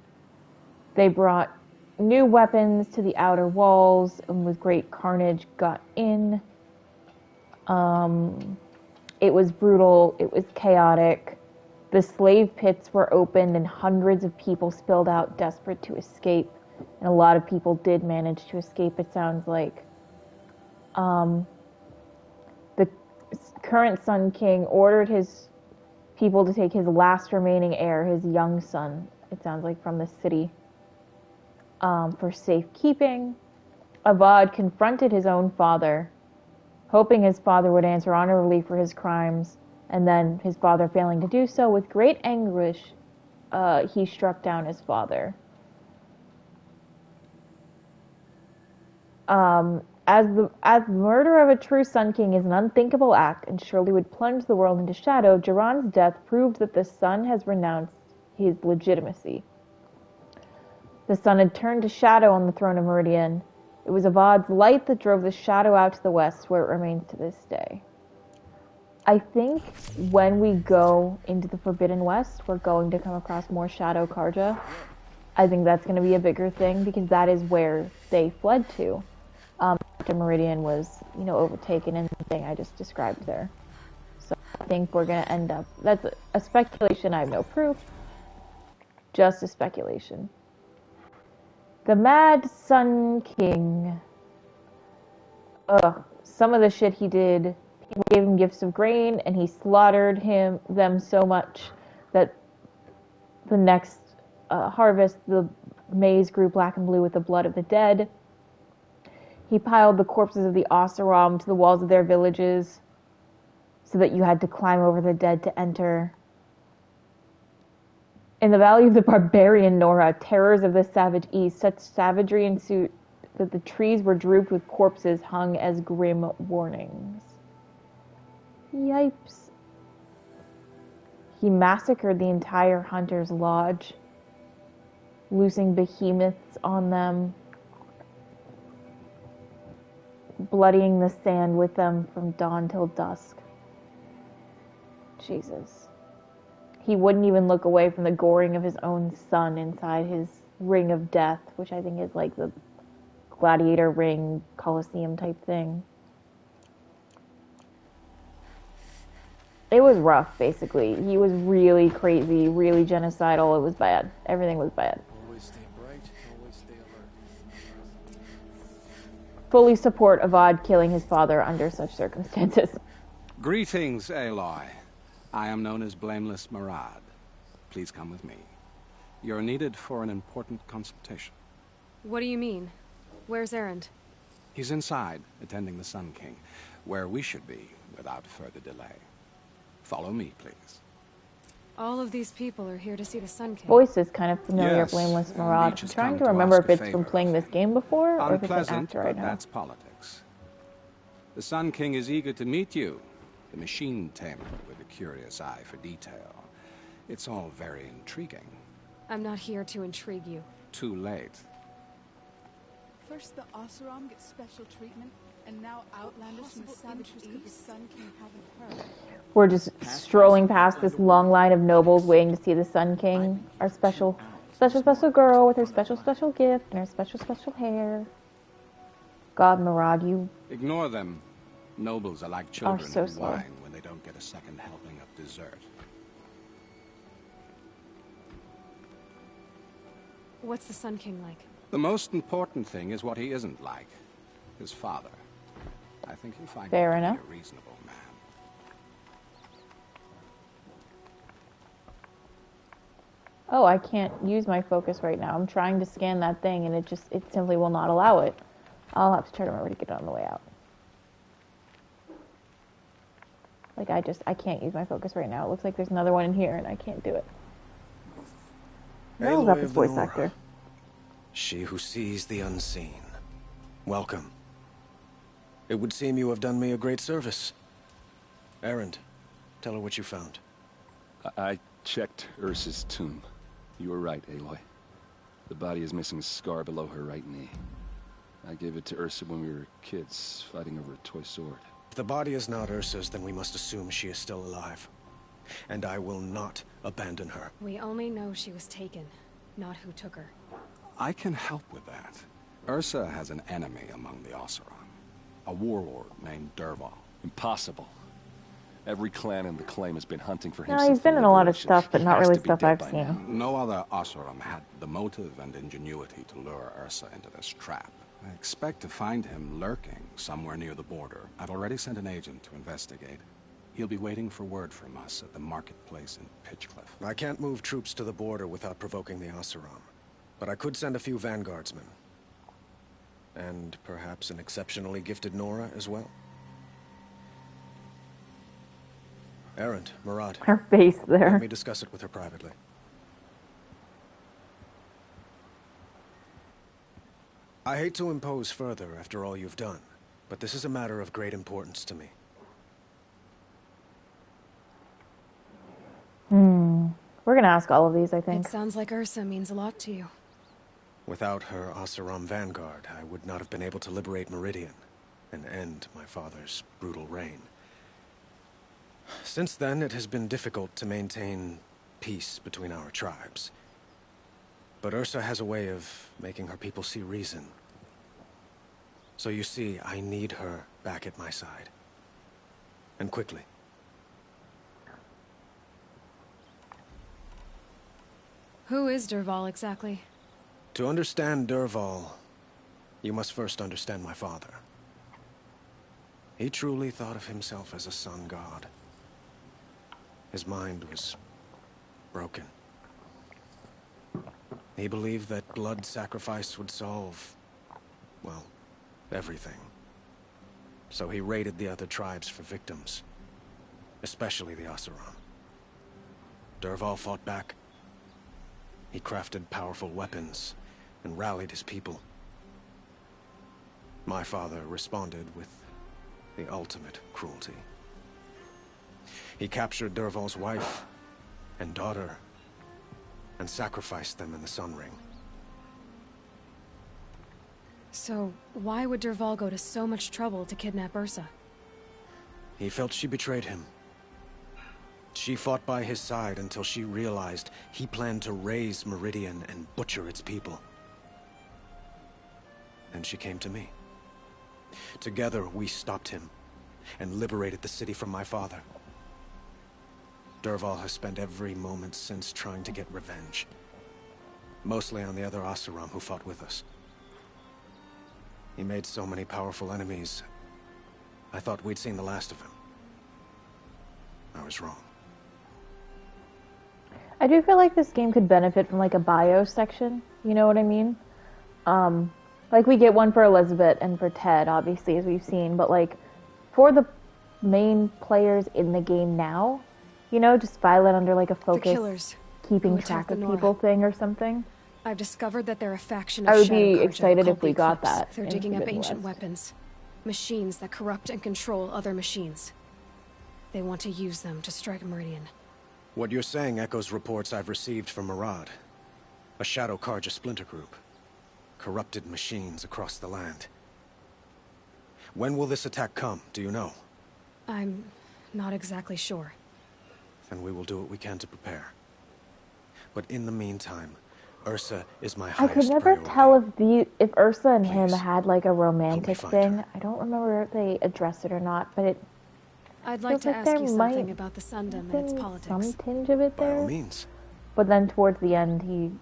They brought new weapons to the outer walls and with great carnage got in. It was brutal. It was chaotic. The slave pits were opened and hundreds of people spilled out desperate to escape. And a lot of people did manage to escape, it sounds like. The current Sun King ordered his people to take his last remaining heir, his young son, it sounds like, from the city, for safekeeping. Avad confronted his own father, hoping his father would answer honorably for his crimes, and then his father failing to do so, with great anguish, he struck down his father. As the murder of a true Sun King is an unthinkable act and surely would plunge the world into shadow, Jiran's death proved that the sun has renounced his legitimacy. The sun had turned to shadow on the throne of Meridian. It was Avad's light that drove the shadow out to the west, where it remains to this day. I think when we go into the Forbidden West, we're going to come across more Shadow Karja. I think that's going to be a bigger thing, because that is where they fled to. After Meridian was, overtaken in the thing I just described there. So I think we're going to end up... That's a speculation. I have no proof. Just a speculation. The Mad Sun King. Ugh. Some of the shit he did, people gave him gifts of grain, and he slaughtered them so much that the next harvest, the maize grew black and blue with the blood of the dead. He piled the corpses of the Oseram to the walls of their villages so that you had to climb over the dead to enter. In the Valley of the Barbarian Nora, terrors of the savage East, such savagery ensued that the trees were drooped with corpses hung as grim warnings. Yipes. He massacred the entire hunter's lodge, loosing behemoths on them, bloodying the sand with them from dawn till dusk. Jesus. He wouldn't even look away from the goring of his own son inside his ring of death, which I think is like the gladiator ring, Colosseum type thing. It was rough, basically. He was really crazy, really genocidal. It was bad. Everything was bad. Always stay bright, always stay alert. Fully support Avad killing his father under such circumstances. Greetings, Aloy. I am known as Blameless Murad. Please come with me. You're needed for an important consultation. What do you mean? Where's Erend? He's inside, attending the Sun King, where we should be without further delay. Follow me, please. All of these people are here to see the Sun King. Voice is kind of familiar, Yes, Blameless Murad. Leech I'm has trying come to to remember ask if a it's from favor playing this game before or if it's an Unpleasant, actor right but now. that's politics. The Sun King is eager to meet you, the machine tamer with a curious eye for detail. It's all very intriguing. I'm not here to intrigue you. Too late. First the Oseram get special treatment, and now Outlanders from the Savage East the Sun King haven't heard. We're just strolling past this long line of nobles waiting to see the Sun King. Our special girl with her special gift and her special hair. God, Murad, you... Ignore them. Nobles are like children so in slow. wine when they don't get a second helping of dessert. What's the Sun King like? The most important thing is what he isn't like. His father. I think you'll find Fair him to enough. be a reasonable man. Oh, I can't use my focus right now. I'm trying to scan that thing and it simply will not allow it. I'll have to try to remember to get it on the way out. Like, I can't use my focus right now. It looks like there's another one in here and I can't do it. No, about this voice actor. She who sees the unseen. Welcome. It would seem you have done me a great service. Erend, tell her what you found. I checked Ursa's tomb. You were right, Aloy. The body is missing a scar below her right knee. I gave it to Ursa when we were kids, fighting over a toy sword. If the body is not Ursa's, then we must assume she is still alive. And I will not abandon her. We only know she was taken, not who took her. I can help with that. Ursa has an enemy among the Oseram. A warlord named Derval. Impossible. Every clan in the claim has been hunting for him No, since he's been the in a lot of liberation. stuff, but He not has really to be stuff dead I've by seen. now. No other Oseram had the motive and ingenuity to lure Ursa into this trap. I expect to find him lurking somewhere near the border. I've already sent an agent to investigate. He'll be waiting for word from us at the marketplace in Pitchcliff. I can't move troops to the border without provoking the Oseram. But I could send a few vanguardsmen. And perhaps an exceptionally gifted Nora as well. Erend, Murad. Her face there. Let me discuss it with her privately. I hate to impose further after all you've done, but this is a matter of great importance to me. We're gonna ask all of these, I think. It sounds like Ursa means a lot to you. Without her Oseram vanguard, I would not have been able to liberate Meridian and end my father's brutal reign. Since then, it has been difficult to maintain peace between our tribes. But Ursa has a way of making her people see reason. So you see, I need her back at my side. And quickly. Who is Dervahl exactly? To understand Dervahl, you must first understand my father. He truly thought of himself as a sun god. His mind was broken. He believed that blood sacrifice would solve, well, everything. So he raided the other tribes for victims, especially the Oseram. Dervahl fought back. He crafted powerful weapons and rallied his people. My father responded with the ultimate cruelty. He captured Dervahl's wife and daughter and sacrificed them in the Sun Ring. So, why would Dervahl go to so much trouble to kidnap Ursa? He felt she betrayed him. She fought by his side until she realized he planned to raise Meridian and butcher its people. Then she came to me. Together, we stopped him and liberated the city from my father. Dervahl has spent every moment since trying to get revenge. Mostly on the other Oseram who fought with us. He made so many powerful enemies, I thought we'd seen the last of him. I was wrong. I do feel like this game could benefit from like a bio section, you know what I mean? Like we get one for Elizabeth and for Ted, obviously, as we've seen, but like for the main players in the game now, you know, just file it under like a focus, keeping track of people thing or something. I've discovered that they're a faction of I would Shadow be Carja excited called if we the got Eclipse. that. They're in digging up Forbidden ancient West. weapons. Machines that corrupt and control other machines. They want to use them to strike Meridian. What you're saying echoes reports I've received from Murad, a Shadow Carja splinter group. Corrupted machines across the land. When will this attack come, do you know? I'm not exactly sure. Then we will do what we can to prepare. But in the meantime, Ursa is my I highest could never priority. tell if Ursa and him had like a romantic find thing. I don't remember if they addressed it or not, but it I'd like feels to like ask there you might something about the Sundom and its been politics. some tinge of it By there. all means. But then towards the end,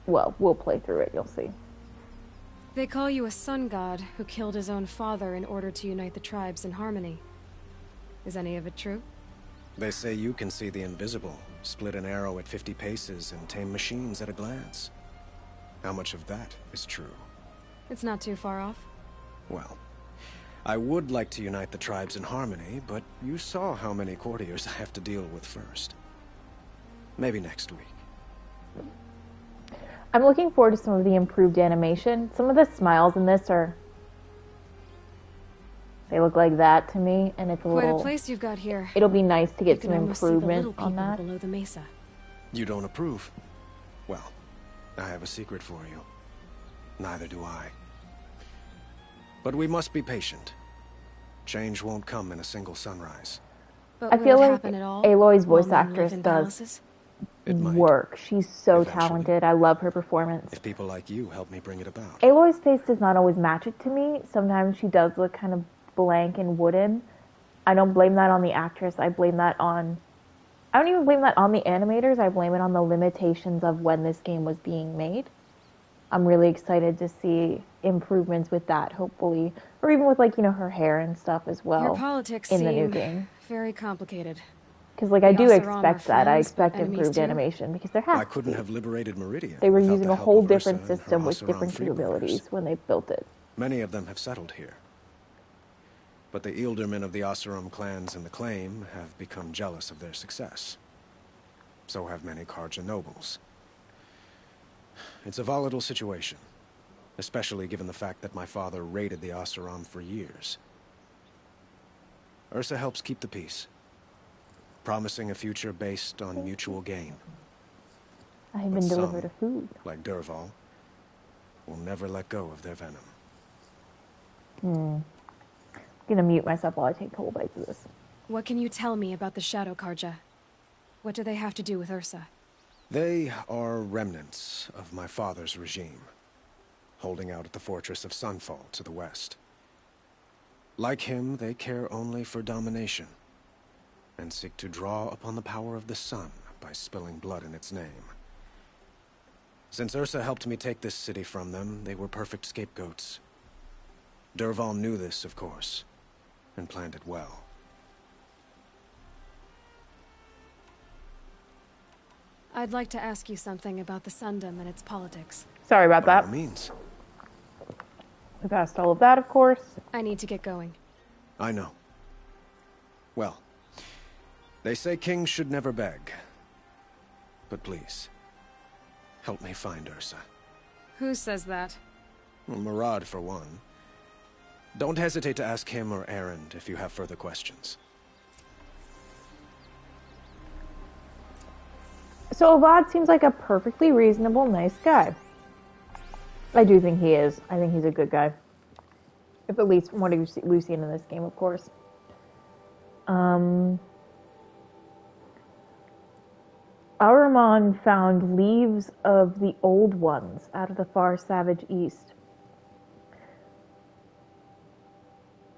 well, we'll play through it. You'll see. They call you a sun god who killed his own father in order to unite the tribes in harmony. Is any of it true? They say you can see the invisible, split an arrow at 50 paces, and tame machines at a glance. How much of that is true? It's not too far off. Well, I would like to unite the tribes in harmony, but you saw how many courtiers I have to deal with first. Maybe next week. I'm looking forward to some of the improved animation. Some of the smiles in this they look like that to me, and it's Quite a place you've got here. It'll be nice to get You some can almost see the little improvement on people that. below the mesa. You don't approve? Well, I have a secret for you. Neither do I. But we must be patient. Change won't come in a single sunrise. But I will feel it like happen at all? Aloy's voice While men live actress in does palaces? work. She's so talented. I love her performance. If people like you help me bring it about. Aloy's face does not always match it to me. Sometimes she does look kind of blank and wooden. I don't blame that on the actress. I don't even blame that on the animators. I blame it on the limitations of when this game was being made. I'm really excited to see improvements with that, hopefully. Or even with, like, you know, her hair and stuff as well. Your politics in the new seem game. very complicated. Because, like, I The do Oseram are expect that. I friends, but expect enemies improved too? animation because there has I to couldn't be. have liberated Meridian. They were without using the a help whole of Ursa different and her system with Oseram different freebooters. capabilities when they built it. Many of them have settled here. But the Ealdormen of the Oseram clans in the claim have become jealous of their success. So have many Carja nobles. It's a volatile situation, especially given the fact that my father raided the Oseram for years. Ursa helps keep the peace, promising a future based on mutual gain. I have But been some, delivered a food. like Dervahl, will never let go of their venom. I'm gonna mute myself while I take whole bites of this. What can you tell me about the Shadow Carja? What do they have to do with Ursa? They are remnants of my father's regime. holding out at the fortress of Sunfall to the west. Like him, they care only for domination, and seek to draw upon the power of the sun by spilling blood in its name. Since Ursa helped me take this city from them, they were perfect scapegoats. Dervahl knew this, of course, and planned it well. I'd like to ask you something about the Sundom and its politics. Sorry about that. By all means. We passed all of that, of course. I need to get going. I know. Well, they say kings should never beg. But please, help me find Ursa. Who says that? Well, Murad, for one. Don't hesitate to ask him or Erend if you have further questions. So Avad seems like a perfectly reasonable, nice guy. I do think he is. I think he's a good guy. If at least from what we've seen in this game, of course. Ahriman found leaves of the old ones out of the far savage east.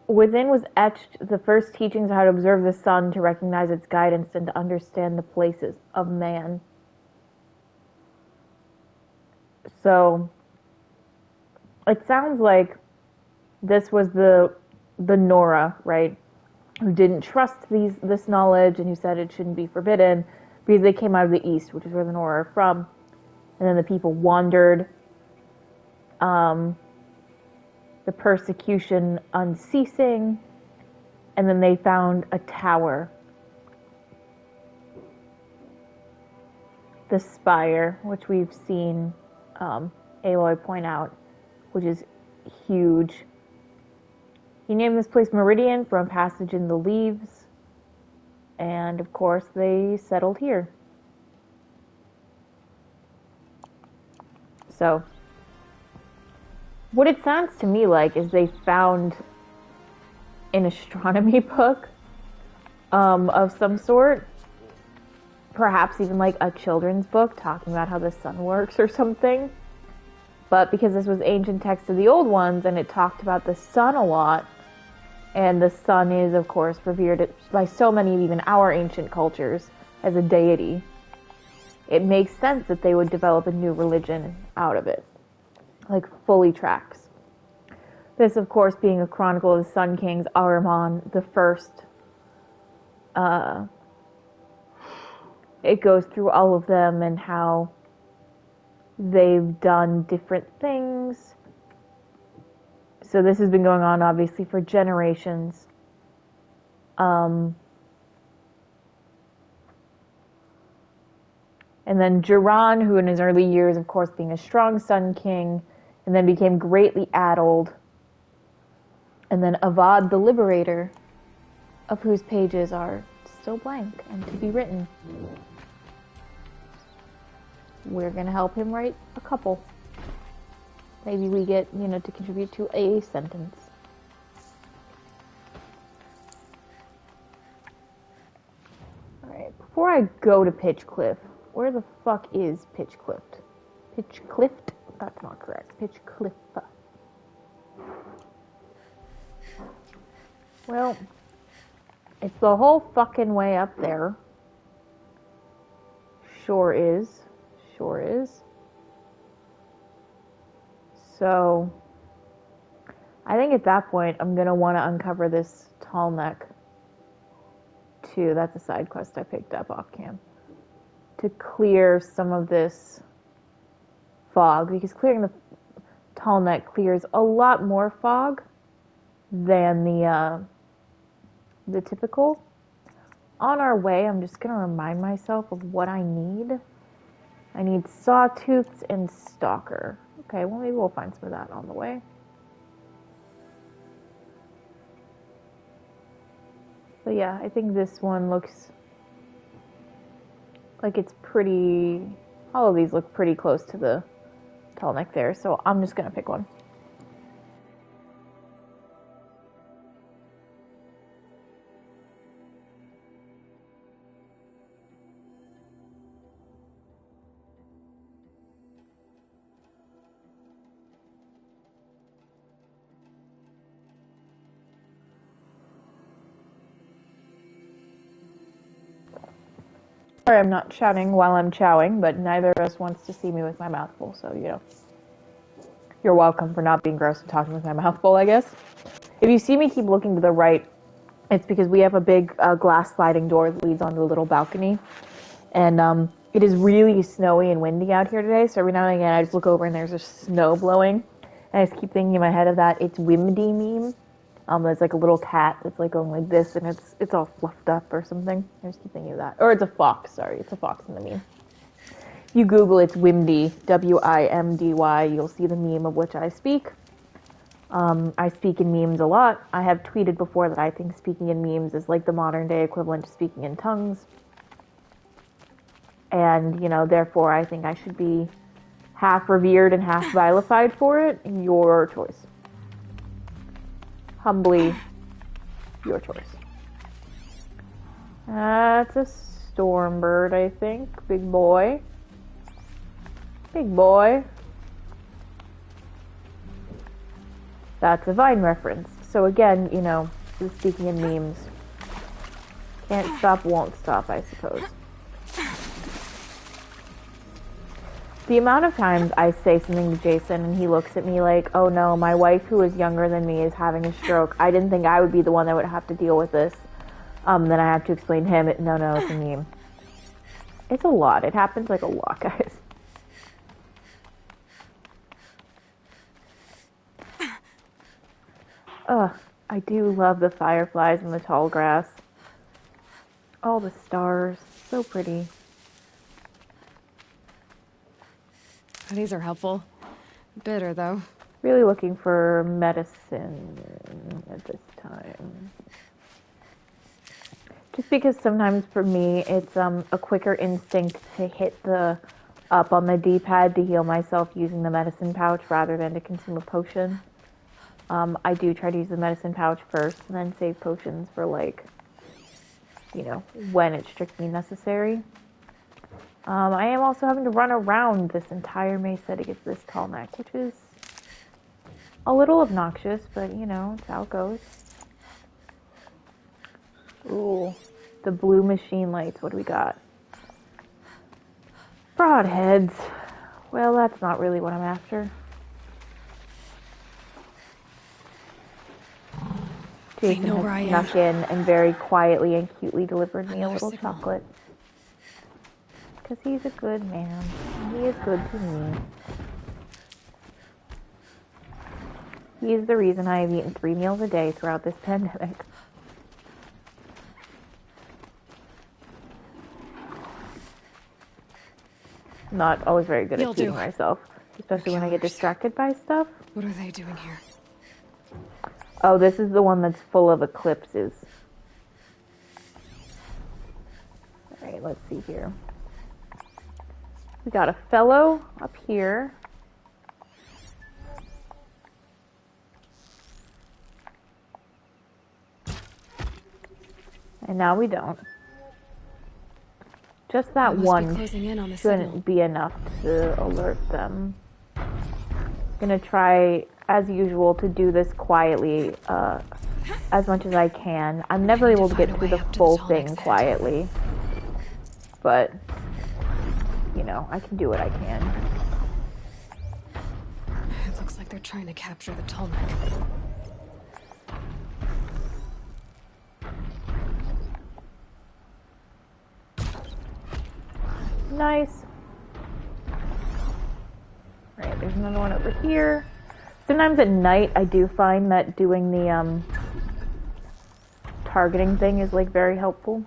Within was etched the first teachings on how to observe the sun, to recognize its guidance, and to understand the places of man. So, it sounds like this was the Nora, right? Who didn't trust this knowledge and who said it shouldn't be forbidden because they came out of the east, which is where the Nora are from. And then the people wandered. The persecution unceasing, and then they found a tower. The spire, which we've seen Aloy point out, which is huge. He named this place Meridian from passage in the leaves, and of course they settled here. So, what it sounds to me like is they found an astronomy book of some sort. Perhaps even like a children's book talking about how the sun works or something. But because this was ancient text of the old ones and it talked about the sun a lot, and the sun is, of course, revered by so many of even our ancient cultures as a deity, it makes sense that they would develop a new religion out of it. Like, fully tracks. This, of course, being a chronicle of the Sun Kings, Ahriman the First. It goes through all of them and how they've done different things. So this has been going on, obviously, for generations. And then Jiran, who in his early years, of course, being a strong Sun King, and then became greatly addled. And then Avad the Liberator, of whose pages are still blank and to be written. We're going to help him write a couple. Maybe we get, to contribute to a sentence. Alright, before I go to Pitchcliff, where the fuck is Pitchcliff? Pitchcliff? That's not correct. Pitchcliff. Well, it's the whole fucking way up there. Sure is. Sure is. So, I think at that point, I'm going to want to uncover this tall neck, too. That's a side quest I picked up off cam. To clear some of this fog, because clearing the tall neck clears a lot more fog than the typical. On our way, I'm just going to remind myself of what I need. I need Sawtooths and Stalker. Okay, well, maybe we'll find some of that on the way. But yeah, I think this one looks like it's pretty... All of these look pretty close to the tall neck there, so I'm just going to pick one. Sorry, I'm not shouting while I'm chowing, but neither of us wants to see me with my mouth full, so, you know. You're welcome for not being gross and talking with my mouth full, I guess. If you see me keep looking to the right, it's because we have a big glass sliding door that leads onto a little balcony. And it is really snowy and windy out here today, so every now and again I just look over and there's just snow blowing. And I just keep thinking in my head of that It's Whimdy meme. There's like a little cat that's like going like this, and it's all fluffed up or something. I just keep thinking of that. Or it's a fox, sorry. It's a fox in the meme. If you Google It's Whimdy, W-I-M-D-Y, you'll see the meme of which I speak. I speak in memes a lot. I have tweeted before that I think speaking in memes is like the modern day equivalent to speaking in tongues. And, you know, therefore I think I should be half revered and half vilified for it. Your choice. Humbly, your choice. That's a Stormbird, I think. Big boy. Big boy. That's a Vine reference. So again, you know, speaking in memes. Can't stop, won't stop, I suppose. The amount of times I say something to Jason and he looks at me like, oh no, my wife who is younger than me is having a stroke. I didn't think I would be the one that would have to deal with this. Then I have to explain to him, no, it's a meme. It's a lot. It happens like a lot, guys. I do love the fireflies and the tall grass. All the stars. So pretty. These are helpful. Bitter, though. Really looking for medicine at this time. Just because sometimes for me, it's a quicker instinct to hit the up on the D-pad to heal myself using the medicine pouch rather than to consume a potion. I do try to use the medicine pouch first and then save potions for, like, you know, when it's strictly necessary. I am also having to run around this entire mesa to get to this tall neck, which is a little obnoxious, but, you know, it's how it goes. Ooh, the blue machine lights. What do we got? Broadheads. Well, that's not really what I'm after. Jason has snuck in and very quietly and cutely delivered me a little chocolate. Because he's a good man. He is good to me. He is the reason I have eaten 3 meals a day throughout this pandemic. Not always very good at feeding myself, especially when I get distracted by stuff. What are they doing here? Oh, this is the one that's full of eclipses. Alright, let's see here. We got a fellow up here. And now we don't. Just that one shouldn't be enough to alert them. Gonna try, as usual, to do this quietly as much as I can. I'm never able to get through the full thing quietly. But, you know, I can do what I can. It looks like they're trying to capture the Tolmec. Nice. Right, there's another one over here. Sometimes at night I do find that doing the targeting thing is like very helpful.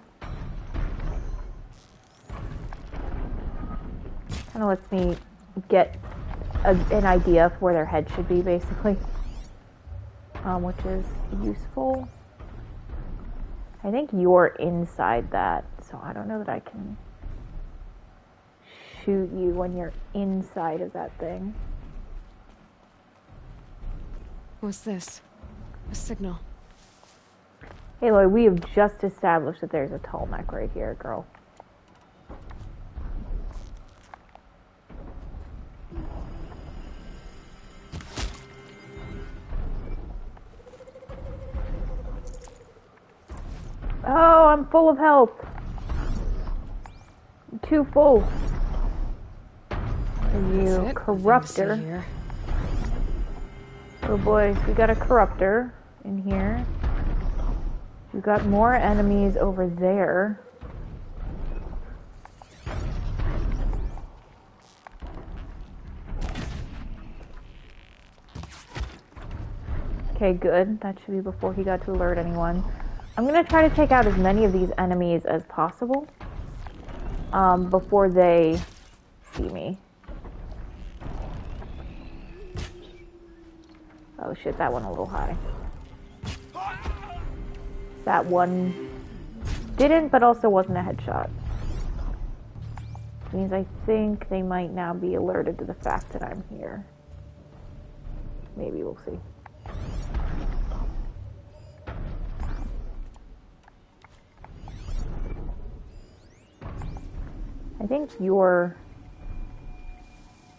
Kind of lets me get an idea of where their head should be, basically, which is useful. I think you're inside that, so I don't know that I can shoot you when you're inside of that thing. What's this? A signal. Hey, Lloyd, we have just established that there's a Tolmec right here, girl. Oh, I'm full of health. too full. You it. corruptor. Oh boy, we got a corruptor in here. We got more enemies over there. Okay, good. That should be before he got to alert anyone. I'm gonna try to take out as many of these enemies as possible before they see me. Oh shit, that went a little high. That one didn't, but also wasn't a headshot. Which means I think they might now be alerted to the fact that I'm here. Maybe, we'll see. I think you're...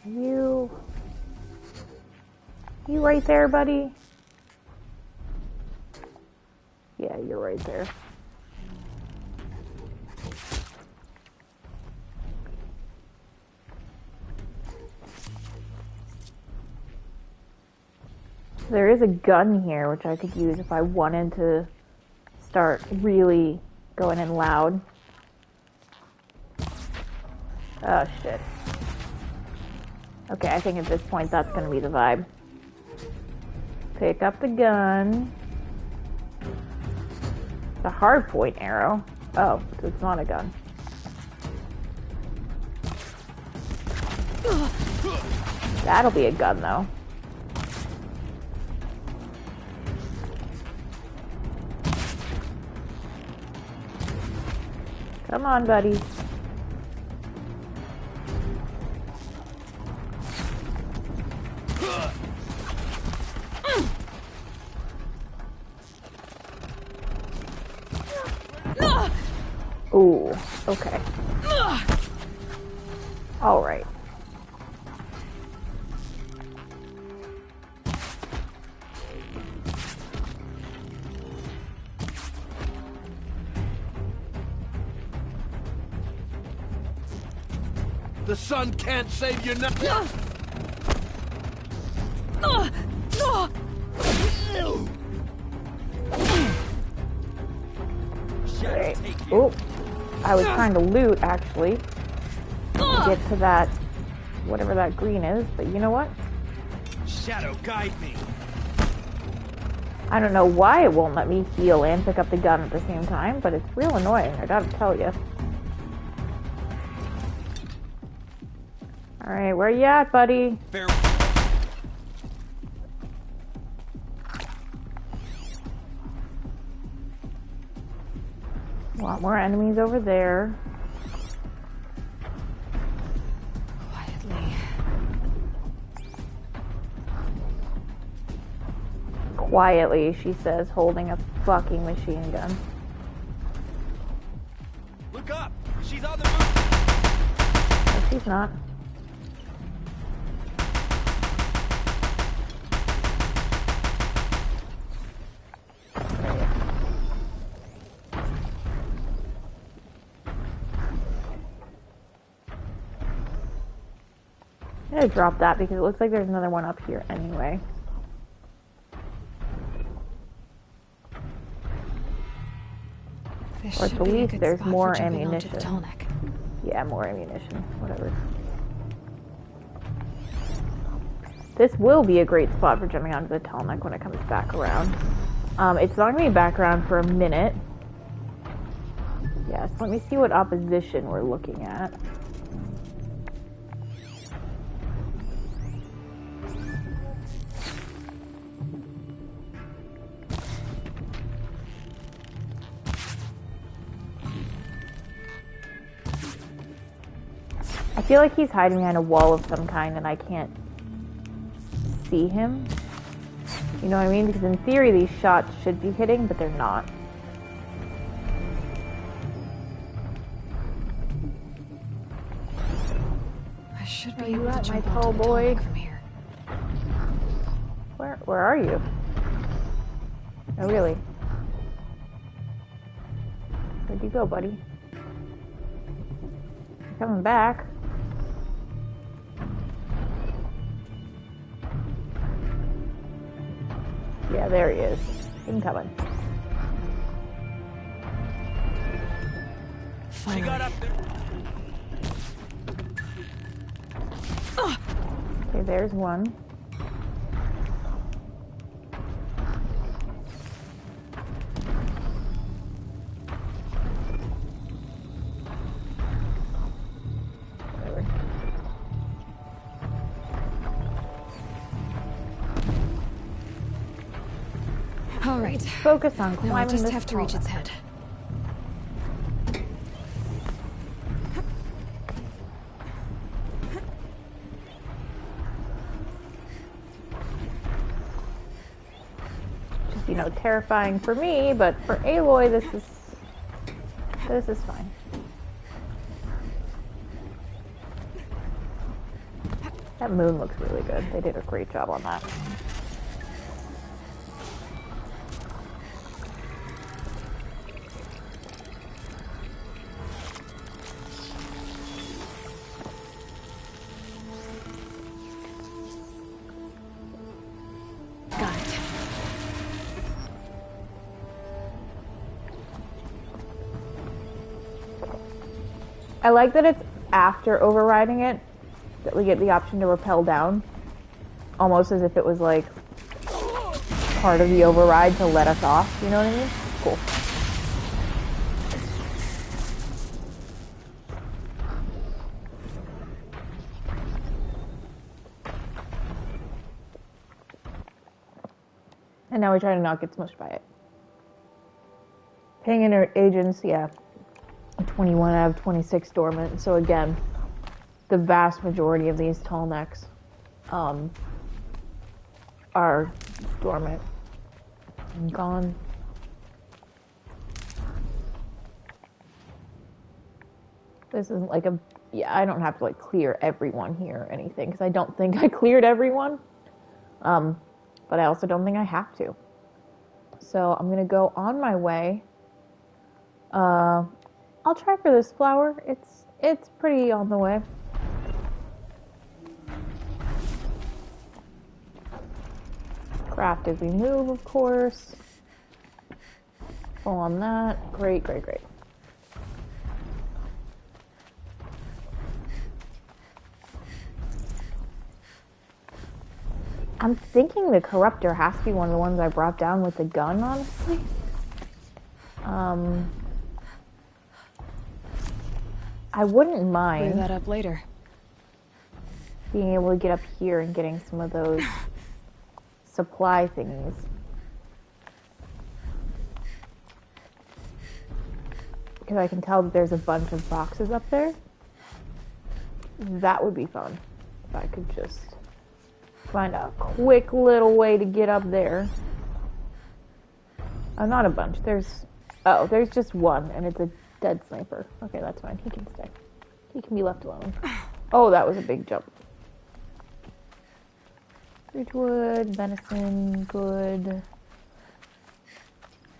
You right there, buddy? Yeah, you're right there. There is a gun here, which I could use if I wanted to start really going in loud. Oh, shit. Okay, I think at this point that's gonna be the vibe. Pick up the gun. It's a hard point arrow. Oh, so it's not a gun. That'll be a gun, though. Come on, buddy. Ooh, okay. All right. The sun can't save you now. Right. Oh, I was trying to loot, actually. Get to that, whatever that green is, but you know what? Shadow, guide me. I don't know why it won't let me heal and pick up the gun at the same time, but it's real annoying, I gotta tell you. Alright, where you at, buddy? A lot more enemies over there. Quietly, she says, holding a fucking machine gun. Look up! She's on the move! No, she's not. I'm gonna drop that because it looks like there's another one up here anyway. Or at the least there's more ammunition. Yeah, more ammunition. Whatever. This will be a great spot for jumping onto the Tallneck when it comes back around. It's not going to be back around for a minute. Yes, let me see what opposition we're looking at. I feel like he's hiding behind a wall of some kind and I can't see him. You know what I mean? Because in theory these shots should be hitting, but they're not. I should be Where able you to at, my jump tall onto the boy? Tallneck from here. Where are you? Oh, really? Where'd you go, buddy? coming back. Yeah, there he is. Incoming. She got up there. Okay, there's one. All right. Focus on Now climbing I just this have to reach wall. its head. Just, you know, terrifying for me, but for Aloy, this is fine. That moon looks really good. They did a great job on that. Got it. I like that it's after overriding it that we get the option to rappel down. Almost as if it was like part of the override to let us off, you know what I mean? Cool. And now we try to not get smushed by it. Paying inner agents, yeah. 21 out of 26 dormant. So again, the vast majority of these tall necks are dormant and gone. This isn't like a, yeah, I don't have to like clear everyone here or anything because I don't think I cleared everyone. But I also don't think I have to. So I'm gonna go on my way. I'll try for this flower. It's pretty on the way. Craft as we move, of course. Full on that. Great, great, great. I'm thinking the Corruptor has to be one of the ones I brought down with the gun, honestly. I wouldn't mind Clear that up later. being able to get up here and getting some of those supply thingies. Because I can tell that there's a bunch of boxes up there. That would be fun. If I could just find a quick little way to get up there. Oh, not a bunch. There's just one, and it's a dead sniper. Okay, that's fine. He can stay. He can be left alone. Oh, that was a big jump. Ridgewood, venison, good.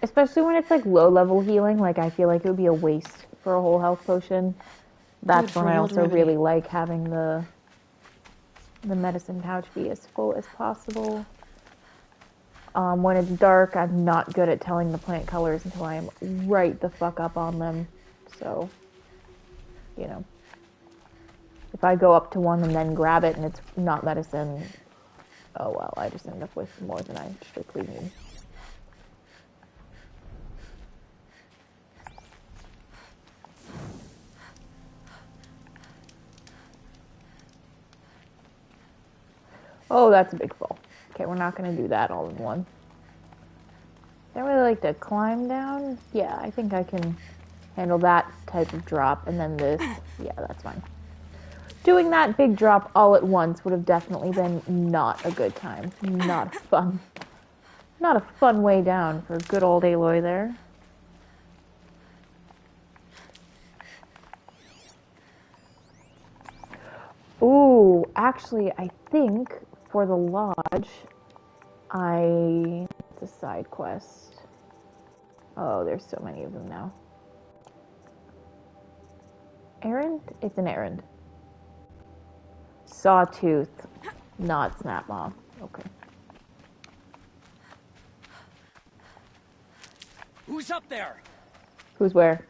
Especially when it's like low level healing, like I feel like it would be a waste for a whole health potion. That's when I also really like having the medicine pouch be as full as possible. When it's dark, I'm not good at telling the plant colors until I am right the fuck up on them. So, you know. If I go up to one and then grab it and it's not medicine, oh well, I just end up with more than I strictly need. Oh, that's a big fall. Okay, we're not going to do that all in one. I don't really like to climb down. Yeah, I think I can handle that type of drop. And then this, yeah, that's fine. Doing that big drop all at once would have definitely been not a good time. Not fun. Not a fun way down for good old Aloy there. Ooh, actually, I think for the lodge, it's a side quest. Oh, there's so many of them now. Errand? It's an errand. Sawtooth, not snap off. Okay. Who's up there? Who's where?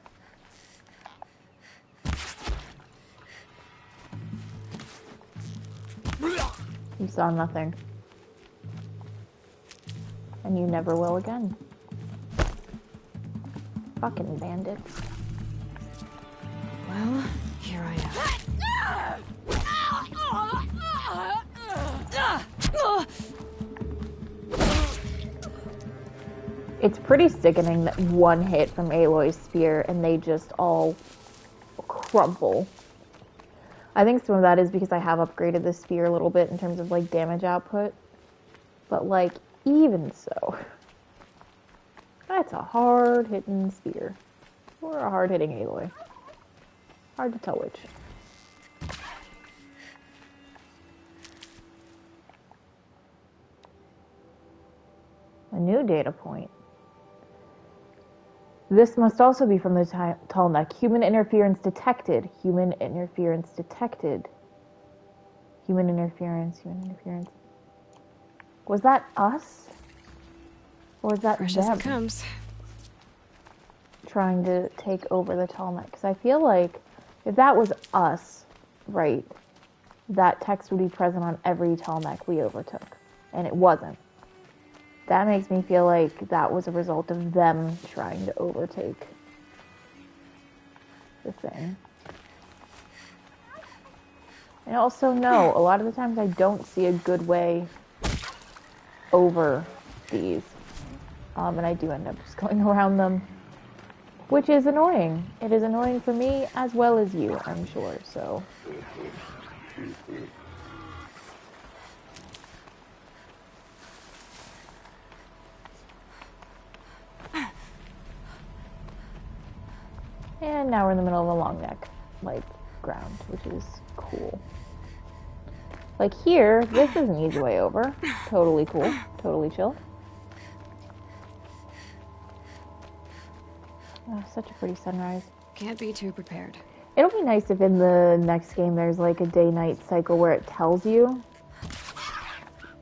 You saw nothing. And you never will again. Fucking bandits. Well, here I am. It's pretty sickening that one hit from Aloy's spear and they just all crumple. I think some of that is because I have upgraded the spear a little bit in terms of like damage output. But like, even so, that's a hard hitting spear. Or a hard hitting Aloy. Hard to tell which. A new data point. This must also be from the Tallneck. Human interference detected. Human interference detected. Human interference. Human interference. Was that us? Or was that Fresh them? as it comes. Trying to take over the Tallneck? Because I feel like if that was us, right, that text would be present on every Tallneck we overtook. And it wasn't. That makes me feel like that was a result of them trying to overtake the thing. And also, no, a lot of the times I don't see a good way over these. And I do end up just going around them, which is annoying. It is annoying for me as well as you, I'm sure, so... And now we're in the middle of a long neck, like, ground, which is cool. Like here, this is an easy way over. Totally cool. Totally chill. Oh, such a pretty sunrise. Can't be too prepared. It'll be nice if in the next game there's like a day-night cycle where it tells you.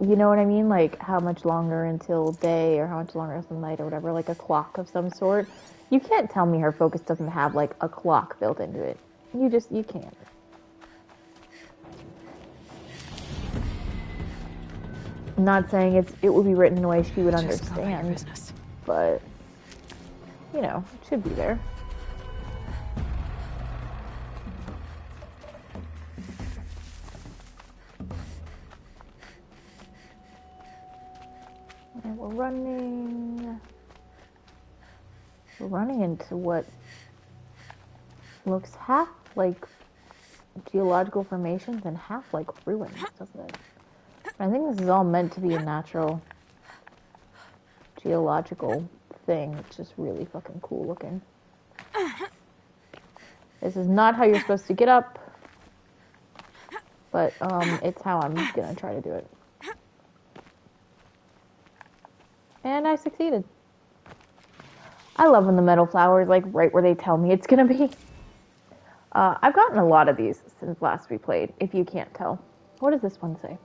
You know what I mean? Like how much longer until day or how much longer until night or whatever. Like a clock of some sort. You can't tell me her focus doesn't have, like, a clock built into it. You can't. I'm not saying it would be written in a way she would understand, but, you know, it should be there. And we're running into what looks half like geological formations and half like ruins, doesn't it? I think this is all meant to be a natural geological thing. It's just really fucking cool looking. This is not how you're supposed to get up, but it's how I'm gonna try to do it. And I succeeded. I love when the metal flower is like right where they tell me it's gonna be. I've gotten a lot of these since last we played, if you can't tell. What does this one say?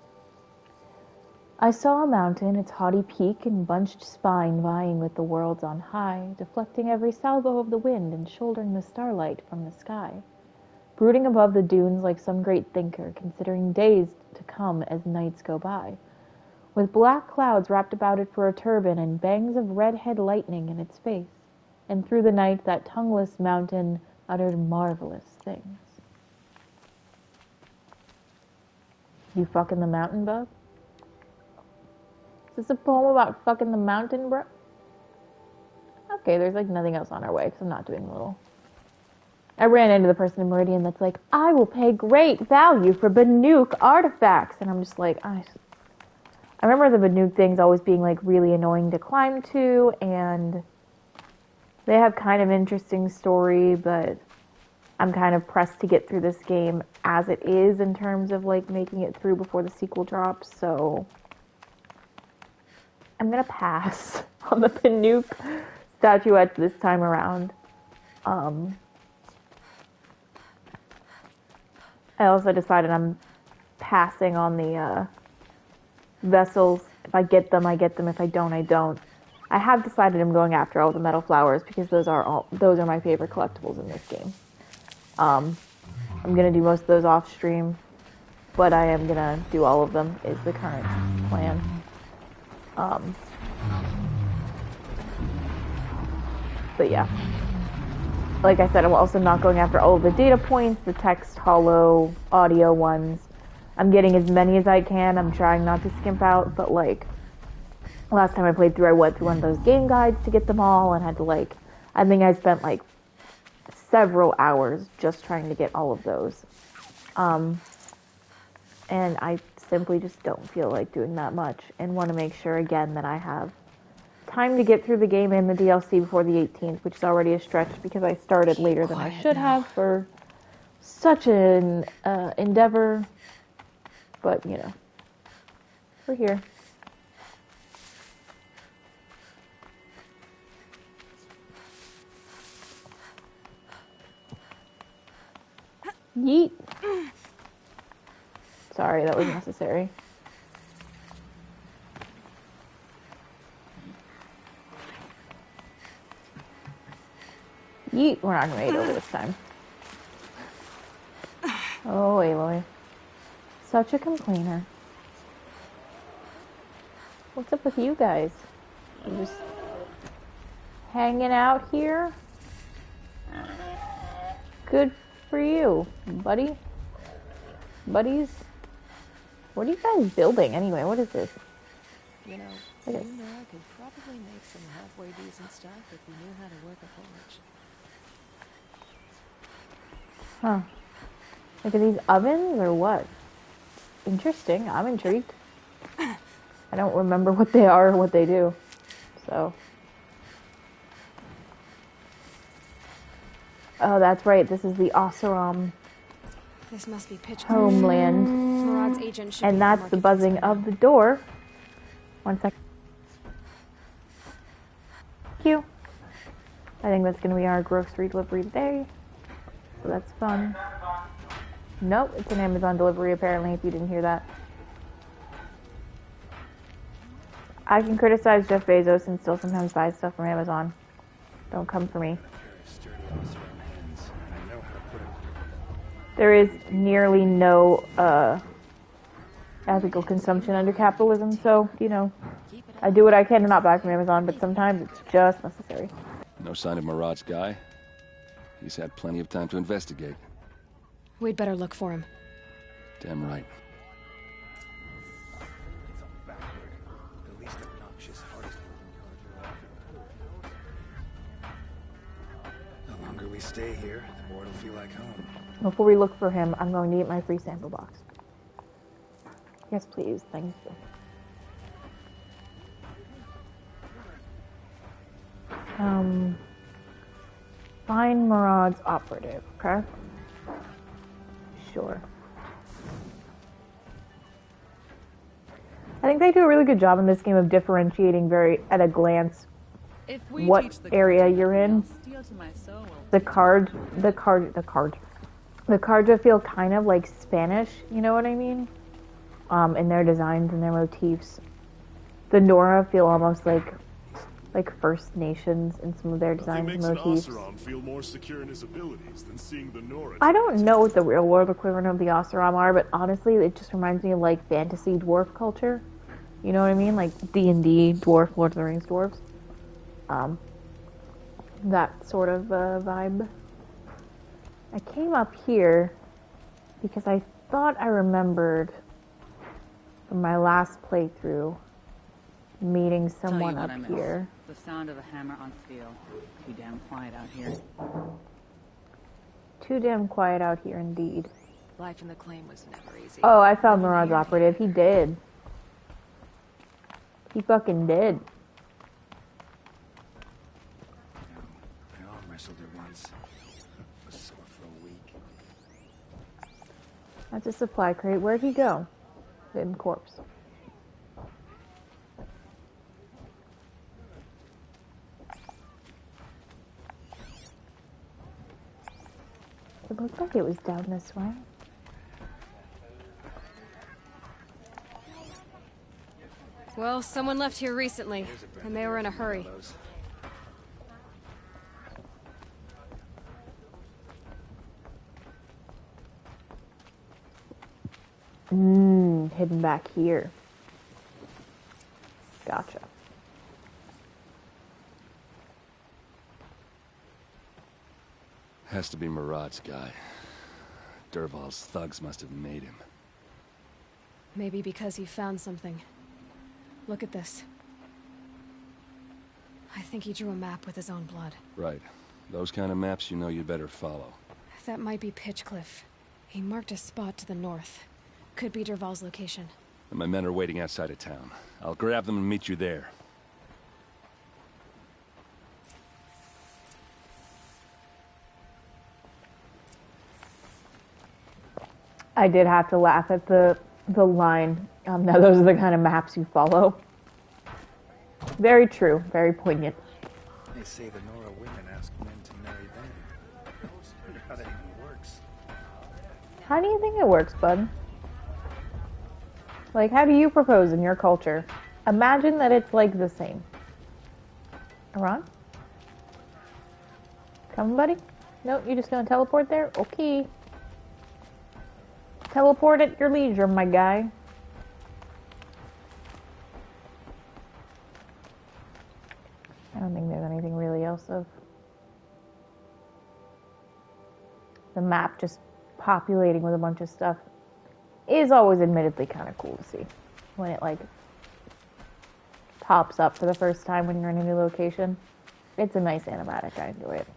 I saw a mountain, its haughty peak and bunched spine vying with the worlds on high, deflecting every salvo of the wind and shouldering the starlight from the sky. Brooding above the dunes like some great thinker, considering days to come as nights go by. With black clouds wrapped about it for a turban and bangs of red-head lightning in its face. And through the night that tongueless mountain uttered marvelous things. You fucking the mountain, bub? Is this a poem about fucking the mountain, bro? Okay, there's like nothing else on our way because I'm not doing a little. I ran into the person in Meridian that's like, I will pay great value for Banuk artifacts. And I'm just like, I remember the Banuk things always being like really annoying to climb to, and they have kind of interesting story, but I'm kind of pressed to get through this game as it is in terms of like making it through before the sequel drops, so I'm gonna pass on the Banuk statuettes this time around. I also decided I'm passing on the vessels. If I get them, I get them. If I don't, I don't. I have decided I'm going after all the metal flowers because those are my favorite collectibles in this game. I'm gonna do most of those off stream, but I am gonna do all of them is the current plan. But yeah, like I said, I'm also not going after all of the data points, the text, holo, audio ones. I'm getting as many as I can. I'm trying not to skimp out, but like last time I played through, I went through one of those game guides to get them all and had to like, I think I spent like several hours just trying to get all of those. And I simply just don't feel like doing that much and want to make sure again that I have time to get through the game and the DLC before the 18th, which is already a stretch because I started later than I should have for such an endeavor. But, you know, we're here. Yeet. Sorry, that was necessary. Yeet, we're not gonna make it over this time. Oh, Aloy. Such a complainer. What's up with you guys? You just hanging out here? Good for you, buddy. Buddies? What are you guys building anyway? What is this? You know, I could probably make some halfway decent stuff if we knew how to work a forge. Huh. Like, are these ovens or what? Interesting. I'm intrigued. I don't remember what they are or what they do. So. Oh, that's right. This is the Oseram This must be pitch homeland. Murad's agent should be And that's the buzzing of the door. 1 second. Thank you. I think that's going to be our grocery delivery today. So that's fun. Nope, it's an Amazon delivery apparently, if you didn't hear that. I can criticize Jeff Bezos and still sometimes buy stuff from Amazon. Don't come for me. There is nearly no ethical consumption under capitalism, so, you know, I do what I can to not buy from Amazon, but sometimes it's just necessary. No sign of Murad's guy? He's had plenty of time to investigate. We'd better look for him. Damn right. The longer we stay here, the more it'll feel like home. Before we look for him, I'm going to get my free sample box. Yes, please. Thank you. Find Murad's operative, okay? Sure. I think they do a really good job in this game of differentiating very at a glance what area you're in. The cards feel kind of like Spanish, you know what I mean? In their designs and their motifs. The Nora feel almost like First Nations in some of their designs and motifs. Feel more secure in his abilities than seeing the Nora. I don't know what the real world equivalent of the Oseram are, but honestly, it just reminds me of like fantasy dwarf culture. You know what I mean? Like D&D, dwarf, Lord of the Rings dwarves. That sort of vibe. I came up here because I thought I remembered from my last playthrough meeting someone up here. The sound of a hammer on steel. Too damn quiet out here. Too damn quiet out here, indeed. Life in the claim was never easy. Oh, I found Murad's operative. He did. He fucking did. I arm wrestled her once. Was sore for a week. That's a supply crate. Where'd he go? Hidden corpse. It looked like it was down this way. Well, someone left here recently, and they were in a hurry. Hidden back here. Gotcha. Has to be Murad's guy. Dervahl's thugs must have made him. Maybe because he found something. Look at this. I think he drew a map with his own blood. Right. Those kind of maps you know you'd better follow. That might be Pitchcliff. He marked a spot to the north. Could be Dervahl's location. And my men are waiting outside of town. I'll grab them and meet you there. I did have to laugh at the line. Now those are the kind of maps you follow. Very true. Very poignant. They say the Nora women ask men to marry them. Wonder how that even works. How do you think it works, bud? Like, how do you propose in your culture? Imagine that it's like the same. Iran? Come, buddy? Nope, you're just gonna teleport there? Okay. Teleport at your leisure, my guy. I don't think there's anything really else of the map just populating with a bunch of stuff is always admittedly kind of cool to see when it like pops up for the first time when you're in a new location. It's a nice animatic. I enjoy it.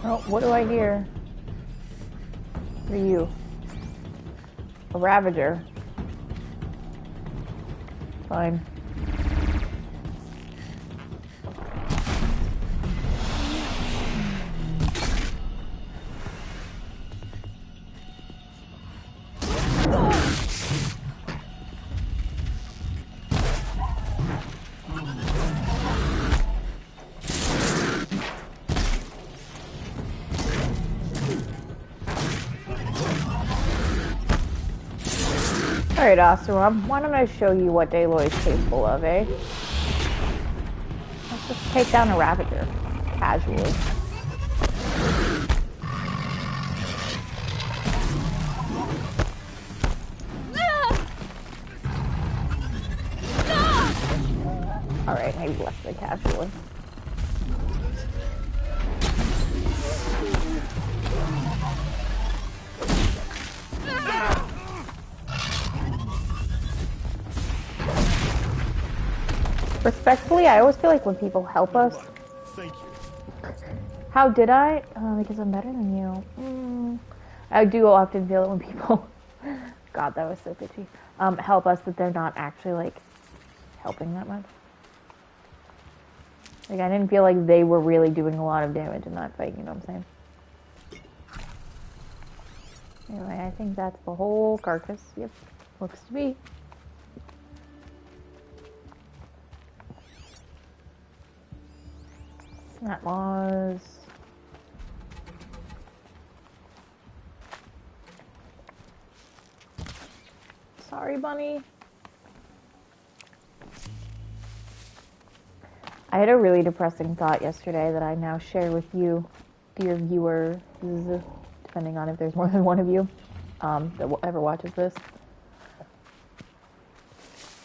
Oh, what do I hear? What are you? A Ravager. Fine. Alright, Oseram, why don't I show you what Aloy's capable of, eh? Let's just take down a Ravager. Casually. Alright, maybe less than casually. Respectfully, I always feel like when people help us... Thank you. How did I? Because I'm better than you. I do often feel it when people... God, that was so bitchy. Help us that they're not actually, like, helping that much. Like, I didn't feel like they were really doing a lot of damage in that fight, you know what I'm saying? Anyway, I think that's the whole carcass. Yep, looks to be. That was... Sorry, bunny. I had a really depressing thought yesterday that I now share with you, dear viewers, depending on if there's more than one of you that ever watches this.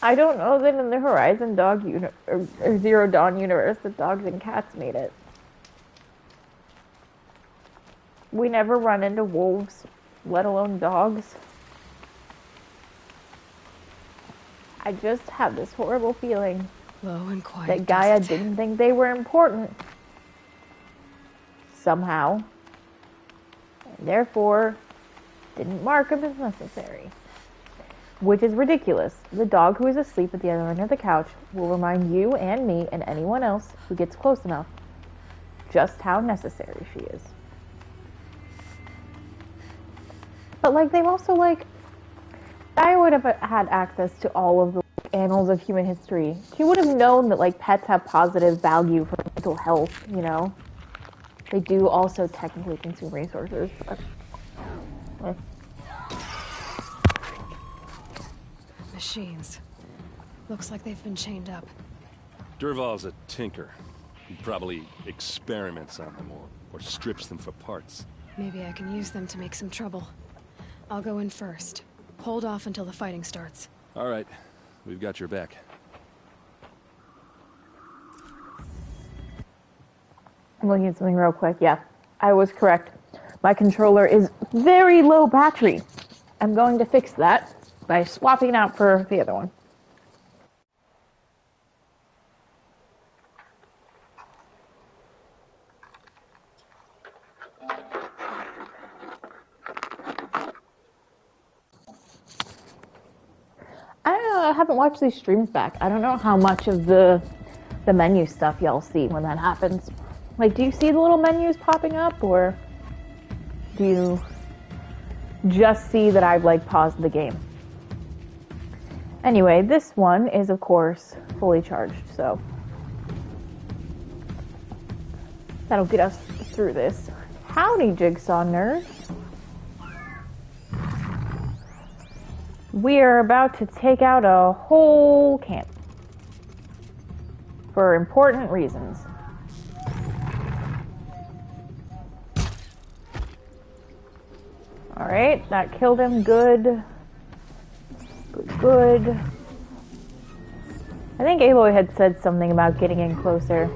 I don't know that in the Horizon Dog or Zero Dawn universe that dogs and cats made it. We never run into wolves, let alone dogs. I just have this horrible feeling low and quiet that Gaia didn't think they were important. Somehow. And therefore, didn't mark them as necessary. Which is ridiculous. The dog who is asleep at the other end of the couch will remind you and me and anyone else who gets close enough just how necessary she is. But, like, they've also, like, I would have had access to all of the annals of human history, she would have known that like pets have positive value for mental health, you know? They do also technically consume resources. But, Machines. Looks like they've been chained up. Durval's a tinker. He probably experiments on them or strips them for parts. Maybe I can use them to make some trouble. I'll go in first. Hold off until the fighting starts. All right. We've got your back. I'm looking at something real quick. Yeah, I was correct. My controller is very low battery. I'm going to fix that by swapping it out for the other one. I haven't watched these streams back. I don't know how much of the menu stuff y'all see when that happens. Like, do you see the little menus popping up, or do you just see that I've, like, paused the game? Anyway, this one is, of course, fully charged, so that'll get us through this. Howdy, Jigsaw nerd. We are about to take out a whole camp for important reasons. Alright, that killed him. Good. Good. I think Aloy had said something about getting in closer.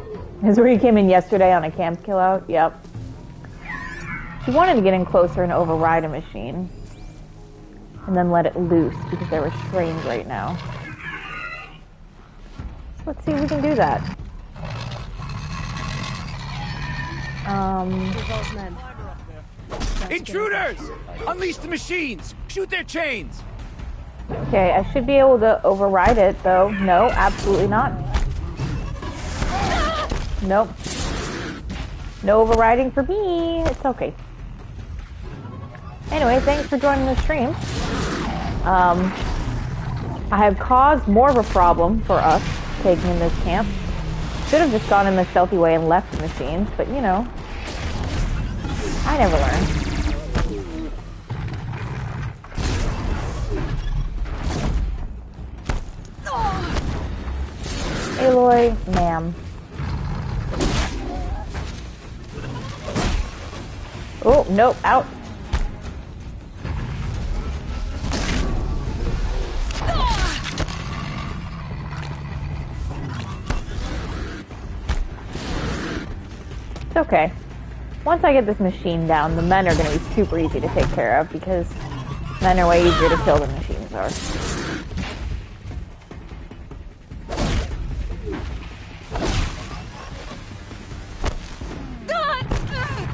This is where he came in yesterday on a camp kill out. Yep. She wanted to get in closer and override a machine. And then let it loose because they're restrained right now. So let's see if we can do that. Intruders! Unleash the machines! Shoot their chains! Okay, I should be able to override it though. No, absolutely not. Nope. No overriding for me. It's okay. Anyway, thanks for joining the stream. I have caused more of a problem for us taking in this camp. Should have just gone in the stealthy way and left the machines, but you know, I never learn. Aloy, ma'am. Oh, nope, out. It's okay. Once I get this machine down, the men are going to be super easy to take care of because men are way easier to kill than machines are.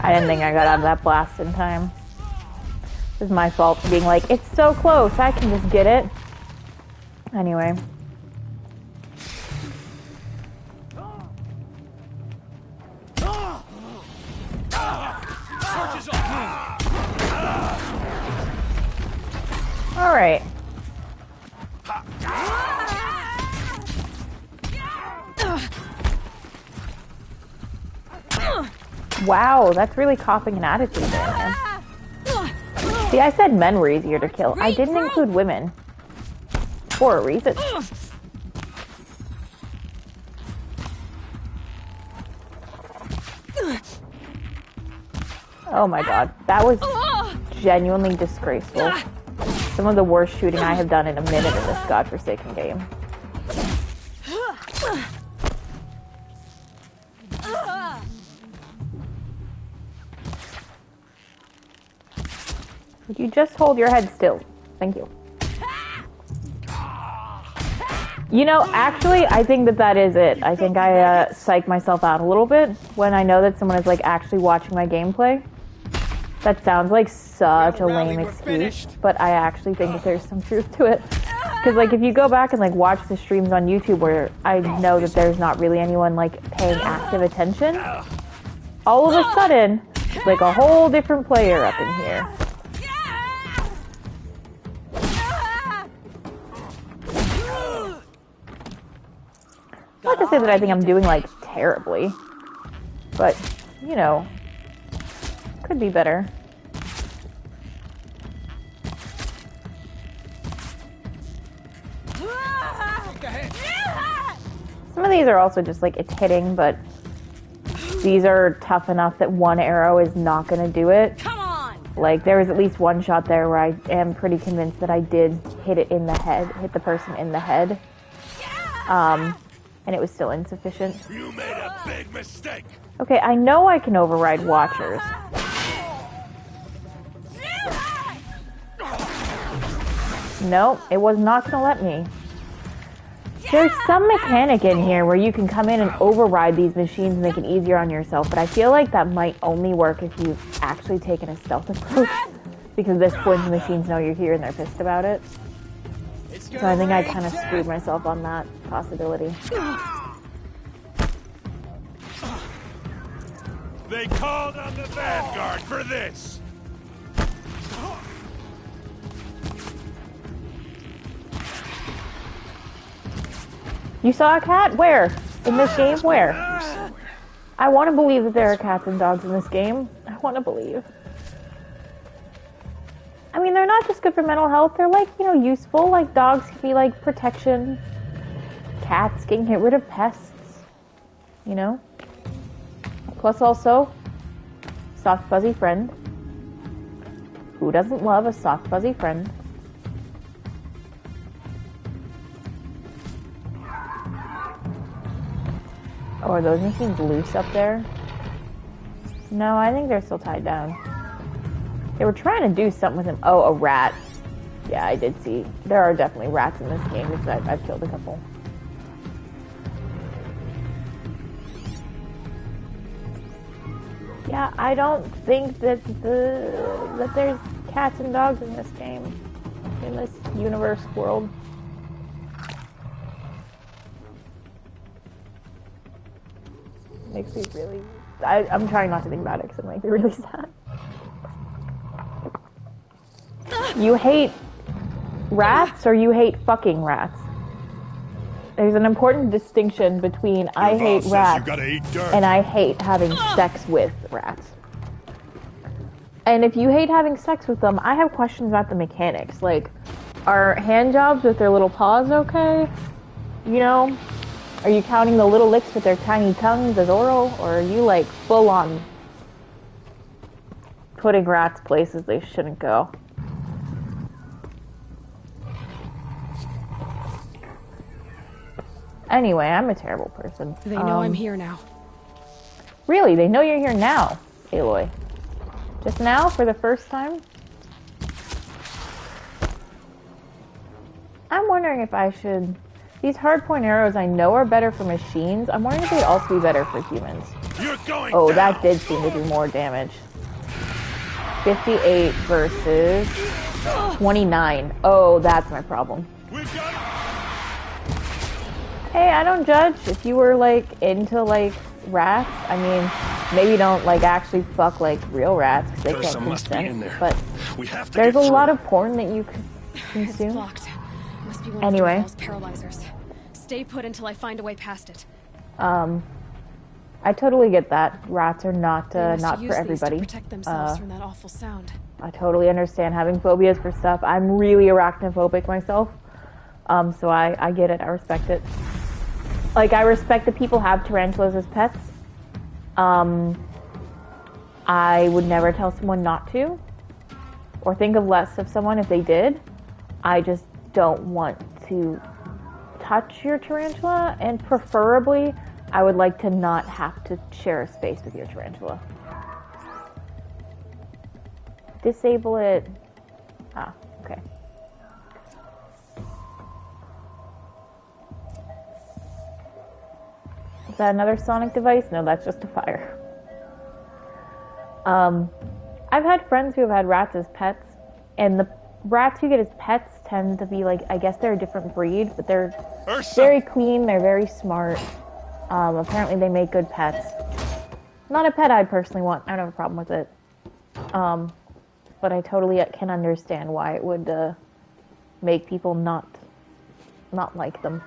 I didn't think I got out of that blast in time. This is my fault for being like, it's so close, I can just get it. Anyway. Alright. Wow, that's really coughing an attitude there, man. See, I said men were easier to kill. I didn't include women. For a reason. Oh my god, that was genuinely disgraceful. Some of the worst shooting I have done in a minute in this godforsaken game. Would you just hold your head still? Thank you. You know, actually, I think that is it. I think I psych myself out a little bit when I know that someone is like actually watching my gameplay. That sounds like such a lame excuse, but I actually think that there's some truth to it. Because like if you go back and like watch the streams on YouTube where I know that there's not really anyone like paying active attention, all of a sudden, like a whole different player up in here. gonna say that I think I'm doing, like, terribly. But, you know, could be better. Some of these are also just, like, it's hitting, but these are tough enough that one arrow is not gonna do it. Come on! Like, there was at least one shot there where I am pretty convinced that I did hit it in the head, hit the person in the head. And it was still insufficient. You made a big mistake. Okay, I know I can override watchers. No, it was not gonna let me. There's some mechanic in here where you can come in and override these machines and make it easier on yourself, but I feel like that might only work if you've actually taken a stealth approach, because at this point the machines know you're here and they're pissed about it. So I think I kind of screwed myself on that possibility. They called on the Vanguard for this. You saw a cat? Where? In this game? Where? I want to believe that there are cats and dogs in this game. I want to believe. I mean, they're not just good for mental health. They're, like, you know, useful. Like, dogs can be, like, protection. Cats can get rid of pests. You know? Plus also, soft fuzzy friend. Who doesn't love a soft fuzzy friend? Oh, are those machines loose up there? No, I think they're still tied down. They were trying to do something with him. Oh, a rat. Yeah, I did see. There are definitely rats in this game because I've killed a couple. Yeah, I don't think that that there's cats and dogs in this game, in this universe world. Makes me really... I'm trying not to think about it because it makes me really sad. You hate rats or you hate fucking rats? There's an important distinction between I hate rats and I hate having sex with rats. And if you hate having sex with them, I have questions about the mechanics. Like, are hand jobs with their little paws okay? You know? Are you counting the little licks with their tiny tongues as oral? Or are you, like, full on putting rats places they shouldn't go? Anyway, I'm a terrible person. They know I'm here now. Really? They know you're here now, Aloy? Just now? For the first time? I'm wondering if I should... These hardpoint arrows I know are better for machines. I'm wondering if they'd also be better for humans. Oh, that did seem to do more damage. 58 versus 29. Oh, that's my problem. Hey, I don't judge if you were, like, into, like, rats. I mean, maybe don't, like, actually fuck, like, real rats because they can't consent. But there's a lot of porn that you could consume. Must be one Anyway. of paralyzers. Stay put until I find a way past it. I totally get that. Rats are not not use for these to everybody. protect themselves from that awful sound. I totally understand having phobias for stuff. I'm really arachnophobic myself. So I get it. I respect it. Like, I respect that people have tarantulas as pets. I would never tell someone not to, or think of less of someone if they did. I just don't want to touch your tarantula, and preferably, I would like to not have to share a space with your tarantula. Disable it. Ah, okay. Is that another sonic device? No, that's just a fire. I've had friends who have had rats as pets, and the rats you get as pets tend to be like, I guess they're a different breed, but they're very clean, they're very smart. Apparently they make good pets. Not a pet I'd personally want, I don't have a problem with it. But I totally can understand why it would make people not like them.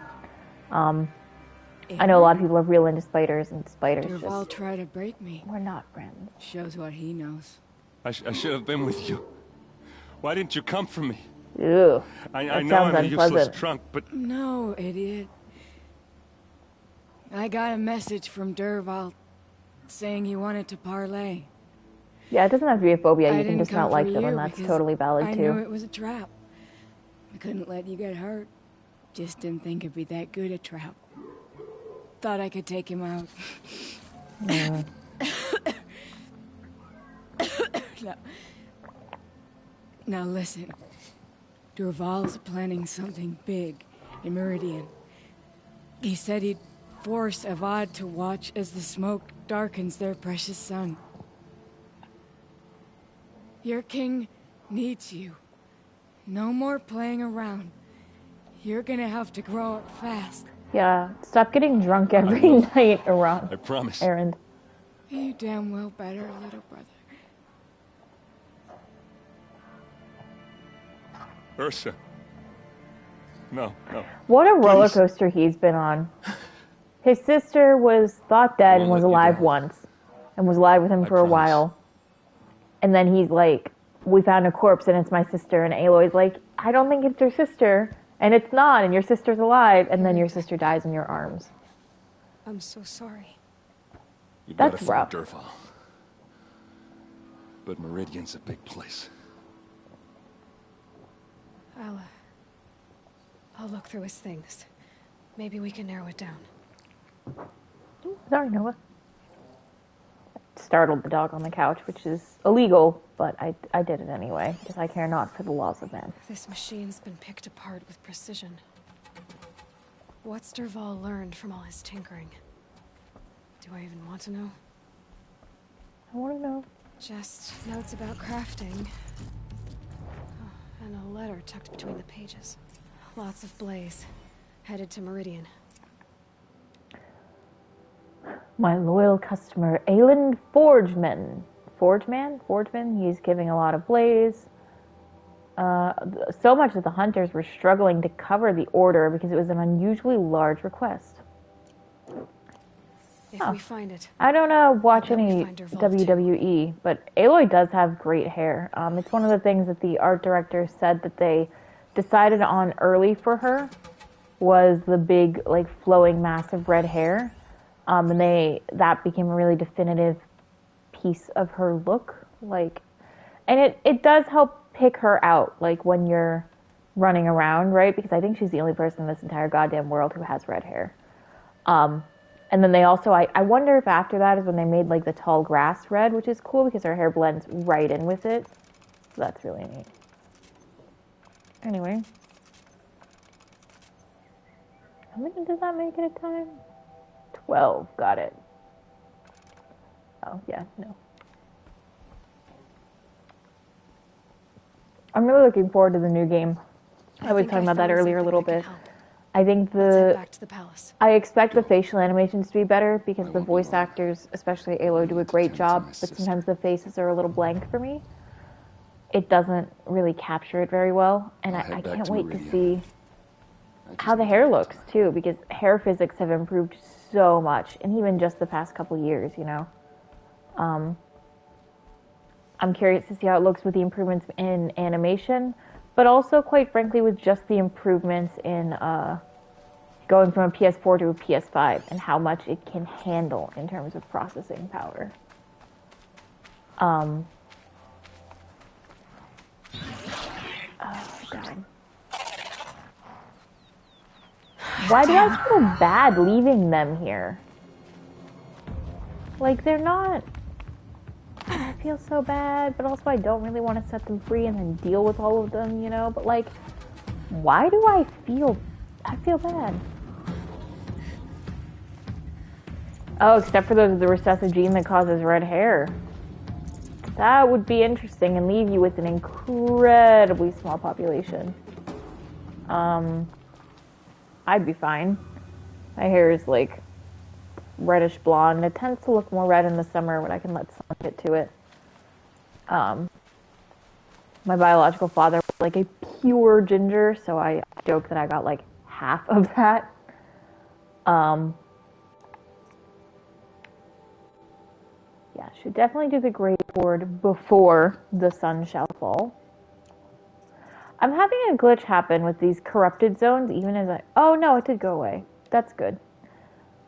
I know a lot of people are real into spiders, and spiders Durval just... tried to break me. We're not friends. Shows what he knows. I should have been with you. Why didn't you come for me? Ew. I know I'm a useless drunk, but... No, idiot. I got a message from Durval saying he wanted to parlay. Yeah, it doesn't have to be a phobia. I You can just not like them, and that's totally valid, I too. knew it was a trap. I couldn't let you get hurt. Just didn't think it'd be that good a trap. Thought I could take him out. Mm. Now listen. Durval's planning something big in Meridian. He said he'd force Avad to watch as the smoke darkens their precious sun. Your king needs you. No more playing around. You're gonna have to grow up fast. Yeah, stop getting drunk every night around. I promise. Errand. You damn well better, little brother. Ursa. No. What a roller coaster he's been on. His sister was thought dead and was alive once. And was alive with him for a while. And then he's like, we found a corpse and it's my sister. And Aloy's like, I don't think it's your sister. And it's not. And your sister's alive. And then your sister dies in your arms. I'm so sorry. That's rough. Durval. But Meridian's a big place. I'll look through his things. Maybe we can narrow it down. Sorry, Noah. Startled the dog on the couch, which is illegal, but I did it anyway, because I care not for the laws of man. This machine's been picked apart with precision. What's Durval learned from all his tinkering? Do I even want to know? I want to know. Just notes about crafting. Oh, and a letter tucked between the pages. Lots of blaze. Headed to Meridian. My loyal customer, Aelin Forgeman. Forgeman? He's giving a lot of blaze. So much that the hunters were struggling to cover the order because it was an unusually large request. If we find it. I don't watch any WWE, but Aloy does have great hair. It's one of the things that the art director said that they decided on early for her was the big, like, flowing mass of red hair. And that became a really definitive piece of her look. Like, and it does help pick her out, like, when you're running around, right? Because I think she's the only person in this entire goddamn world who has red hair. And then they also, I wonder if after that is when they made, like, the tall grass red, which is cool because her hair blends right in with it. So that's really neat. Anyway. How many does that make at a time? 12. Got it. Oh, yeah, no. I'm really looking forward to the new game. I was talking about that earlier a little bit. I think back to the palace. I expect the facial animations to be better because the voice actors, especially Aloy, do a great job, but sometimes the faces are a little blank for me. It doesn't really capture it very well, and I can't wait to see how the hair looks too, because hair physics have improved so much, and even just the past couple years, you know. I'm curious to see how it looks with the improvements in animation, but also, quite frankly, with just the improvements in going from a PS4 to a PS5 and how much it can handle in terms of processing power. Oh, God. Why do I feel bad leaving them here? Like, they're not... I feel so bad, but also I don't really want to set them free and then deal with all of them, you know? But, like, why do I feel bad? Oh, except for the recessive gene that causes red hair. That would be interesting and leave you with an incredibly small population. I'd be fine. My hair is like reddish blonde. It tends to look more red in the summer when I can let sun get to it. My biological father was like a pure ginger, so I joke that I got like half of that. Yeah, should definitely do the Grave Horde before the sun shall fall. I'm having a glitch happen with these corrupted zones, even as I... Oh, no, it did go away. That's good.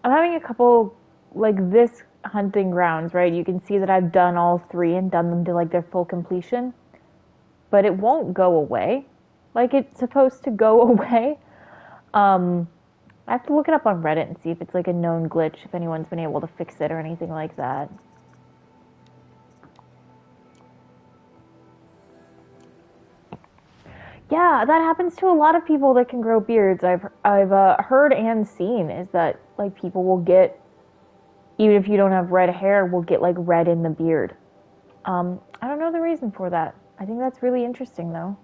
I'm having a couple, like, this hunting grounds, right? You can see that I've done all 3 and done them to, like, their full completion. But it won't go away. Like, it's supposed to go away. I have to look it up on Reddit and see if it's, like, a known glitch, if anyone's been able to fix it or anything like that. Yeah, that happens to a lot of people that can grow beards. I've heard and seen is that like people will get, even if you don't have red hair, will get like red in the beard. I don't know the reason for that. I think that's really interesting though.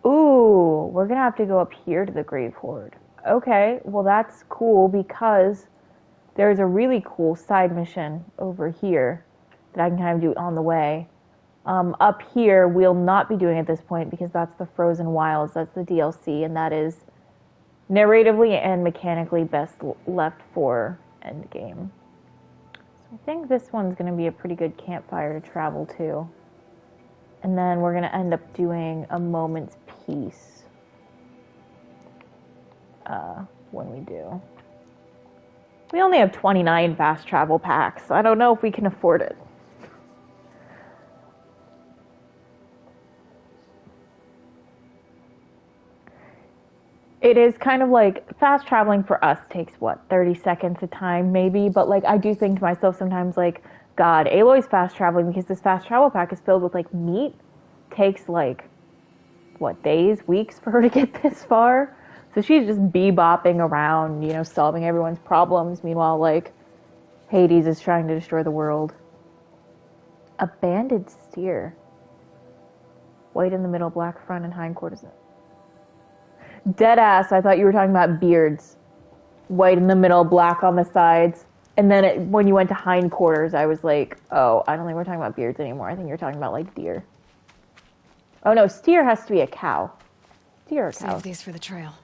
Ooh, we're gonna have to go up here to the Grave Horde. Okay, well that's cool because there's a really cool side mission over here that I can kind of do on the way. Up here, we'll not be doing at this point because that's the Frozen Wilds, that's the DLC, and that is narratively and mechanically best left for endgame. So I think this one's going to be a pretty good campfire to travel to. And then we're going to end up doing a Moment's Peace when we do. We only have 29 fast travel packs. I don't know if we can afford it. It is kind of like fast traveling for us takes what, 30 seconds a time maybe, but like I do think to myself sometimes like, God, Aloy's fast traveling because this fast travel pack is filled with like meat. Takes like, what, days, weeks for her to get this far? So she's just bebopping around, you know, solving everyone's problems. Meanwhile, like, Hades is trying to destroy the world. A banded steer. White in the middle, black front and hindquarters. Deadass, I thought you were talking about beards. White in the middle, black on the sides. And then when you went to hindquarters, I was like, oh, I don't think we're talking about beards anymore. I think you're talking about, like, deer. Oh, no, steer has to be a cow. Deer or cow. Save these for the trail.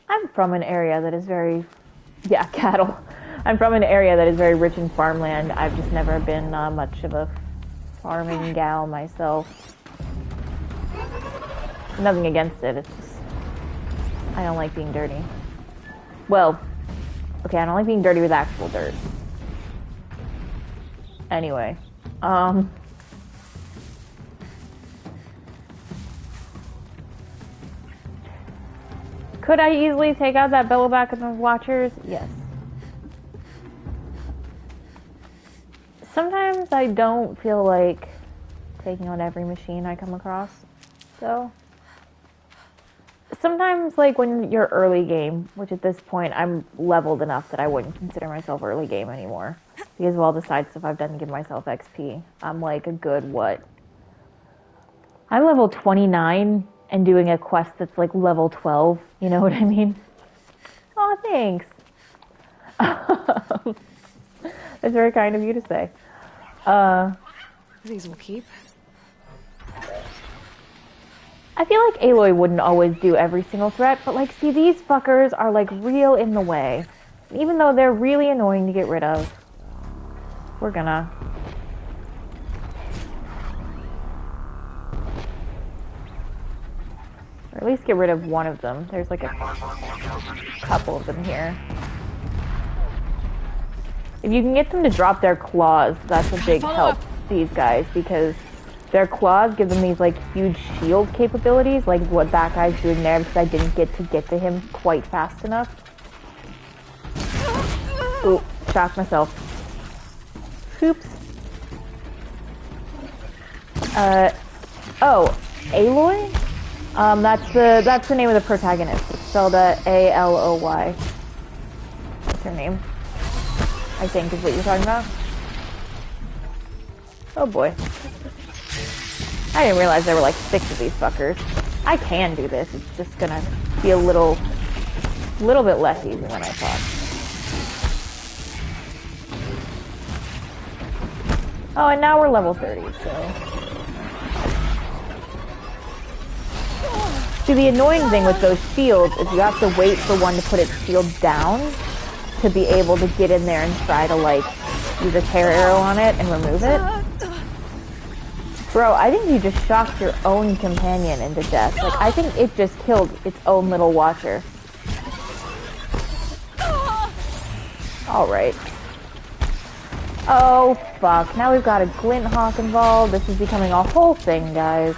I'm from an area that is very... Yeah, cattle. I'm from an area that is very rich in farmland. I've just never been much of a farming gal myself. Nothing against it, it's just... I don't like being dirty. Well, okay, I don't like being dirty with actual dirt. Anyway, could I easily take out that bellowback of the Watchers? Yes. Sometimes I don't feel like taking on every machine I come across, so... Sometimes, like, when you're early game, which at this point I'm leveled enough that I wouldn't consider myself early game anymore, because of all the side stuff I've done to give myself XP. I'm, like, a good, what? I'm level 29 and doing a quest that's, like, level 12, you know what I mean? Aw, thanks. That's very kind of you to say. These will keep. I feel like Aloy wouldn't always do every single threat, but like, see, these fuckers are like real in the way. Even though they're really annoying to get rid of, we're gonna. Or at least get rid of one of them. There's like a couple of them here. If you can get them to drop their claws, that's a big help, these guys, because their claws give them these, like, huge shield capabilities, like what that guy's doing there, because I didn't get to him quite fast enough. Ooh, shocked myself. Oops. Oh, Aloy? That's the name of the protagonist. It's spelled A-L-O-Y. What's her name? I think is what you're talking about. Oh boy. I didn't realize there were like 6 of these fuckers. I can do this, it's just gonna be a little bit less easy than I thought. Oh, and now we're level 30, so... See, the annoying thing with those shields is you have to wait for one to put its shield down to be able to get in there and try to, like, use a tear arrow on it and remove it. Bro, I think you just shocked your own companion into death. Like, I think it just killed its own little watcher. Alright. Oh, fuck. Now we've got a Glint Hawk involved. This is becoming a whole thing, guys.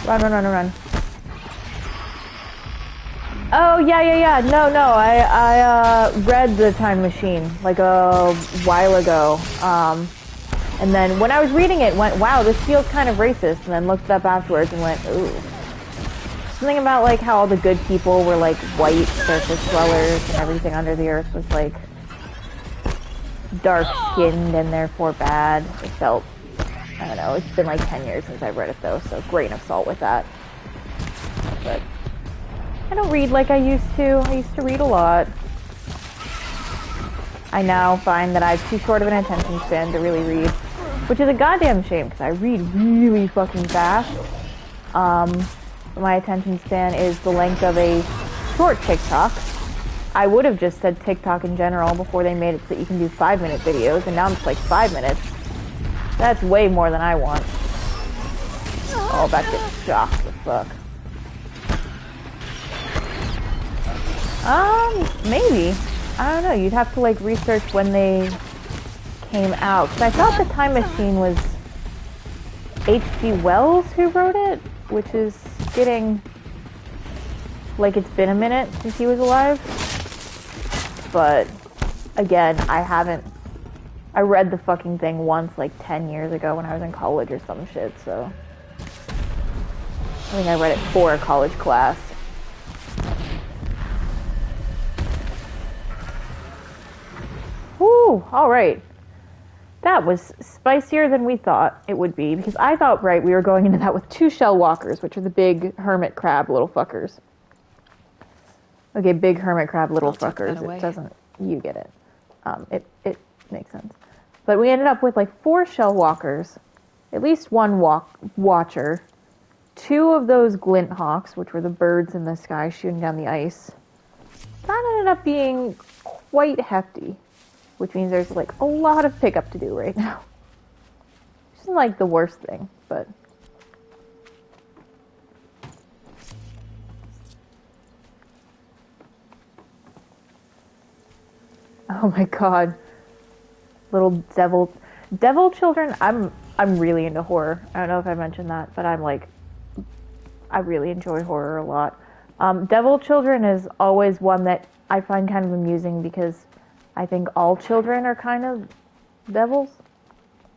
Run, run, run, run. Oh, yeah. No, I read The Time Machine, like, a while ago. And then when I was reading it, went, wow, this feels kind of racist, and then looked it up afterwards and went, ooh. Something about, like, how all the good people were, like, white surface dwellers and everything under the earth was, like, dark-skinned and therefore bad. It felt, I don't know, it's been like 10 years since I've read it though, so grain of salt with that. But I don't read like I used to. I used to read a lot. I now find that I have too short of an attention span to really read, which is a goddamn shame because I read really fucking fast. My attention span is the length of a short TikTok. I would have just said TikTok in general before they made it so that you can do 5-minute videos, and now it's like 5 minutes. That's way more than I want. Oh, that gets shocked the fuck. Maybe. I don't know, you'd have to like research when they came out. Because I thought The Time Machine was H.G. Wells who wrote it, which is getting like it's been a minute since he was alive. But again, I read the fucking thing once like 10 years ago when I was in college or some shit, so I think I read it for a college class. Woo, alright. That was spicier than we thought it would be, because I thought, right, we were going into that with 2 shell walkers, which are the big hermit crab little fuckers. Okay, big hermit crab little fuckers. It doesn't, you get it. It makes sense. But we ended up with like 4 shell walkers, at least 1 watcher, 2 of those glint hawks, which were the birds in the sky shooting down the ice. That ended up being quite hefty, which means there's like a lot of pickup to do right now. Which isn't like the worst thing, but oh my god. Little devil children. I'm really into horror. I don't know if I mentioned that, but I really enjoy horror a lot. Devil children is always one that I find kind of amusing because I think all children are kind of devils.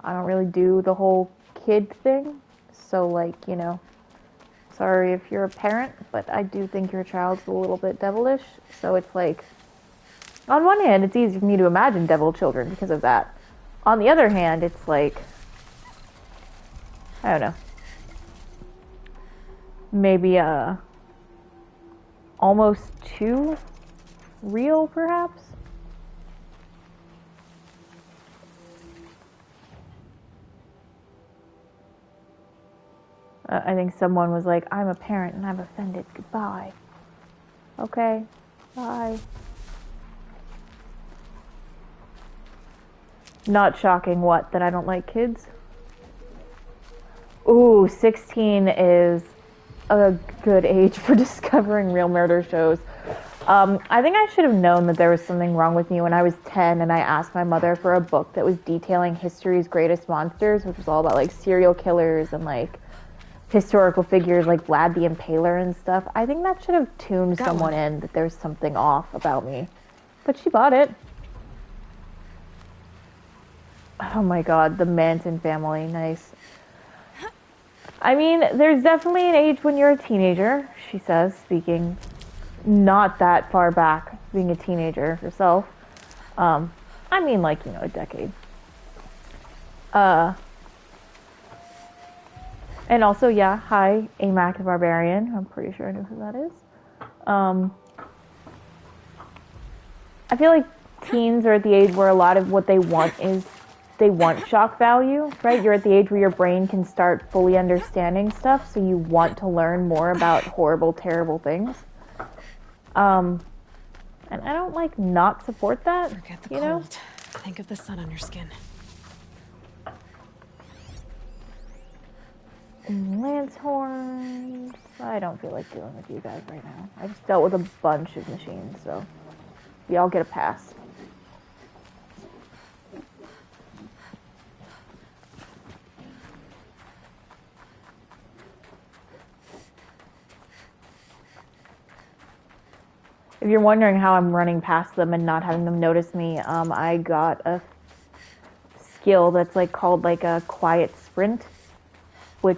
I don't really do the whole kid thing. So like, you know, sorry if you're a parent, but I do think your child's a little bit devilish. So it's like, on one hand, it's easy for me to imagine devil children because of that. On the other hand, it's like, I don't know. Maybe, almost too real, perhaps? I think someone was like, I'm a parent and I'm offended. Goodbye. Okay. Bye. Not shocking, what? That I don't like kids? Ooh, 16 is a good age for discovering real murder shows. I think I should have known that there was something wrong with me when I was 10 and I asked my mother for a book that was detailing history's greatest monsters, which was all about like serial killers and like historical figures like Vlad the Impaler and stuff. I think that should have tuned someone in that there's something off about me. But she bought it. Oh my god, the Manson family, nice. I mean, there's definitely an age when you're a teenager, she says, speaking not that far back, being a teenager herself. I mean, like, you know, a decade. And also, yeah, hi, Amac the Barbarian. I'm pretty sure I know who that is. I feel like teens are at the age where a lot of what they want is they want shock value, right? You're at the age where your brain can start fully understanding stuff, so you want to learn more about horrible, terrible things. And I don't, like, not support that, you know? Think of the sun on your skin. Lance horns. I don't feel like dealing with you guys right now. I just dealt with a bunch of machines, so y'all get a pass. If you're wondering how I'm running past them and not having them notice me, I got a skill that's like called like a quiet sprint, or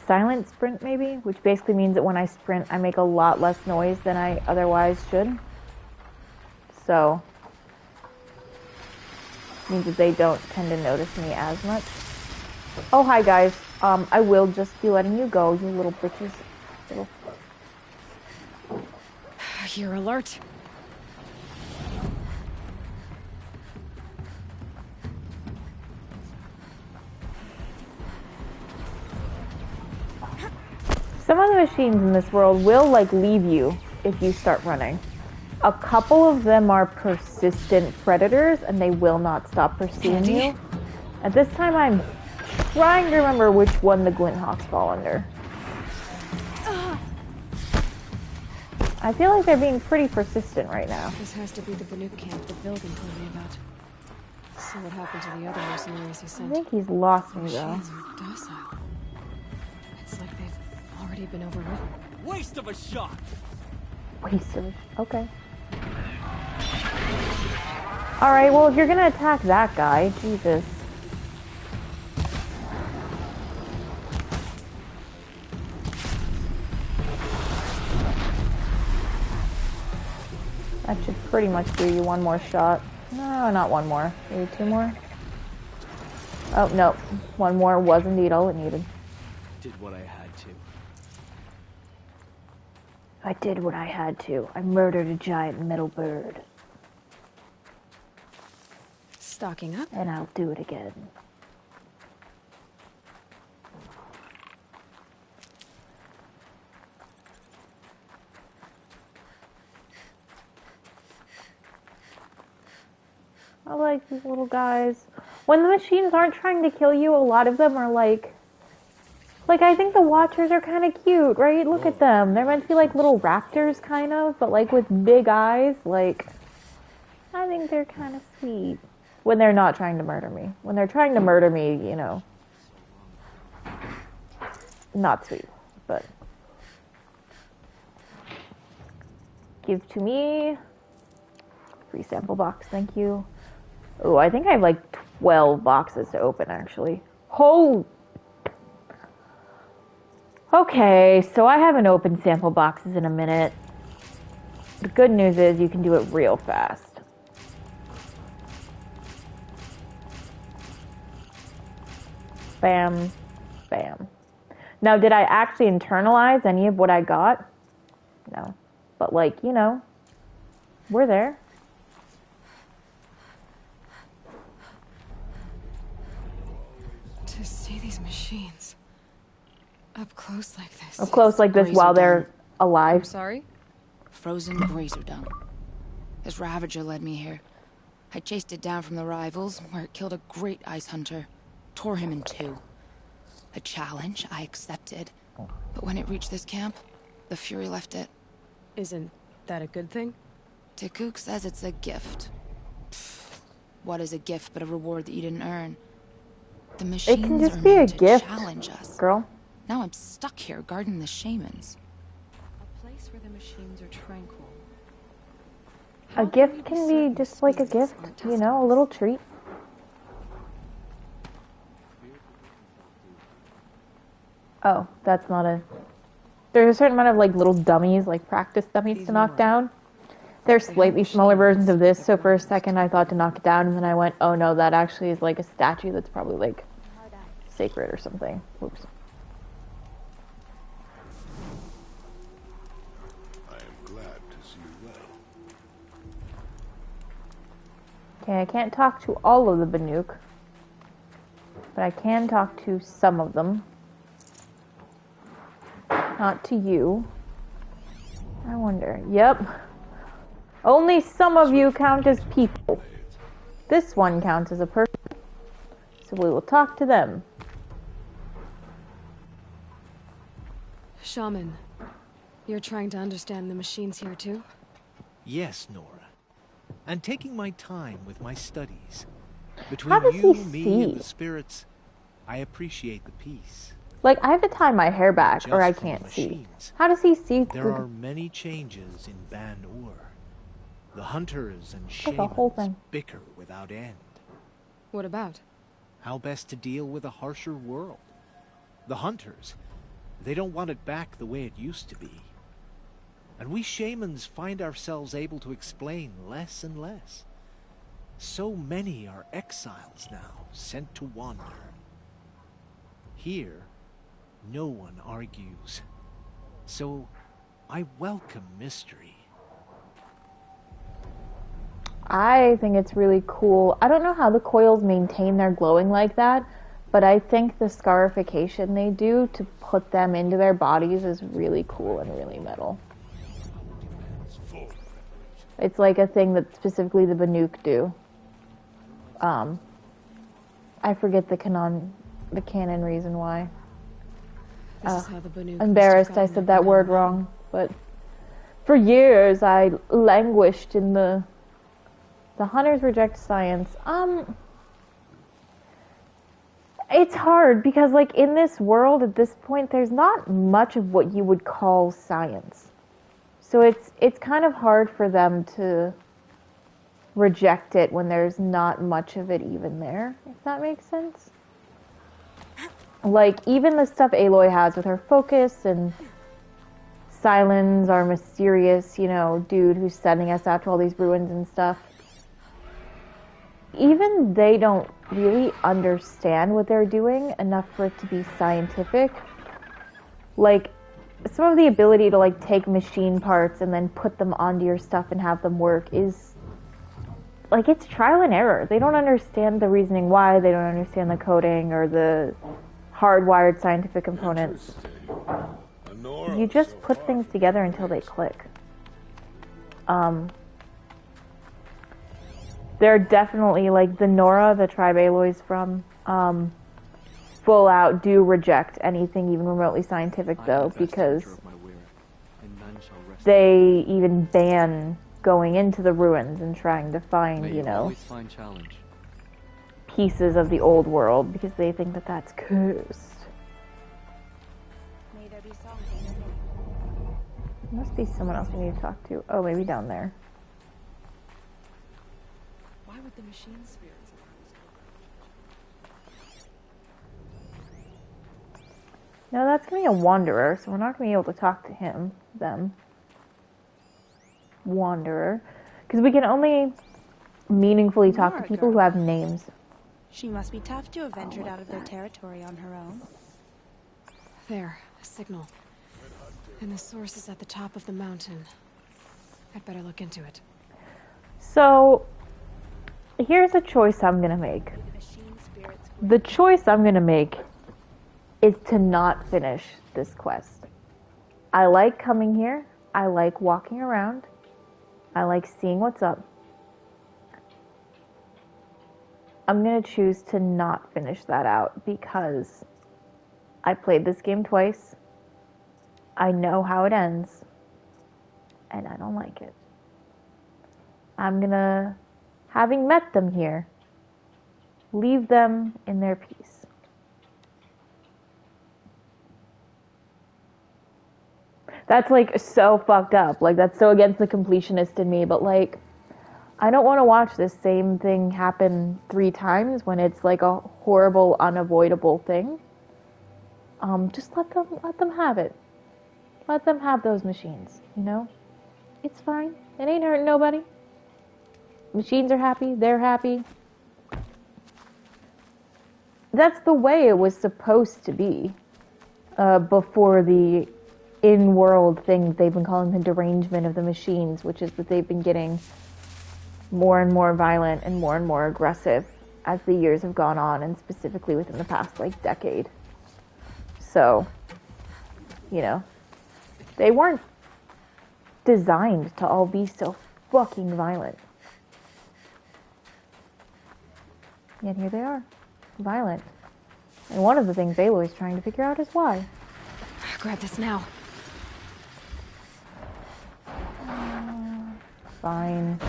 silent sprint maybe, which basically means that when I sprint, I make a lot less noise than I otherwise should. So, means that they don't tend to notice me as much. Oh, hi guys. I will just be letting you go, you little bitches. You're alert. Some of the machines in this world will like leave you if you start running. A couple of them are persistent predators and they will not stop pursuing you. At this time I'm trying to remember which one the Glinthawks fall under. I feel like they're being pretty persistent right now. This has to be the Banuk camp that Bilgan told me about. So what happened to the other mercenaries he sent? I think he's lost me though. Machines are docile. It's like they've already been overridden. Waste of a shot! Okay. Alright, well if you're gonna attack that guy, Jesus. That should pretty much do you one more shot. No, not one more. Maybe two more? Oh, no. One more was indeed all it needed. Did what I had to. I did what I had to. I murdered a giant metal bird. Stocking up? And I'll do it again. I like these little guys. When the machines aren't trying to kill you, a lot of them are like I think the Watchers are kind of cute, right? Look at them. They're meant to be like little raptors, kind of, but like with big eyes. Like, I think they're kind of sweet. When they're not trying to murder me. When they're trying to murder me, you know, not sweet, but give to me. Free sample box, thank you. Oh, I think I have like 12 boxes to open, actually. Okay, so I haven't opened sample boxes in a minute. The good news is you can do it real fast. Bam, bam. Now, did I actually internalize any of what I got? No. But like, you know, we're there. To see these machines up close like this. Up close like this while they're alive. I'm sorry? Frozen grazer dung. This Ravager led me here. I chased it down from the rivals, where it killed a great ice hunter. Tore him in two. A challenge I accepted. But when it reached this camp, the Fury left it. Isn't that a good thing? Tikuk says it's a gift. Pfft, what is a gift but a reward that you didn't earn? The machines it can just are be a meant to gift, challenge us. Girl. Now I'm stuck here guarding the shamans. A place where the machines are tranquil. A gift can be just like a gift, you know, a little treat. Oh, that's not a... There's a certain amount of like little dummies, like practice dummies to knock down. They're slightly smaller versions of this, so for a second I thought to knock it down, and then I went, oh no, that actually is like a statue that's probably like sacred or something. Oops. I am glad to see you well. Okay, I can't talk to all of the Banuk, but I can talk to some of them. Not to you. I wonder. Yep. Only some of you count as people. This one counts as a person, so we will talk to them. Shaman, you're trying to understand the machines here too? Yes, Nora. And taking my time with my studies. How Between does you, he me, see? and the spirits, I appreciate the peace. Like, I have to tie my hair back or I Just from the can't see. machines. How does he see There through are many changes in Ban-Ur. The hunters and Like a whole shamans thing. bicker without end. What about? How best to deal with a harsher world. The hunters, they don't want it back the way it used to be. And we shamans find ourselves able to explain less and less. So many are exiles now, sent to wander. Here, no one argues. So, I welcome mystery. I think it's really cool. I don't know how the coils maintain their glowing like that, but I think the scarification they do to put them into their bodies is really cool and really metal. It's like a thing that specifically the Banuk do. I forget the canon reason why. This is how the Banuk Embarrassed I said that word wrong, but for years I languished in the hunters reject science. It's hard because, like, in this world at this point, there's not much of what you would call science. So it's kind of hard for them to reject it when there's not much of it even there, if that makes sense. Like, even the stuff Aloy has with her focus and Silence, our mysterious, dude who's sending us out to all these ruins and stuff. Even they don't really understand what they're doing enough for it to be scientific. Like, some of the ability to, like, take machine parts and then put them onto your stuff and have them work is, like, it's trial and error. They don't understand the reasoning why, they don't understand the coding or the hardwired scientific components. You just put things together until they click. They're definitely, like, the Nora, the tribe Aloy's from, full out do reject anything even remotely scientific, though, because they even ban going into the ruins and trying to find, pieces of the old world, because they think that that's cursed. There must be someone else we need to talk to. Oh, maybe down there. Why would the machine spirits No, that's going to be a wanderer, so we're not going to be able to talk to them. Wanderer. Because we can only meaningfully talk to people who have names. She must be tough to have ventured out of their territory on her own. There, a signal. And the source is at the top of the mountain. I'd better look into it. So, here's a choice I'm going to make. The choice I'm going to make is to not finish this quest. I like coming here. I like walking around. I like seeing what's up. I'm going to choose to not finish that out because I played this game twice. I know how it ends. And I don't like it. I'm going to, having met them here, leave them in their peace. That's, like, so fucked up. Like, that's so against the completionist in me, but, like, I don't want to watch this same thing happen 3 times when it's, like, a horrible, unavoidable thing. Just let them have it. Let them have those machines, It's fine. It ain't hurting nobody. Machines are happy. They're happy. That's the way it was supposed to be before the in-world thing they've been calling the derangement of the machines, which is that they've been getting more and more violent and more aggressive as the years have gone on, and specifically within the past, like, decade. So, they weren't designed to all be so fucking violent. Yet here they are, violent. And one of the things Aloy's trying to figure out is why. Grab this now. Fine.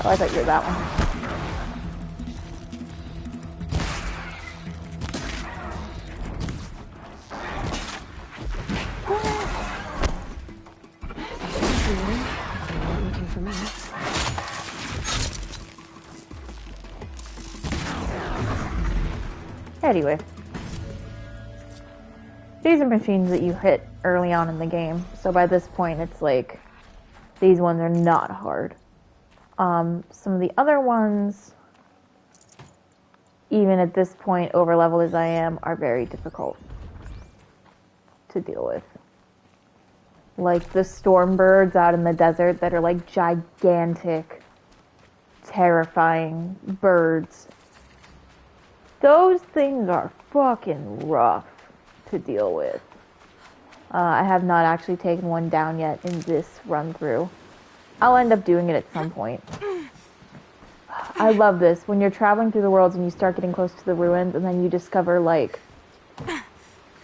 Oh, I thought you were that one. Looking for me. Anyway. These are machines that you hit early on in the game, so by this point it's like, these ones are not hard. Some of the other ones, even at this point, over leveled as I am, are very difficult to deal with. Like the storm birds out in the desert that are like gigantic, terrifying birds. Those things are fucking rough to deal with. I have not actually taken one down yet in this run through. I'll end up doing it at some point. I love this, when you're traveling through the worlds and you start getting close to the ruins and then you discover like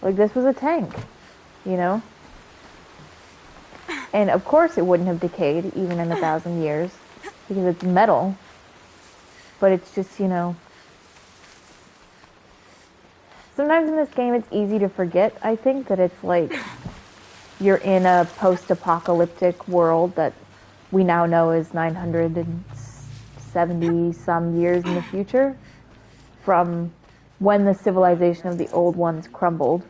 this was a tank, you know? And of course it wouldn't have decayed even in 1,000 years because it's metal. But it's just, you know, sometimes in this game it's easy to forget, I think, that it's like you're in a post-apocalyptic world that we now know is 970 some years in the future from when the civilization of the old ones crumbled,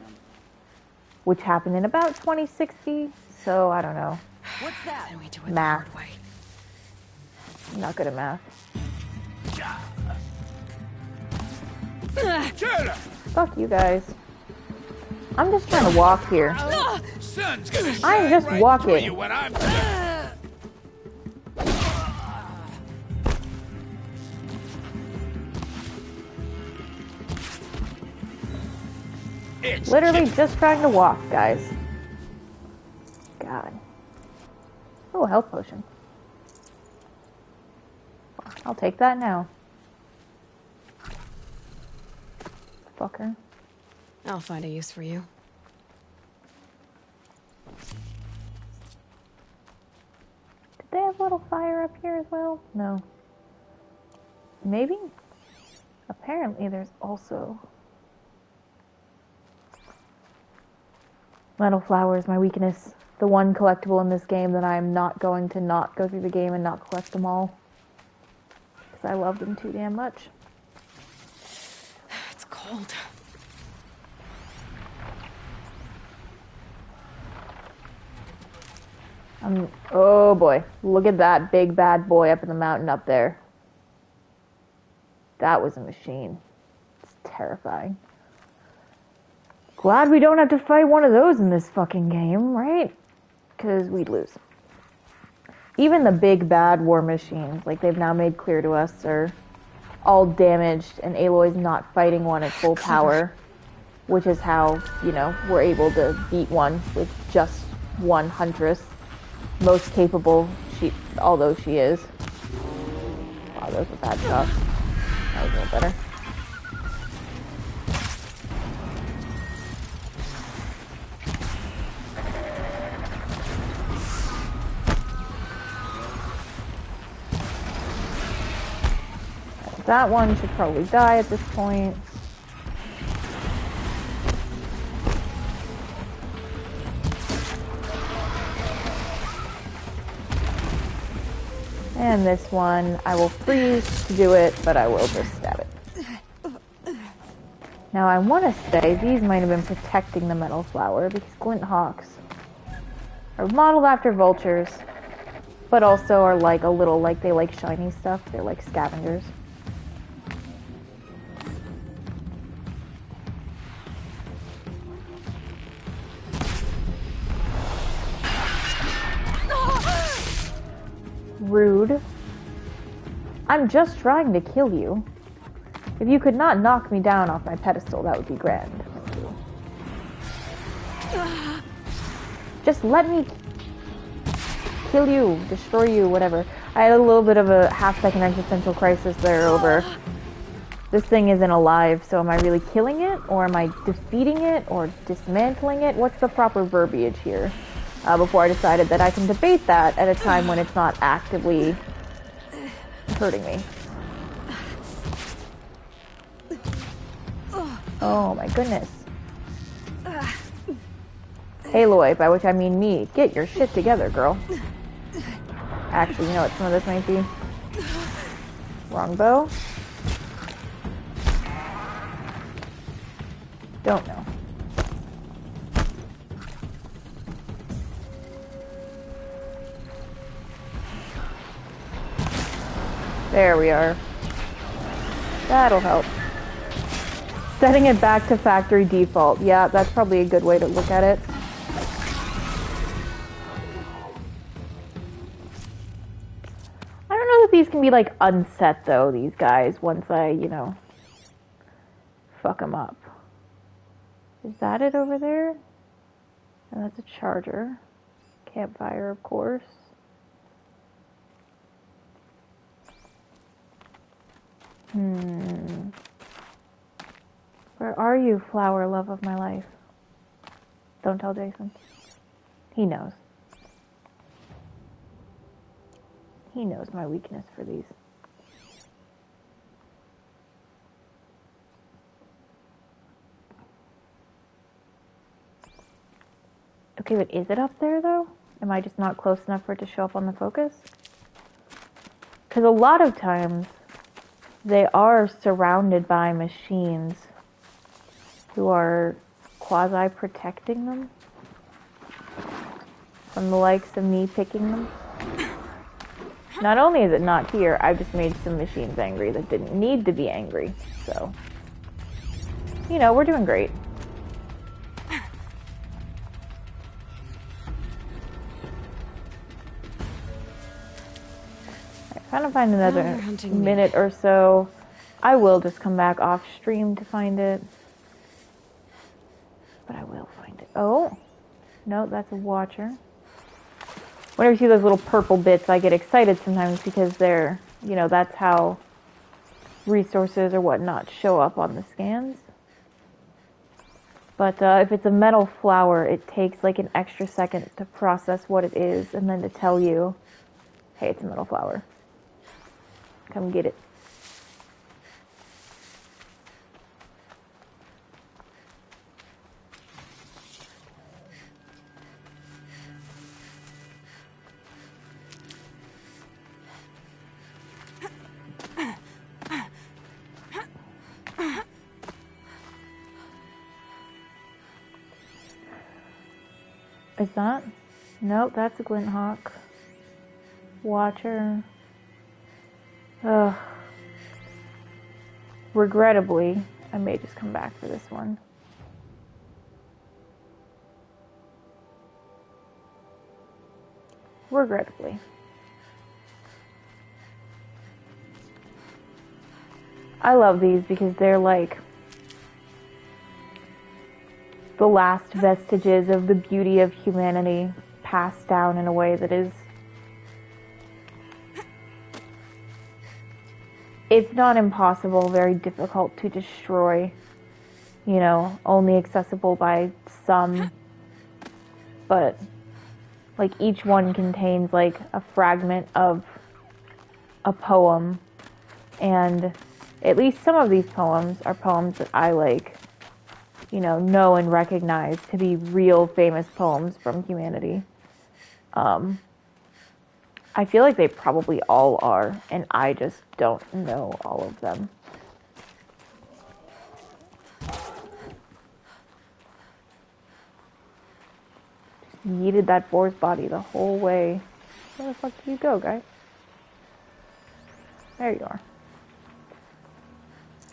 which happened in about 2060. So I don't know. What's that? Then we do it math. The hard way. I'm not good at math. Fuck you guys. I'm just trying to walk here. I'm just walking. Literally just trying to walk, guys. God. Oh, health potion. I'll take that now. Fucker. I'll find a use for you. Did they have a little fire up here as well? No. Maybe? Apparently there's also... Metal flower is my weakness. The one collectible in this game that I'm not going to not go through the game and not collect them all. Because I love them too damn much. It's cold. Oh boy. Look at that big bad boy up in the mountain up there. That was a machine. It's terrifying. Glad we don't have to fight one of those in this fucking game, right? Because we'd lose. Even the big bad war machines, like they've now made clear to us, are all damaged, and Aloy's not fighting one at full power, which is how, you know, we're able to beat one with just one huntress. Most capable, although she is. Wow, those were bad shots. That was a little better. That one should probably die at this point. And this one, I will freeze to do it, but I will just stab it. Now I want to say these might have been protecting the metal flower because glint hawks are modeled after vultures, but also are like a little, like they like shiny stuff. They're like scavengers. Rude. I'm just trying to kill you. If you could not knock me down off my pedestal, that would be grand. Just let me kill you, destroy you, whatever. I had a little bit of a half-second existential crisis there over this thing isn't alive, so am I really killing it? Or am I defeating it? Or dismantling it? What's the proper verbiage here? Before I decided that I can debate that at a time when it's not actively hurting me. Oh my goodness. Aloy, by which I mean me, get your shit together, girl. Actually, you know what some of this might be? Wrong bow? Don't know. There we are. That'll help. Setting it back to factory default. Yeah, that's probably a good way to look at it. I don't know that these can be, like, unset, though, these guys, once I, you know, fuck them up. Is that it over there? And that's a charger. Campfire, of course. Where are you, flower love of my life? Don't tell Jason. He knows. He knows my weakness for these. Okay, but is it up there, though? Am I just not close enough for it to show up on the focus? Because a lot of times, they are surrounded by machines who are quasi-protecting them from the likes of me picking them. Not only is it not here, I've just made some machines angry that didn't need to be angry. So, you know, we're doing great. Trying to find another minute or so. I will just come back off stream to find it. But I will find it. Oh, no, that's a watcher. Whenever you see those little purple bits, I get excited sometimes because they're, you know, that's how resources or whatnot show up on the scans. But if it's a metal flower, it takes like an extra second to process what it is and then to tell you, hey, it's a metal flower. Come get it. Is that? Nope, that's a glint hawk. Watcher. Ugh. Regrettably, I may just come back for this one. Regrettably. I love these because they're like the last vestiges of the beauty of humanity passed down in a way that is, it's not impossible, very difficult to destroy, you know, only accessible by some, but like each one contains like a fragment of a poem, and at least some of these poems are poems that I like, you know and recognize to be real famous poems from humanity. I feel like they probably all are, and I just don't know all of them. Just yeeted that boar's body the whole way. Where the fuck did you go, guy? There you are.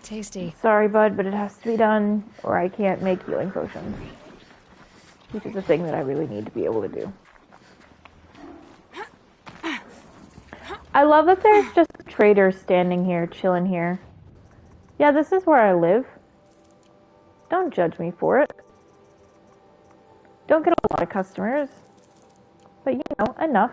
Tasty. Sorry, bud, but it has to be done, or I can't make healing potions. Which is a thing that I really need to be able to do. I love that there's just trader standing here, chilling here. Yeah, this is where I live. Don't judge me for it. Don't get a lot of customers. But, you know, enough.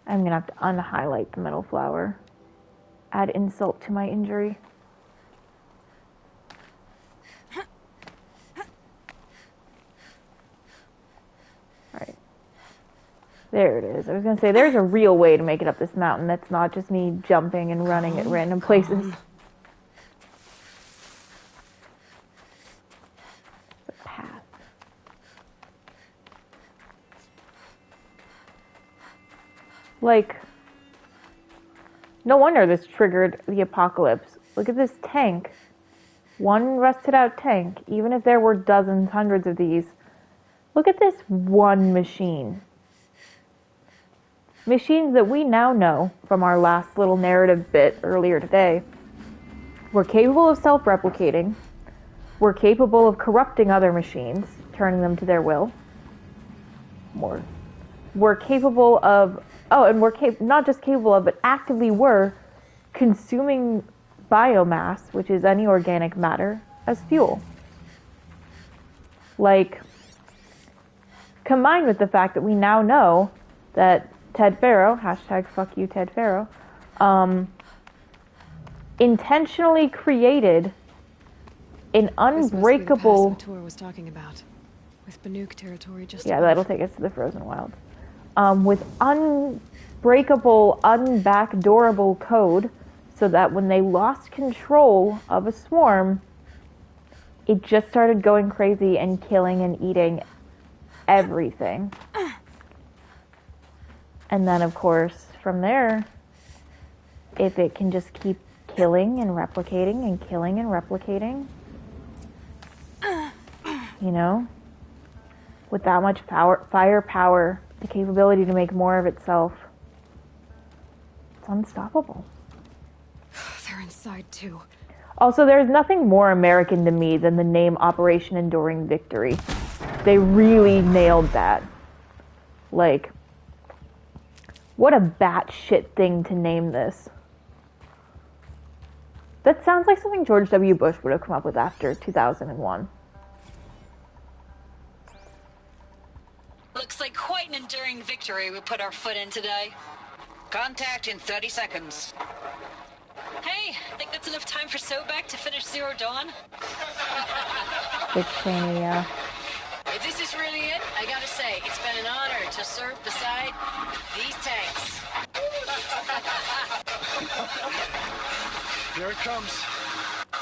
I'm gonna have to unhighlight the metal flower. Add insult to my injury. Alright. There it is. I was gonna say, there's a real way to make it up this mountain that's not just me jumping and running at random places. The path. Like, no wonder this triggered the apocalypse. Look at this tank. One rusted out tank, even if there were dozens, hundreds of these. Look at this one machine. Machines that we now know from our last little narrative bit earlier today were capable of self-replicating, were capable of corrupting other machines, turning them to their will. Were capable of, and were not just capable of, but actively were consuming biomass, which is any organic matter, as fuel. Like, combined with the fact that we now know that Ted Faro, hashtag fuck you Ted Faro, intentionally created an unbreakable... This must be the pass Mator was talking about, with Banuk territory just Yeah, above. that'll take us to the frozen wilds. With unbreakable, unbackdoorable code, so that when they lost control of a swarm, it just started going crazy and killing and eating everything. And then, of course, from there, if it can just keep killing and replicating and killing and replicating, you know, with that much firepower, the capability to make more of itself, it's unstoppable. They're inside too. Also, there's nothing more American to me than the name Operation Enduring Victory. They really nailed that. Like, what a batshit thing to name this. That sounds like something George W. Bush would have come up with after 2001. Looks like quite an enduring victory we put our foot in today. Contact in 30 seconds. Hey, think that's enough time for Sobek to finish Zero Dawn? Dick Cheney, yeah. If this is really it, I gotta say, it's been an honor to serve beside these tanks. Here it comes.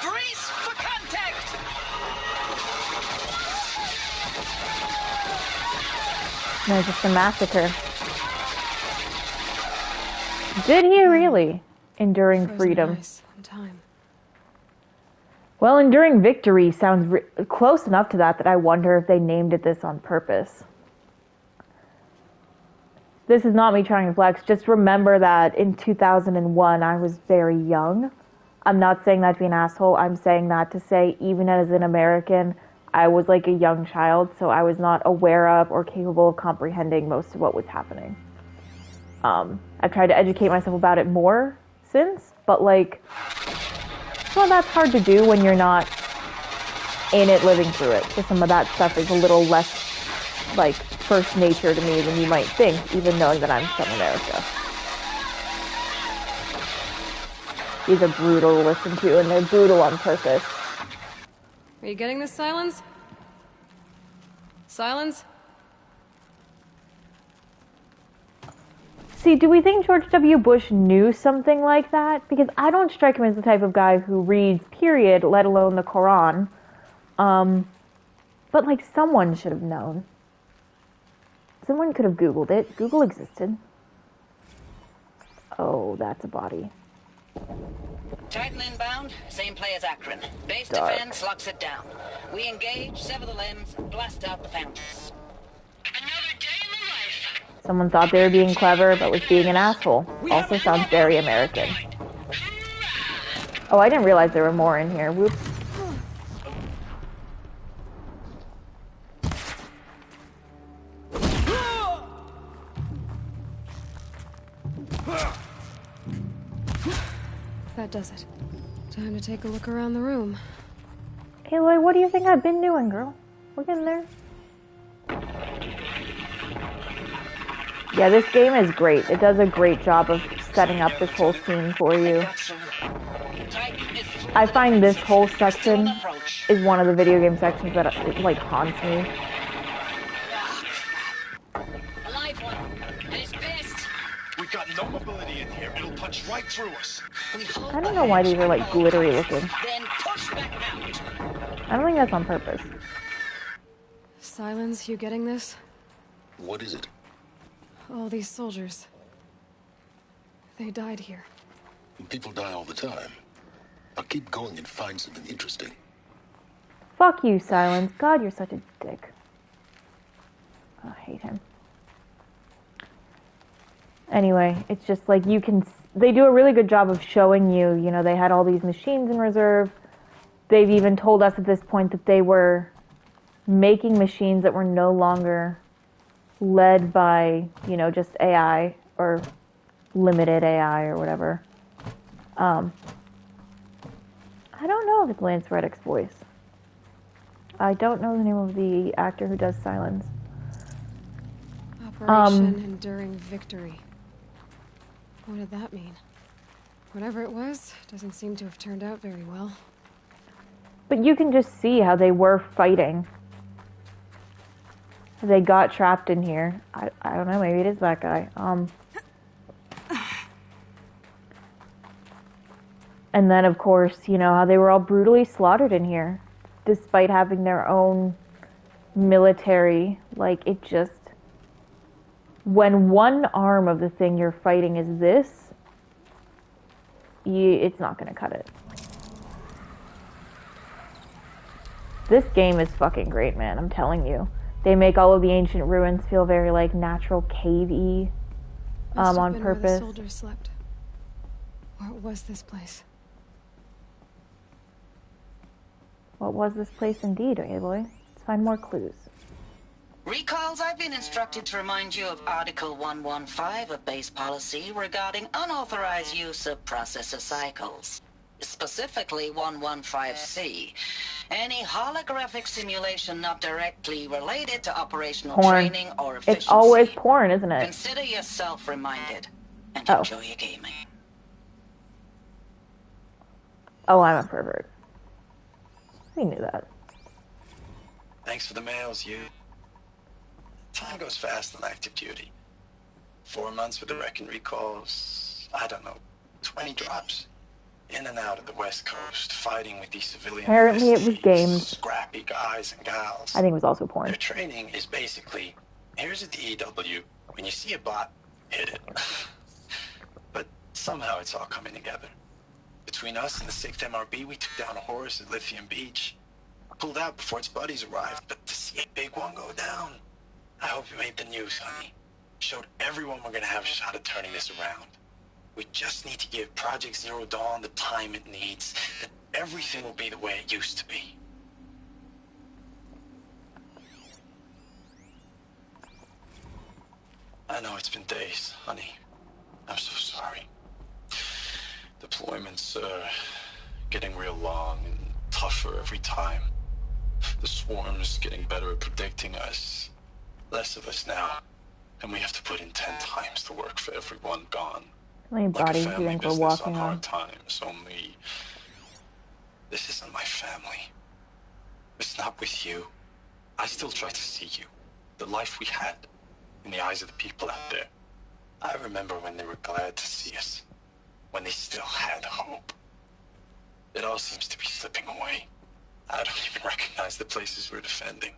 Brace for contact! No, just a massacre. Did he really? Enduring freedom. Time. Well, Enduring Victory sounds close enough to that I wonder if they named it this on purpose. This is not me trying to flex. Just remember that in 2001, I was very young. I'm not saying that to be an asshole. I'm saying that to say, even as an American, I was like a young child, so I was not aware of or capable of comprehending most of what was happening. I've tried to educate myself about it more since, but like, well, that's hard to do when you're not in it, living through it. So some of that stuff is a little less like first nature to me than you might think, even knowing that I'm from America. These are brutal to listen to, and they're brutal on purpose. Are you getting this, Silence? Silence? See, do we think George W. Bush knew something like that? Because I don't strike him as the type of guy who reads, period, let alone the Quran. But, like, someone should have known. Someone could have Googled it. Google existed. Oh, that's a body. Titan inbound, same play as Akron. Base Dark. defense locks it down. We engage, sever the limbs, blast out the fountains. Someone thought they were being clever, but was being an asshole. Also sounds very American. Oh, I didn't realize there were more in here. Whoops. That does it. Time to take a look around the room. Aloy, what do you think I've been doing, girl? We're getting there. Yeah, this game is great. It does a great job of setting up this whole scene for you. I find this whole section is one of the video game sections that like haunts me. Alive one, and it's pissed. We've got no mobility in here. It'll punch right through us. I don't know why these are like glittery looking. Then push back out. I don't think that's on purpose. Silence, you getting this? What is it? All these soldiers. They died here. People die all the time. Now keep going and find something interesting. Fuck you, Silence. God, you're such a dick. I hate him. Anyway, it's just like you can... They do a really good job of showing you, you know, they had all these machines in reserve. They've even told us at this point that they were making machines that were no longer led by, you know, just AI or limited AI or whatever. I don't know if it's Lance Reddick's voice. I don't know the name of the actor who does Silence. Operation Enduring Victory. What did that mean? Whatever it was, doesn't seem to have turned out very well. But you can just see how they were fighting. They got trapped in here. I don't know, maybe it is that guy. And then, of course, you know, how they were all brutally slaughtered in here. Despite having their own military. Like, it just... When one arm of the thing you're fighting is this, it's not going to cut it. This game is fucking great, man. I'm telling you. They make all of the ancient ruins feel very, like, natural cave-y on purpose. Where the soldiers slept. What was this place? What was this place indeed, Aloy? Let's find more clues. Recalls, I've been instructed to remind you of Article 115 of base policy regarding unauthorized use of processor cycles. Specifically 115C. Any holographic simulation not directly related to operational training or efficiency. It's always porn, isn't it? Consider yourself reminded and enjoy your gaming. Oh, I'm a pervert. We knew that. Thanks for the mails, you. Time goes fast on active duty. 4 months with the wrecking recalls, I don't know, 20 drops. In and out of the West Coast, fighting with these civilian Apparently it was games. scrappy guys and gals. I think it was also porn. Their training is basically, here's a DEW, when you see a bot, hit it. But somehow it's all coming together. Between us and the 6th MRB, we took down a horse at Lithium Beach. Pulled out before its buddies arrived, but to see a big one go down, I hope you made the news, honey. Showed everyone we're gonna have a shot at turning this around. We just need to give Project Zero Dawn the time it needs, that everything will be the way it used to be. I know it's been days, honey. I'm so sorry. Deployments are getting real long and tougher every time. The swarm's getting better at predicting us. Less of us now, and we have to put in 10 times the work for everyone gone. How many bodies do you think we're walking on? Hard times, only this isn't my family. It's not with you. I still try to see you, the life we had, in the eyes of the people out there. I remember when they were glad to see us, when they still had hope. It all seems to be slipping away. I don't even recognize the places we're defending.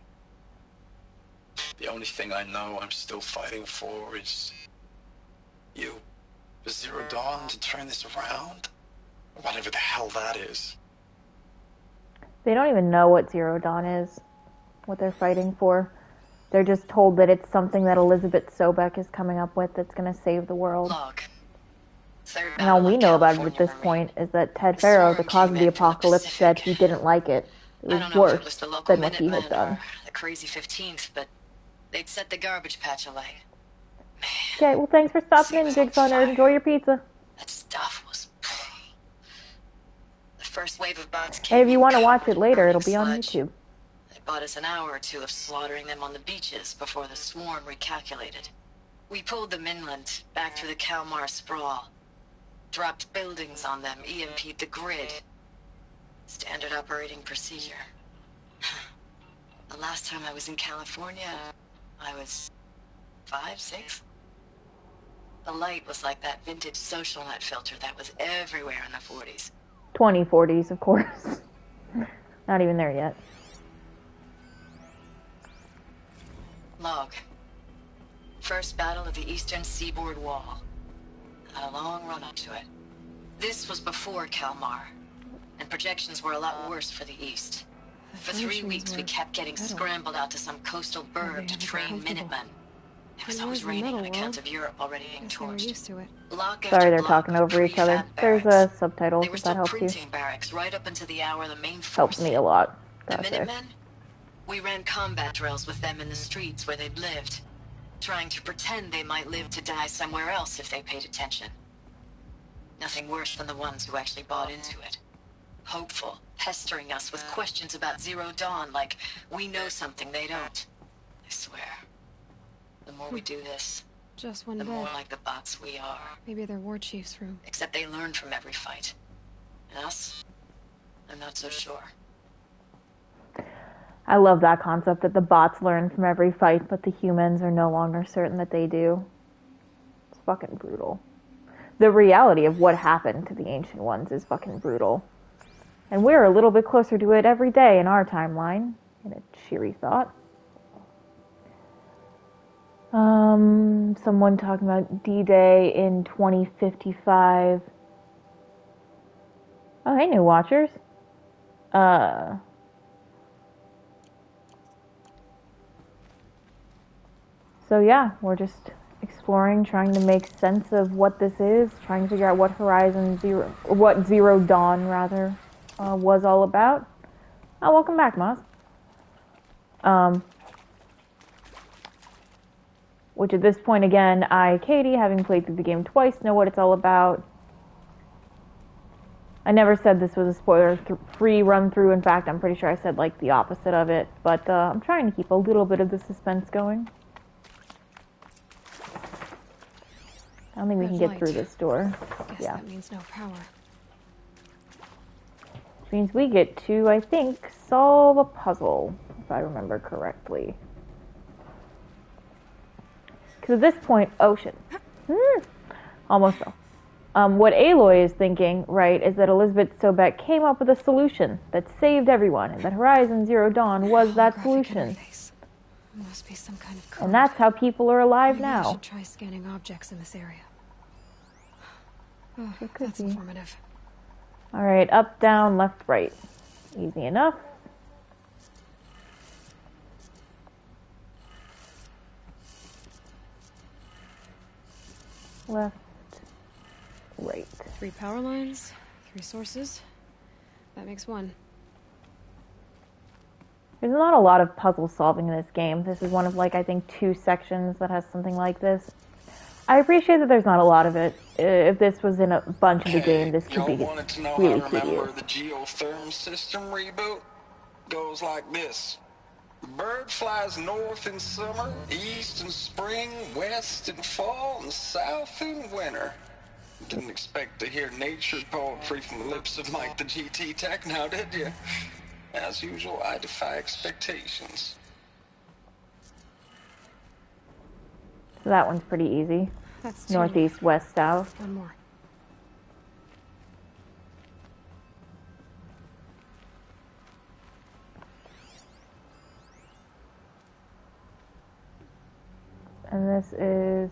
The only thing I know I'm still fighting for is you. For Zero Dawn to turn this around? Or whatever the hell that is. They don't even know what Zero Dawn is, what they're fighting for. They're just told that it's something that Elizabeth Sobeck is coming up with that's going to save the world. And all we know about it at this point is that Ted Faro, the cause of the apocalypse, said he didn't like it. It was worse than what he had done. The crazy 15th, but they'd set the garbage patch alight. Okay, well thanks for stopping in, Jigsaw Nerd. Enjoy your pizza. That stuff was first wave of bots Hey, came if you in want to watch covered it later, in it'll be on burning sludge. YouTube. They bought us an hour or two of slaughtering them on the beaches before the swarm recalculated. We pulled them inland, back through the Kalmar sprawl. Dropped buildings on them, EMP'd the grid. Standard operating procedure. The last time I was in California, I was 5, 6. The light was like that vintage social net filter that was everywhere in the 40s. 2040s, of course. Not even there yet. Log. First battle of the eastern seaboard wall. Had a long run up to it. This was before Kalmar, and projections were a lot worse for the east. For 3 weeks, we kept getting scrambled out to some coastal burg to train Minutemen. It was always raining on account of Europe already being torched. Sorry, they're talking over each other. There's a subtitle, They were if still that helps you. printing barracks right up until the hour the main force Helps me a lot, The gotta say. Minutemen? We ran combat drills with them in the streets where they'd lived, trying to pretend they might live to die somewhere else if they paid attention. Nothing worse than the ones who actually bought into it. Hopeful, pestering us with questions about Zero Dawn like we know something they don't. I swear, the more we do this, Just one the bit. more like the bots we are. Maybe they're war chiefs from... Except they learn from every fight. And us? I'm not so sure. I love that concept that the bots learn from every fight, but the humans are no longer certain that they do. It's fucking brutal. The reality of what happened to the Ancient Ones is fucking brutal. And we're a little bit closer to it every day in our timeline, in a cheery thought. Someone talking about D-Day in 2055. Oh, hey, new watchers. So yeah, we're just exploring, trying to make sense of what this is, trying to figure out what what Zero Dawn rather, was all about. Oh, welcome back, Moss. Which at this point again, Katie, having played through the game twice, know what it's all about. I never said this was a spoiler-free run-through. In fact, I'm pretty sure I said like the opposite of it. But I'm trying to keep a little bit of the suspense going. I don't think we can get through this door. Guess Yeah. that means no power. Which means we get to, I think, solve a puzzle, if I remember correctly. Because at this point, oh shit. Almost fell. What Aloy is thinking, right, is that Elizabeth Sobek came up with a solution that saved everyone, and that Horizon Zero Dawn was that solution. Must be some kind of code. And that's how people are alive Maybe I now. should try scanning objects in this area. Oh, It could that's be. informative. Alright, up, down, left, right. Easy enough. Left, right. 3 power lines, 3 sources. That makes 1. There's not a lot of puzzle solving in this game. This is one of, like, I think 2 sections that has something like this. I appreciate that there's not a lot of it. If this was in a bunch of the game, this could be wanted to know really how to remember tedious. the geotherm system reboot? Goes like this. The bird flies north in summer, east in spring, west in fall, and south in winter. Didn't expect to hear nature poetry from the lips of Mike the GT Tech now, did you? As usual, I defy expectations. So that one's pretty easy. That's 2. Northeast, west, south. 1 more. And this is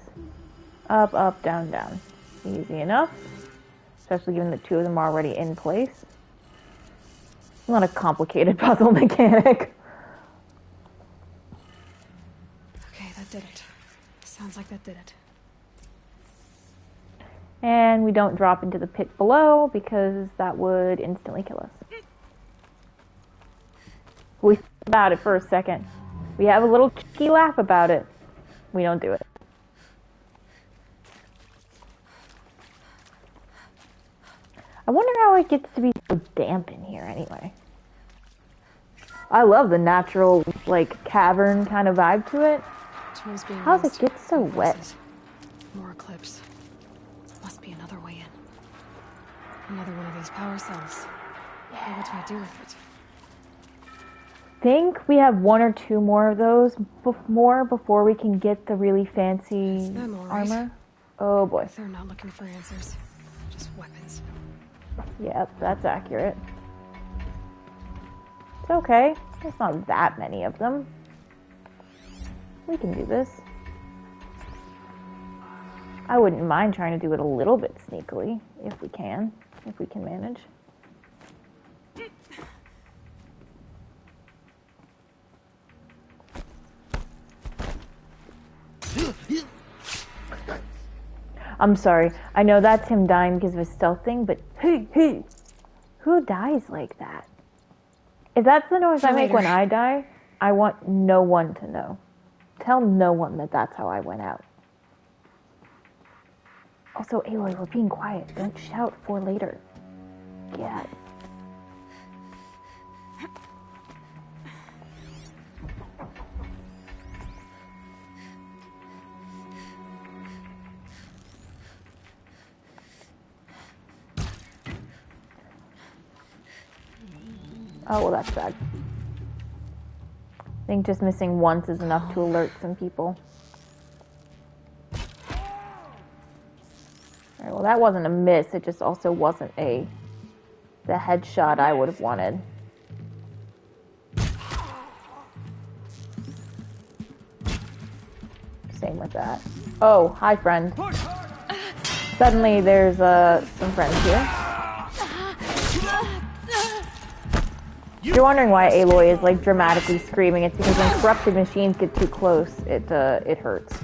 up, up, down, down. Easy enough. Especially given that 2 of them are already in place. Not a complicated puzzle mechanic. Okay, that did it. Sounds like that did it. And we don't drop into the pit below because that would instantly kill us. We think about it for a second. We have a little cheeky laugh about it. We don't do it. I wonder how it gets to be so damp in here anyway. I love the natural, like, cavern kind of vibe to it. How does it get so wet? More eclipse. Must be another way in. Another one of these power cells. Yeah. What do I do with it? Think we have one or two more of those before we can get the really fancy armor. Oh boy. They're not looking for answers, just weapons. Yep, that's accurate. It's okay. There's not that many of them. We can do this. I wouldn't mind trying to do it a little bit sneakily, if we can manage. I'm sorry. I know that's him dying because of his stealth thing, but who dies like that? If that's the noise I make when I die, I want no one to know. Tell no one that that's how I went out. Also, Aloy, we're being quiet. Don't shout for later. Yeah. Oh, well, that's bad. I think just missing once is enough to alert some people. Alright, well, that wasn't a miss. It just also wasn't the headshot I would have wanted. Same with that. Oh, hi, friend. Suddenly, there's some friends here. If you're wondering why Aloy is like dramatically screaming, it's because when corrupted machines get too close, it hurts.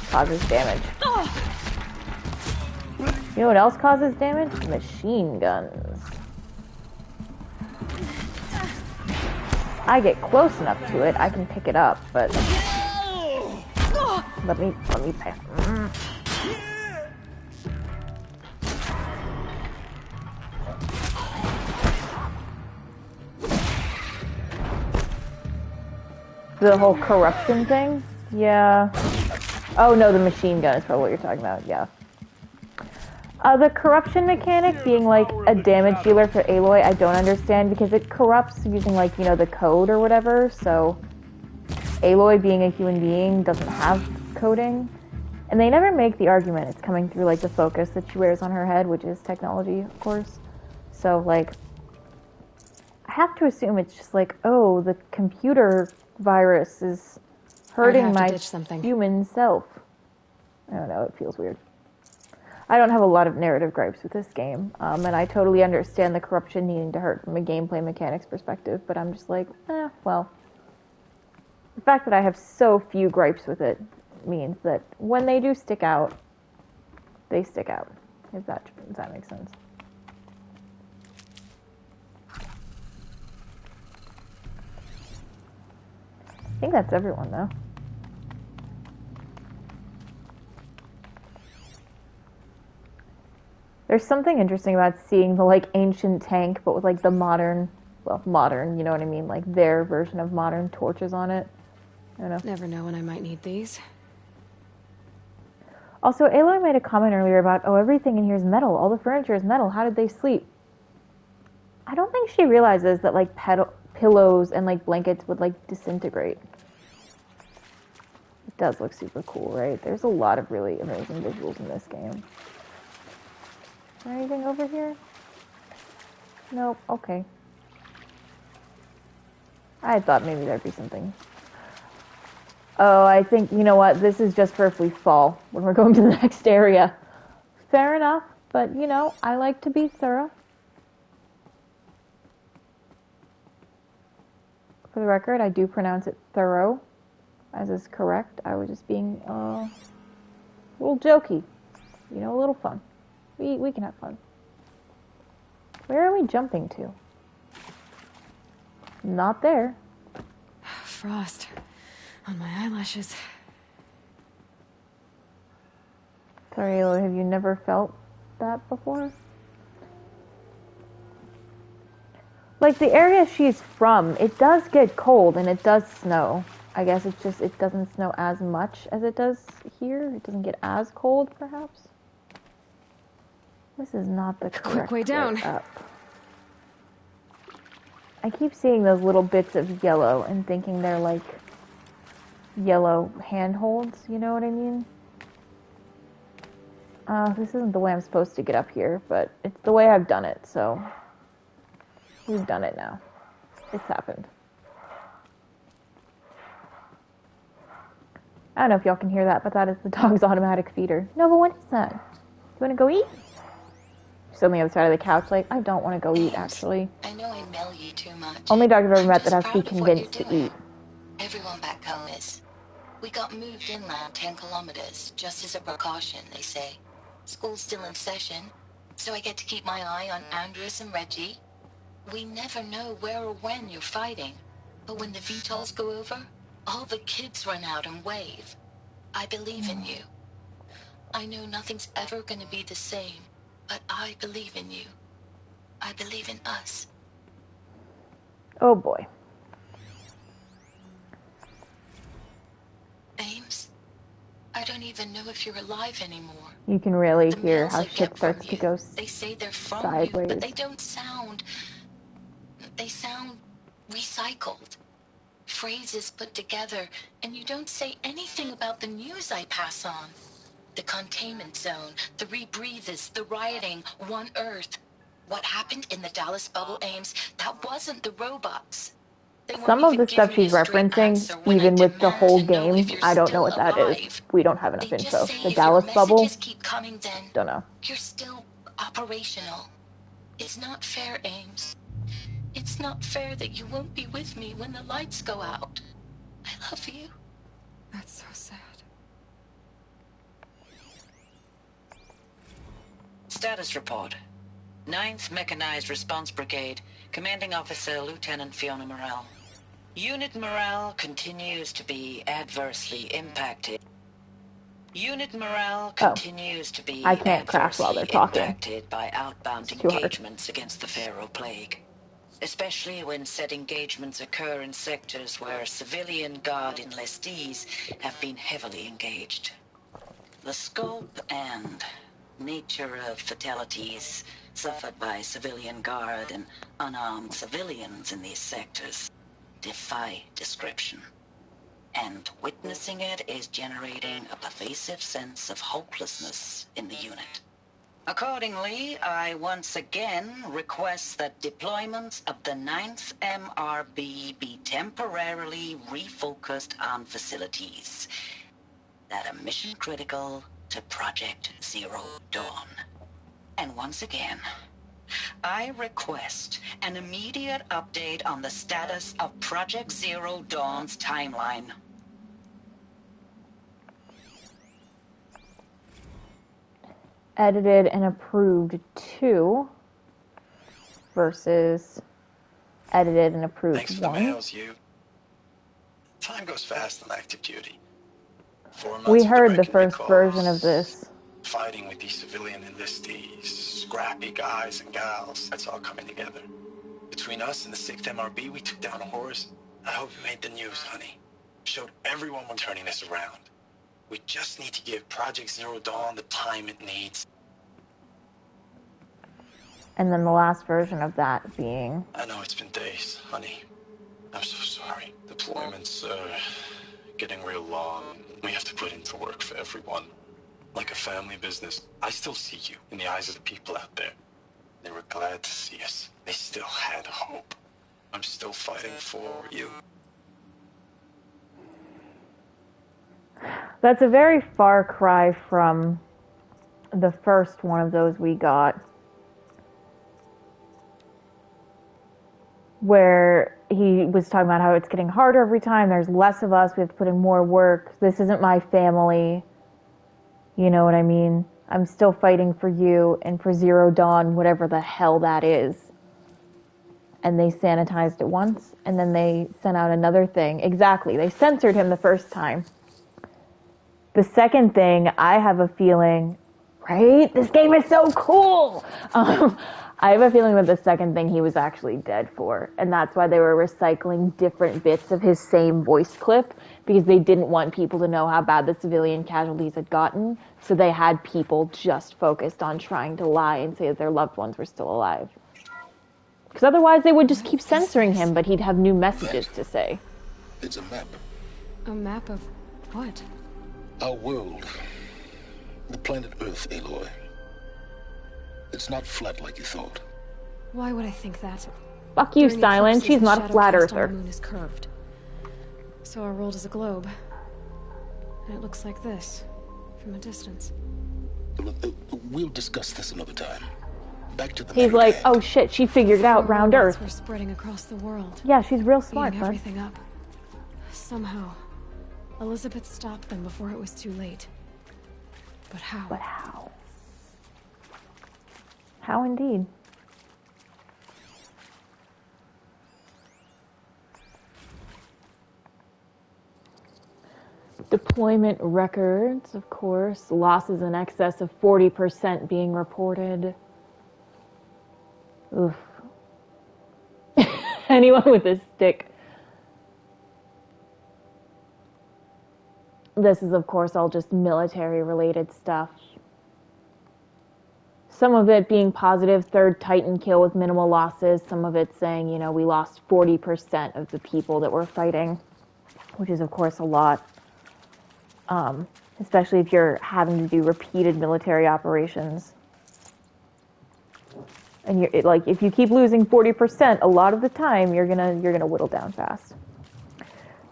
Causes damage. You know what else causes damage? Machine guns. I get close enough to it, I can pick it up, but let me pass. The whole corruption thing? Yeah. Oh no, the machine gun is probably what you're talking about, yeah. The corruption mechanic being like a damage dealer for Aloy, I don't understand because it corrupts using like, you know, the code or whatever, so Aloy being a human being doesn't have coding. And they never make the argument it's coming through like the focus that she wears on her head, which is technology, of course. So like, I have to assume it's just like, oh, the computer virus is hurting my human self. I don't know, it feels weird. I don't have a lot of narrative gripes with this game, and I totally understand the corruption needing to hurt from a gameplay mechanics perspective, but I'm just like, well. The fact that I have so few gripes with it means that when they do stick out, they stick out. Does that make sense? I think that's everyone, though. There's something interesting about seeing the, like, ancient tank, but with, like, the modern, well, modern, you know what I mean? Like, their version of modern torches on it. I don't know. Never know when I might need these. Also, Aloy made a comment earlier about, oh, everything in here is metal. All the furniture is metal. How did they sleep? I don't think she realizes that, like, pillows and, like, blankets would, like, disintegrate. It does look super cool, right? There's a lot of really amazing visuals in this game. Is there anything over here? Nope, okay. I thought maybe there'd be something. Oh, I think, you know what, this is just for if we fall when we're going to the next area. Fair enough, but, you know, I like to be thorough. For the record, I do pronounce it thorough, as is correct. I was just being a little jokey, you know, a little fun. We can have fun. Where are we jumping to? Not there. Frost on my eyelashes. Sorry, have you never felt that before? Like, the area she's from, it does get cold and it does snow. I guess it's just, it doesn't snow as much as it does here. It doesn't get as cold, perhaps. This is not the correct way down. up. I keep seeing those little bits of yellow and thinking they're like yellow handholds, you know what I mean? This isn't the way I'm supposed to get up here, but it's the way I've done it, so we've done it now. It's happened. I don't know if y'all can hear that, but that is the dog's automatic feeder. No, but what is that? You want to go eat? She's on the other side of the couch, like, I don't want to go eat, actually. I know I mail you too much. Only dog I've ever met that has to be convinced to eat. Everyone back home is. We got moved inland 10 kilometers, just as a precaution, they say. School's still in session, so I get to keep my eye on Andres and Reggie. We never know where or when you're fighting, but when the VTOLs go over, all the kids run out and wave. I believe in you. I know nothing's ever gonna be the same, but I believe in you. I believe in us. Oh boy. Ames, I don't even know if you're alive anymore. You can really The hear mails how I shit get starts from to you, go they say they're from sideways. you, but they don't sound... They sound recycled. Phrases put together, and you don't say anything about the news I pass on. The containment zone, the rebreathers, the rioting, One Earth. What happened in the Dallas bubble, Ames, that wasn't the robots. They won't Some of even the stuff give me she's a straight referencing, answer when I even with the demand whole to know if game, you're I don't know still what that is. alive. We don't have enough They info. just say The if your Dallas bubble? messages keep coming, then Don't know. you're still operational. It's not fair, Ames. It's not fair that you won't be with me when the lights go out. I love you. That's so sad. Status report. 9th Mechanized Response Brigade, Commanding Officer Lieutenant Fiona Morrell. Unit morale continues to be adversely impacted. Unit morale continues to be I can't craft while they're adversely talking. impacted by outbound It's too hard. engagements against the Faro plague. Especially when said engagements occur in sectors where civilian guard enlistees have been heavily engaged. The scope and nature of fatalities suffered by civilian guard and unarmed civilians in these sectors defy description. And witnessing it is generating a pervasive sense of hopelessness in the unit. Accordingly, I once again request that deployments of the 9th MRB be temporarily refocused on facilities that are mission critical to Project Zero Dawn. And once again, I request an immediate update on the status of Project Zero Dawn's timeline. Edited and approved 2 versus edited and approved Thanks for the 1. mails, you. Time goes fast on active duty. 4 months We with heard the wrecking first calls, version of this. fighting with these civilian enlistees, scrappy guys and gals. That's all coming together. Between us and the 6th MRB, we took down a horse. I hope you made the news, honey. Showed everyone we're turning this around. We just need to give Project Zero Dawn the time it needs. And then the last version of that being... I know it's been days, honey. I'm so sorry. Deployments are getting real long. We have to put in the work for everyone. Like a family business. I still see you in the eyes of the people out there. They were glad to see us. They still had hope. I'm still fighting for you. That's a very far cry from the first one of those we got, where he was talking about how it's getting harder every time, there's less of us, we have to put in more work, this isn't my family, you know what I mean? I'm still fighting for you and for Zero Dawn, whatever the hell that is. And they sanitized it once, and then they sent out another thing. Exactly, they censored him the first time. The second thing, I have a feeling, right? This game is so cool! I have a feeling that the second thing he was actually dead for, and that's why they were recycling different bits of his same voice clip, because they didn't want people to know how bad the civilian casualties had gotten, so they had people just focused on trying to lie and say that their loved ones were still alive. Because otherwise they would just keep censoring him, but he'd have new messages to say. It's a map. A map of what? Our world. The planet Earth, Aloy. It's not flat like you thought. Why would I think that? Fuck you, Silent. She's not a flat earther. The moon is curved. So our world is a globe. And it looks like this, from a distance. We'll discuss this another time. Back to the He's like, oh shit, she figured it out round Earth. We're spreading across the world. Yeah, she's real smart, eating bud. Everything up. Somehow, Elizabeth stopped them before it was too late. But how? But how? How indeed. Deployment records, of course. Losses in excess of 40% being reported. Oof. Anyone with a stick. This is, of course, all just military-related stuff. Some of it being positive, third Titan kill with minimal losses. Some of it saying, you know, we lost 40% of the people that were fighting, which is, of course, a lot. Especially if you're having to do repeated military operations. And you're like, if you keep losing 40%, a lot of the time you're gonna whittle down fast.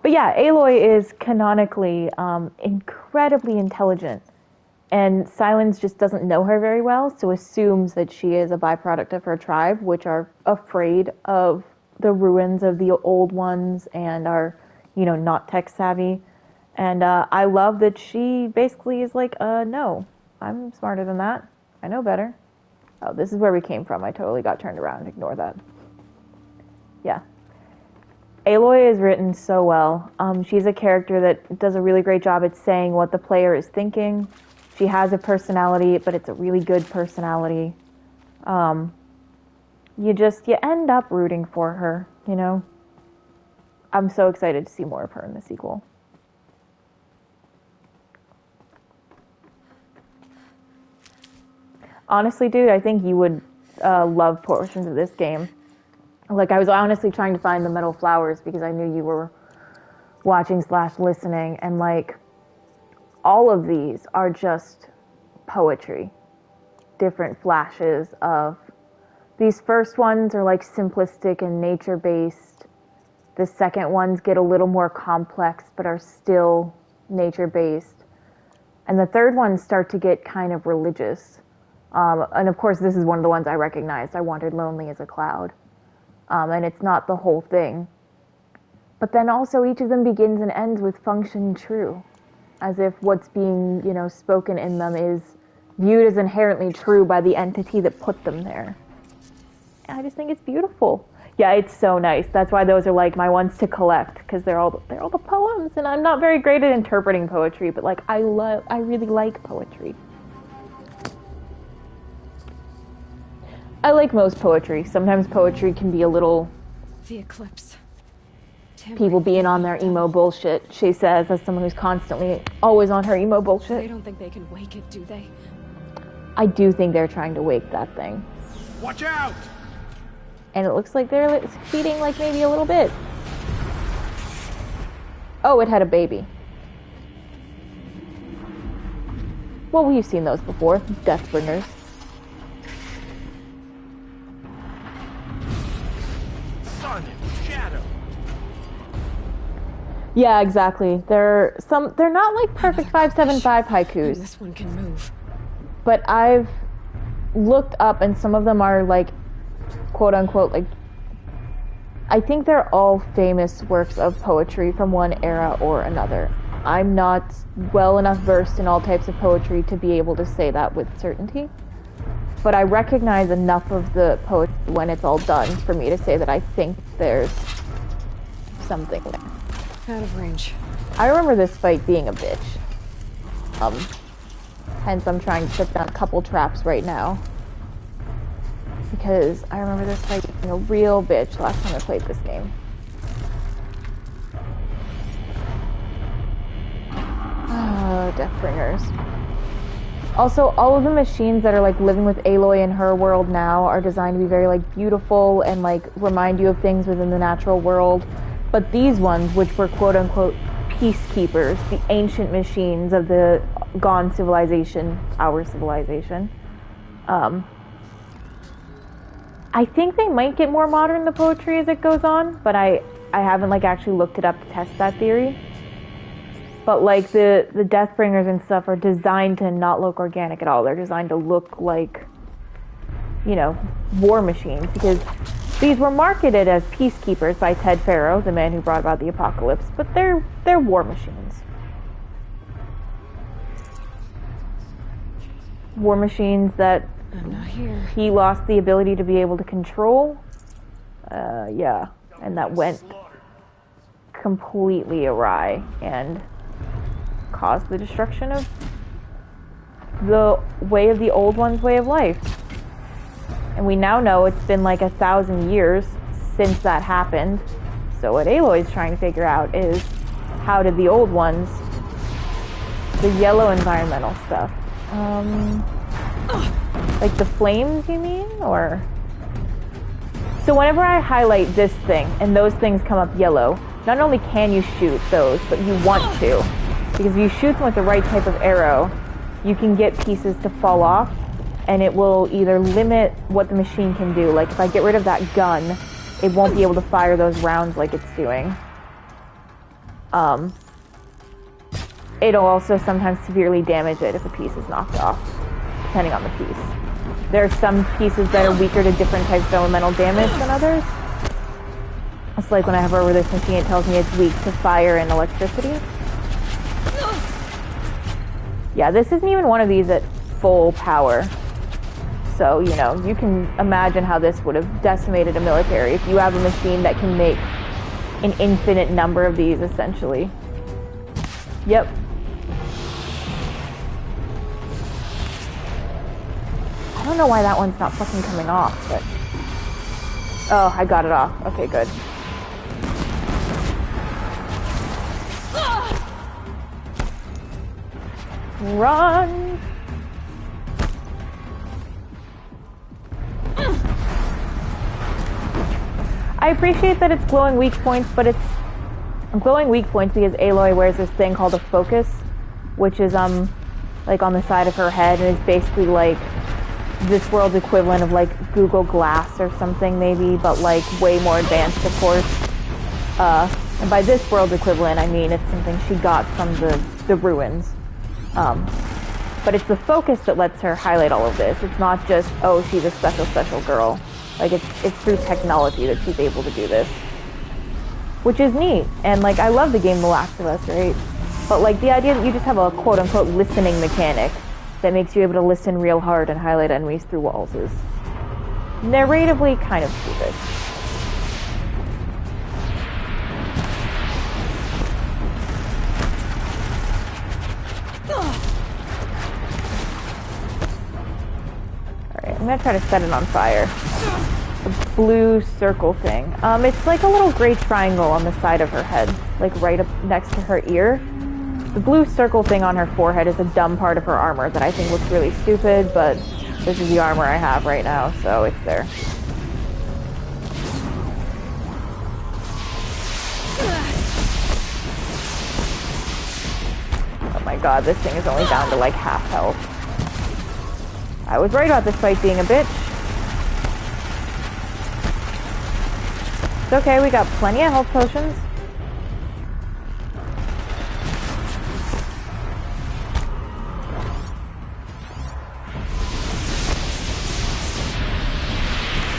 But yeah, Aloy is canonically incredibly intelligent, and Silence just doesn't know her very well, so assumes that she is a byproduct of her tribe, which are afraid of the ruins of the old ones and are, you know, not tech savvy. And I love that she basically is like, no, I'm smarter than that. I know better. Oh, this is where we came from. I totally got turned around. Ignore that. Yeah. Aloy is written so well. She's a character that does a really great job at saying what the player is thinking. She has a personality, but it's a really good personality. You end up rooting for her, you know? I'm so excited to see more of her in the sequel. Honestly, dude, I think you would love portions of this game. Like, I was honestly trying to find the metal flowers because I knew you were watching / listening, and like, all of these are just poetry. Different flashes of... These first ones are like simplistic and nature-based. The second ones get a little more complex but are still nature-based. And the third ones start to get kind of religious. And of course, this is one of the ones I recognized. I wandered lonely as a cloud. And it's not the whole thing. But then also each of them begins and ends with function true. As if what's being, you know, spoken in them is viewed as inherently true by the entity that put them there. And I just think it's beautiful. Yeah, it's so nice. That's why those are like my ones to collect, because they're all the poems. And I'm not very great at interpreting poetry, but like I really like poetry. I like most poetry. Sometimes poetry can be a little... The eclipse. People being on their emo bullshit, she says, as someone who's constantly always on her emo bullshit. They don't think they can wake it, do they? I do think they're trying to wake that thing. Watch out! And it looks like they're succeeding, like, maybe a little bit. Oh, it had a baby. Well, we've seen those before. Deathbringers. Shadow. Yeah, exactly. They're not like perfect 575 haikus. This one can move. But I've looked up, and some of them are like, quote unquote, like, I think they're all famous works of poetry from one era or another. I'm not well enough versed in all types of poetry to be able to say that with certainty. But I recognize enough of the poetry when it's all done for me to say that I think there's something there. Out of range. I remember this fight being a bitch. Hence I'm trying to set down a couple traps right now. because I remember this fight being a real bitch last time I played this game. Oh, Deathbringers. Also, all of the machines that are like living with Aloy in her world now are designed to be very like beautiful and like remind you of things within the natural world. But these ones, which were quote unquote peacekeepers, the ancient machines of the gone civilization, our civilization, I think they might get more modern, the poetry, as it goes on, but I haven't like actually looked it up to test that theory. But like the Deathbringers and stuff are designed to not look organic at all. They're designed to look like, you know, war machines, because these were marketed as peacekeepers by Ted Faro, the man who brought about the apocalypse, but they're war machines. War machines that he lost the ability to be able to control. Yeah, and that went completely awry and caused the destruction of the way of the old one's way of life. And we now know it's been like 1,000 years since that happened. So what Aloy's trying to figure out is, how did the old ones, the yellow environmental stuff, like the flames, you mean? Or so whenever I highlight this thing and those things come up yellow, not only can you shoot those, but you want to. Because if you shoot them with the right type of arrow, you can get pieces to fall off, and it will either limit what the machine can do. Like if I get rid of that gun, it won't be able to fire those rounds like it's doing. It'll also sometimes severely damage it if a piece is knocked off, depending on the piece. There are some pieces that are weaker to different types of elemental damage than others. It's like when I hover over this machine, it tells me it's weak to fire and electricity. Yeah, this isn't even one of these at full power. So, you know, you can imagine how this would have decimated a military if you have a machine that can make an infinite number of these, essentially. Yep. I don't know why that one's not fucking coming off, but... Oh, I got it off. Okay, good. Run! I appreciate that it's glowing weak points, but it's glowing weak points because Aloy wears this thing called a focus, which is like on the side of her head, and is basically like this world's equivalent of like Google Glass or something maybe, but like way more advanced, of course. And by this world's equivalent, I mean it's something she got from the ruins. But it's the focus that lets her highlight all of this. It's not just, oh, she's a special girl. Like, it's through technology that she's able to do this. Which is neat. And, like, I love the game The Last of Us, right? But, like, the idea that you just have a quote-unquote listening mechanic that makes you able to listen real hard and highlight enemies through walls is narratively kind of stupid. Alright, I'm gonna try to set it on fire. The blue circle thing. It's like a little gray triangle on the side of her head, like right up next to her ear. The blue circle thing on her forehead is a dumb part of her armor that I think looks really stupid, but this is the armor I have right now, so it's there. Oh my god, this thing is only down to like half health. I was right about this fight being a bitch. It's okay, we got plenty of health potions.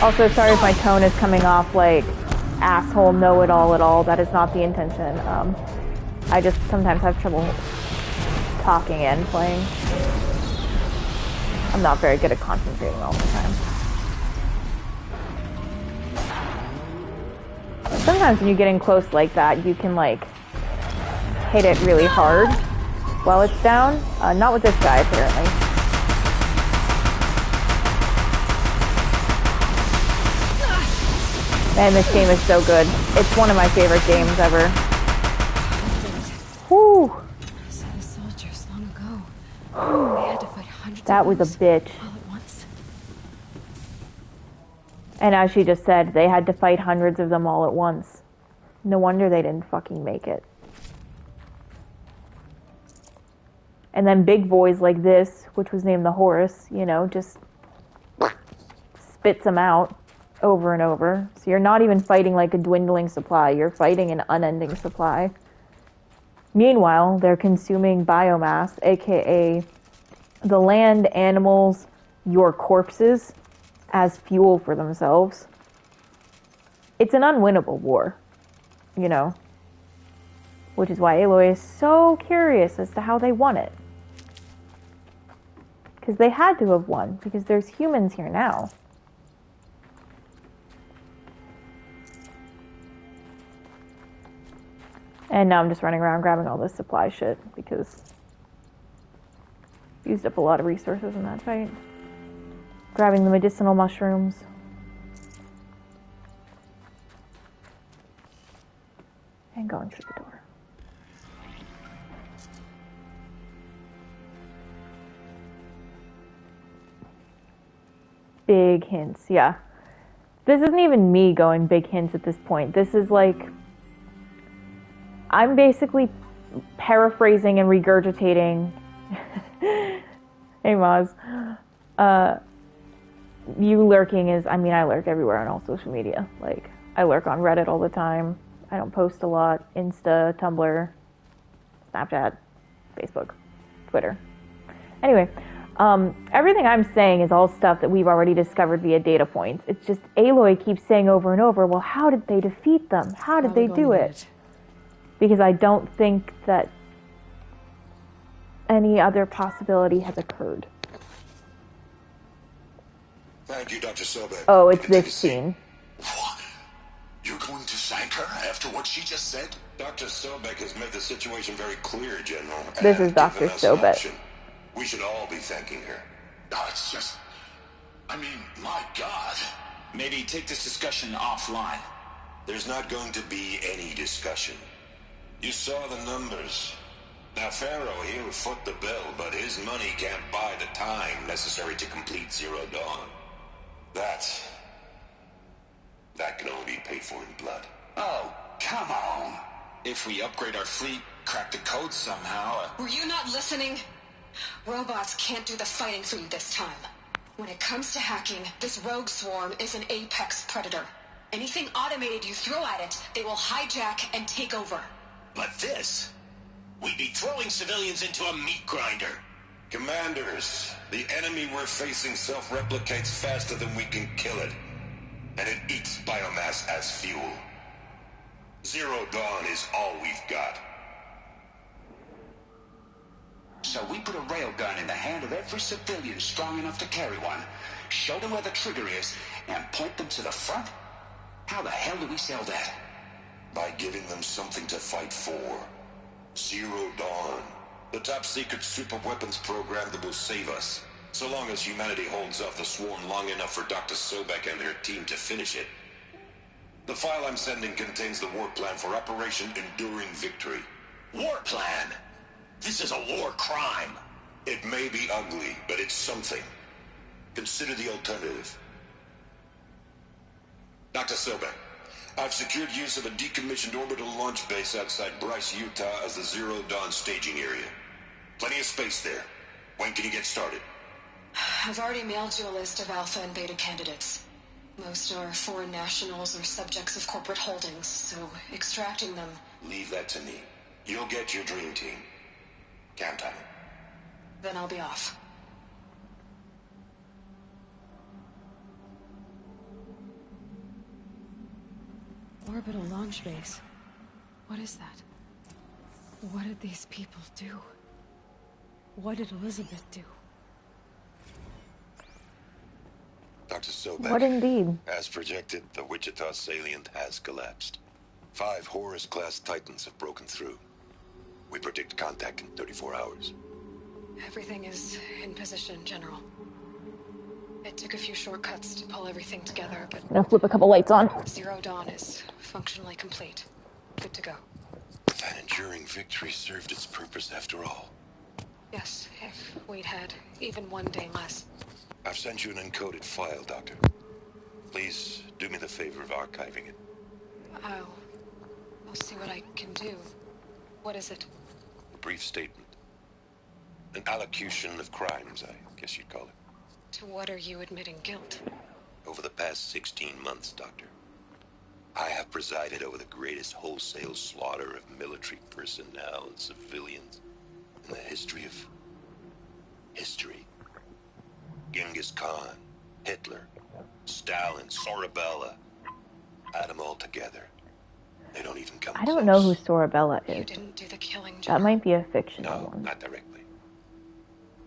Also, sorry if my tone is coming off like asshole know-it-all at all. That is not the intention. I just sometimes have trouble talking and playing. I'm not very good at concentrating all the time. Sometimes when you're getting close like that, you can like hit it really hard while it's down. Not with this guy, apparently. Man, this game is so good. It's one of my favorite games ever. Whew. I saw the soldiers long ago. They had to fight hundreds That of was a wolves bitch. all at once. And as she just said, they had to fight hundreds of them all at once. No wonder they didn't fucking make it. And then big boys like this, which was named the Horus, you know, just spits them out over and over. So you're not even fighting like a dwindling supply, you're fighting an unending supply. Meanwhile, they're consuming biomass, aka the land, animals, your corpses, as fuel for themselves. It's an unwinnable war, you know, which is why Aloy is so curious as to how they won it. Because they had to have won, because there's humans here now. And now I'm just running around grabbing all this supply shit, because I used up a lot of resources in that fight. Grabbing the medicinal mushrooms. And going through the door. Big hints, yeah. This isn't even me going big hints at this point. This is like, I'm basically paraphrasing and regurgitating. Hey, Maz. You lurking is, I mean, I lurk everywhere on all social media. Like, I lurk on Reddit all the time. I don't post a lot. Insta, Tumblr, Snapchat, Facebook, Twitter. Anyway, everything I'm saying is all stuff that we've already discovered via data points. It's just Aloy keeps saying over and over, well, how did they defeat them? How did they do it? Because I don't think that any other possibility has occurred. Thank you, Dr. Sobek. Oh, it's this scene. What? You're going to thank her after what she just said? Dr. Sobek has made the situation very clear, General. This is Dr. Sobek. We should all be thanking her. Oh, it's just... I mean, my God. Maybe take this discussion offline. There's not going to be any discussion. You saw the numbers. Now, Faro, he'll foot the bill, but his money can't buy the time necessary to complete Zero Dawn. That can only be paid for in blood. Oh, come on. If we upgrade our fleet, crack the code somehow... Were you not listening? Robots can't do the fighting for you this time. When it comes to hacking, this rogue swarm is an apex predator. Anything automated you throw at it, they will hijack and take over. But this? We'd be throwing civilians into a meat grinder. Commanders, the enemy we're facing self-replicates faster than we can kill it. And it eats biomass as fuel. Zero Dawn is all we've got. So we put a railgun in the hand of every civilian strong enough to carry one, show them where the trigger is, and point them to the front? How the hell do we sell that? By giving them something to fight for. Zero Dawn. The top-secret super-weapons program that will save us. So long as humanity holds off the swarm long enough for Dr. Sobek and her team to finish it. The file I'm sending contains the war plan for Operation Enduring Victory. War plan? This is a war crime. It may be ugly, but it's something. Consider the alternative. Dr. Sobek, I've secured use of a decommissioned orbital launch base outside Bryce, Utah as the Zero Dawn staging area. Plenty of space there. When can you get started? I've already mailed you a list of alpha and beta candidates. Most are foreign nationals or subjects of corporate holdings, so extracting them... Leave that to me. You'll get your dream team. Count on it. Then I'll be off. Orbital launch base. What is that? What did these people do? What did Elizabeth do? Dr. Sobek. What indeed? As projected, the Wichita salient has collapsed. 5 Horus-class Titans have broken through. We predict contact in 34 hours. Everything is in position, General. It took a few shortcuts to pull everything together, but I'm gonna flip a couple lights on. Zero Dawn is functionally complete. Good to go. That enduring victory served its purpose after all. Yes, if we'd had even one day less. I've sent you an encoded file, Doctor. Please do me the favor of archiving it. I'll see what I can do. What is it? A brief statement. An allocution of crimes, I guess you'd call it. To what are you admitting guilt? Over the past 16 months, Doctor, I have presided over the greatest wholesale slaughter of military personnel and civilians in the history of history. Genghis Khan, Hitler, Stalin, Sorabella. Add them all together. They don't even come I don't know who Sorabella is. You didn't do the killing, That might be a fictional No, one. not directly.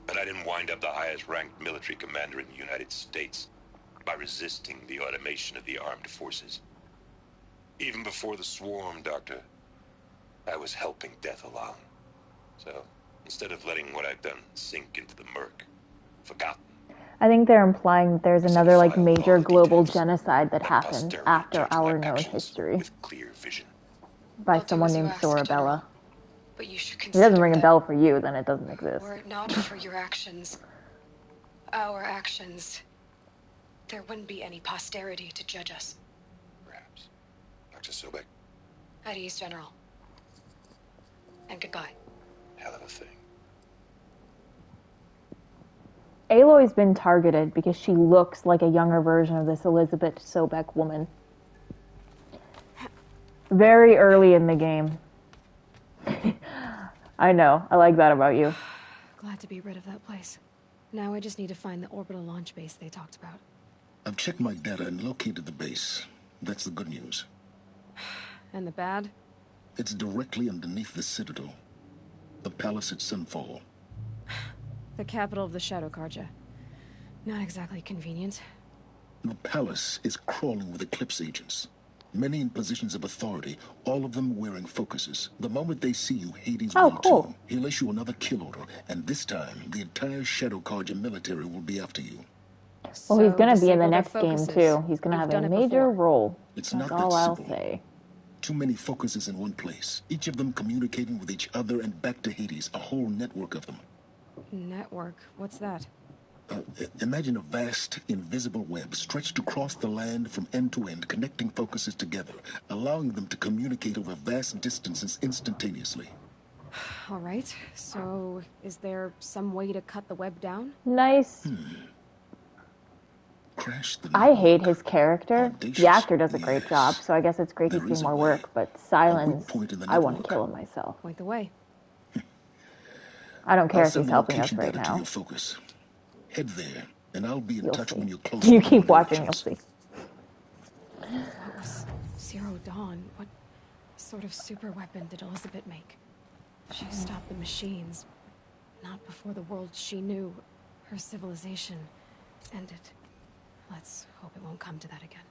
But I didn't wind up the highest-ranked military commander in the United States by resisting the automation of the armed forces. Even before the swarm, Doctor, I was helping death along. So, instead of letting what I've done sink into the murk, forgotten, I think they're implying that there's another like major global genocide that happened after our known history by someone named Sorabella. But you should If it consider doesn't ring a that bell for you, then it doesn't exist. were it not for your actions, our actions, there wouldn't be any posterity to judge us. Perhaps. Dr. Sobek, At ease, General. And goodbye. hell of a thing. Aloy's been targeted because she looks like a younger version of this Elizabeth Sobek woman. Very early in the game. I know. I like that about you. Glad to be rid of that place. Now I just need to find the orbital launch base they talked about. I've checked my data and located the base. That's the good news. And the bad? It's directly underneath the Citadel. The palace at Sunfall. The capital of the Shadow Carja. Not exactly convenient. The palace is crawling with Eclipse agents. Many in positions of authority, all of them wearing focuses. The moment they see you, Hades will too. He'll issue another kill order, and this time, the entire Shadow Carja military will be after you. Well, he's going to be in the next game, too. He's going to have a major role. It's That's not that all I'll simple. say. Too many focuses in one place, each of them communicating with each other and back to Hades, a whole network of them. Network? What's that? Imagine a vast, invisible web stretched across the land from end to end, connecting focuses together, allowing them to communicate over vast distances instantaneously. All right, so is there some way to cut the web down? Nice. I hate his character. The actor does a great job, so I guess it's great he's doing more work, but Silence, I want to kill him myself. Point the way. I don't care I'll if send he's the helping us location right data to now. your focus. Head there, and I'll be in You'll touch see. when you're close. You keep watching, you'll see. What was Zero Dawn? What sort of super weapon did Elizabeth make? She stopped the machines, not before the world she knew, her civilization, ended. Let's hope it won't come to that again.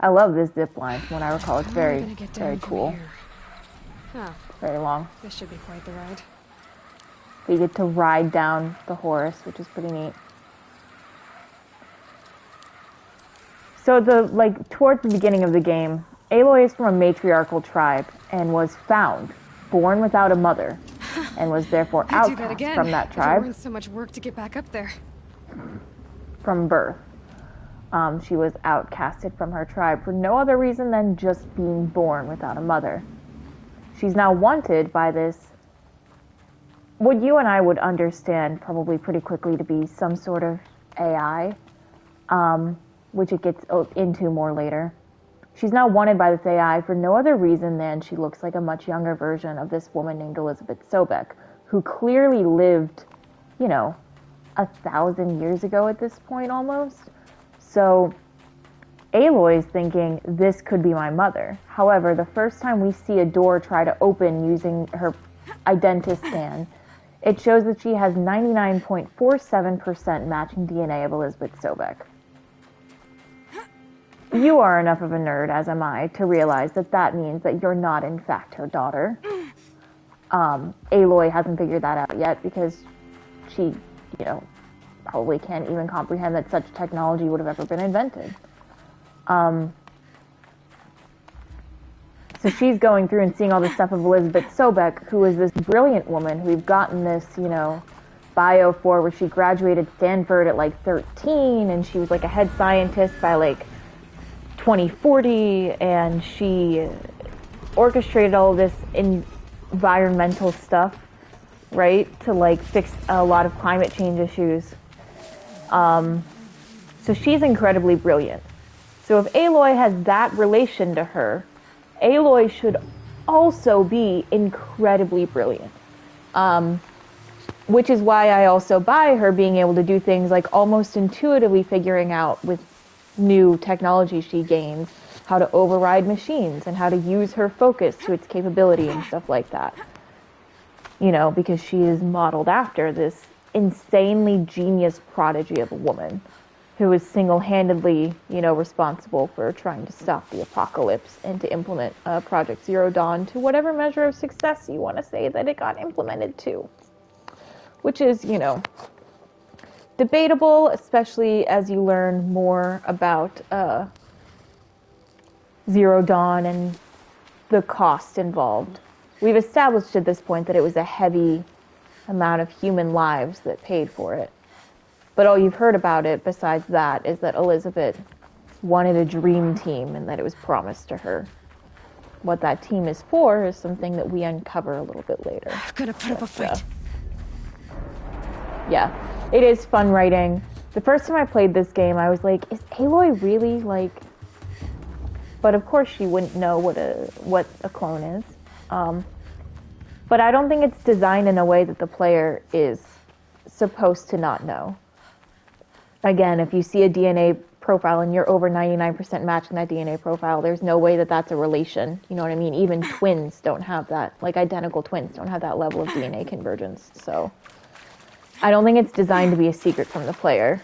I love this zip line. From what I recall, it's How am I very, gonna get very down from cool. here? Huh. Very long. This should be quite the ride. So you get to ride down the horse, which is pretty neat. So towards the beginning of the game, Aloy is from a matriarchal tribe and was found, born without a mother, and was therefore I do that outcast again. from that If it tribe weren't so much work to get back up there. from birth. She was outcasted from her tribe for no other reason than just being born without a mother. She's now wanted by this, what you and I would understand probably pretty quickly to be some sort of AI, which it gets into more later. She's now wanted by this AI for no other reason than she looks like a much younger version of this woman named Elizabeth Sobek, who clearly lived, 1,000 years ago at this point almost. So Aloy's thinking, this could be my mother. However, the first time we see a door try to open using her identity scan, it shows that she has 99.47% matching DNA of Elizabeth Sobek. You are enough of a nerd, as am I, to realize that that means that you're not, in fact, her daughter. Aloy hasn't figured that out yet because she, probably can't even comprehend that such technology would have ever been invented. So she's going through and seeing all this stuff of Elizabeth Sobeck, who is this brilliant woman who we've gotten this, bio for, where she graduated Stanford at like 13, and she was like a head scientist by like 2040, and she orchestrated all of this environmental stuff, right, to like fix a lot of climate change issues. So she's incredibly brilliant. So if Aloy has that relation to her, Aloy should also be incredibly brilliant. Which is why I also buy her being able to do things like almost intuitively figuring out with new technology she gains how to override machines and how to use her focus to its capability and stuff like that. Because she is modeled after this insanely genius prodigy of a woman who is single-handedly, responsible for trying to stop the apocalypse and to implement Project Zero Dawn to whatever measure of success you want to say that it got implemented to. Which is, debatable, especially as you learn more about Zero Dawn and the cost involved. We've established at this point that it was a heavy amount of human lives that paid for it. But all you've heard about it, besides that, is that Elizabeth wanted a dream team and that it was promised to her. What that team is for is something that we uncover a little bit later. Gonna put up a fight. Yeah, it is fun writing. The first time I played this game, I was like, is Aloy really like... But of course she wouldn't know what a clone is. But I don't think it's designed in a way that the player is supposed to not know. Again, if you see a DNA profile and you're over 99% matching that DNA profile, there's no way that that's a relation. You know what I mean? Even twins don't have that, like identical twins don't have that level of DNA convergence. So I don't think it's designed to be a secret from the player,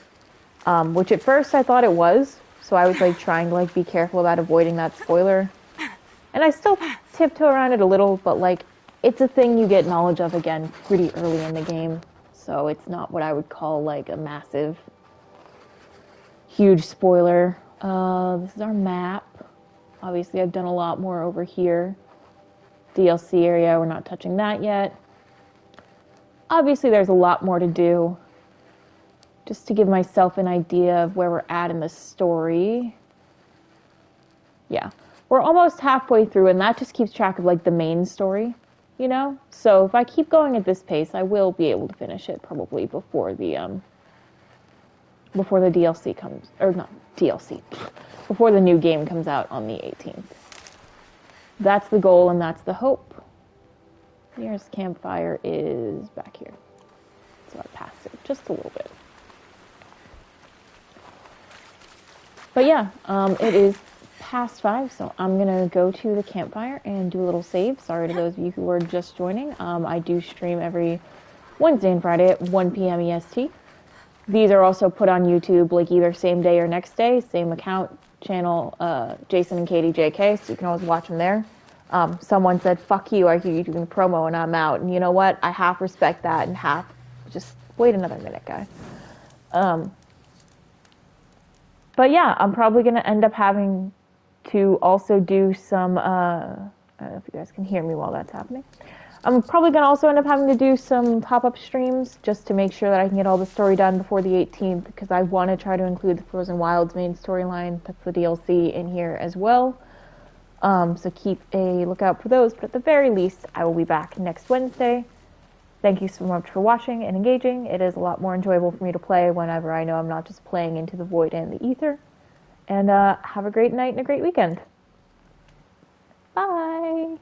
which at first I thought it was. So I was like trying to like be careful about avoiding that spoiler. And I still tiptoe around it a little, but like it's a thing you get knowledge of again pretty early in the game. So it's not what I would call like a massive, huge spoiler. This is our map. Obviously I've done a lot more over here. DLC area, we're not touching that yet. Obviously there's a lot more to do. Just to give myself an idea of where we're at in the story. Yeah, we're almost halfway through, and that just keeps track of like the main story, So if I keep going at this pace, I will be able to finish it probably before the DLC comes, or not DLC, before the new game comes out on the 18th. That's the goal and that's the hope. Nearest campfire is back here. So I passed it just a little bit. But yeah, it is past 5, so I'm going to go to the campfire and do a little save. Sorry to those of you who are just joining. I do stream every Wednesday and Friday at 1 p.m. EST. These are also put on YouTube like either same day or next day, same account, channel, Jason and Katie JK, so you can always watch them there. Someone said, fuck you, I hear you doing promo and I'm out. And you know what? I half respect that and half, just wait another minute, guys. But yeah, I'm probably going to end up having to also do some, I don't know if you guys can hear me while that's happening. I'm probably going to also end up having to do some pop-up streams just to make sure that I can get all the story done before the 18th, because I want to try to include the Frozen Wilds main storyline, that's the DLC, in here as well. So keep a lookout for those, but at the very least, I will be back next Wednesday. Thank you so much for watching and engaging. It is a lot more enjoyable for me to play whenever I know I'm not just playing into the void and the ether. And have a great night and a great weekend. Bye!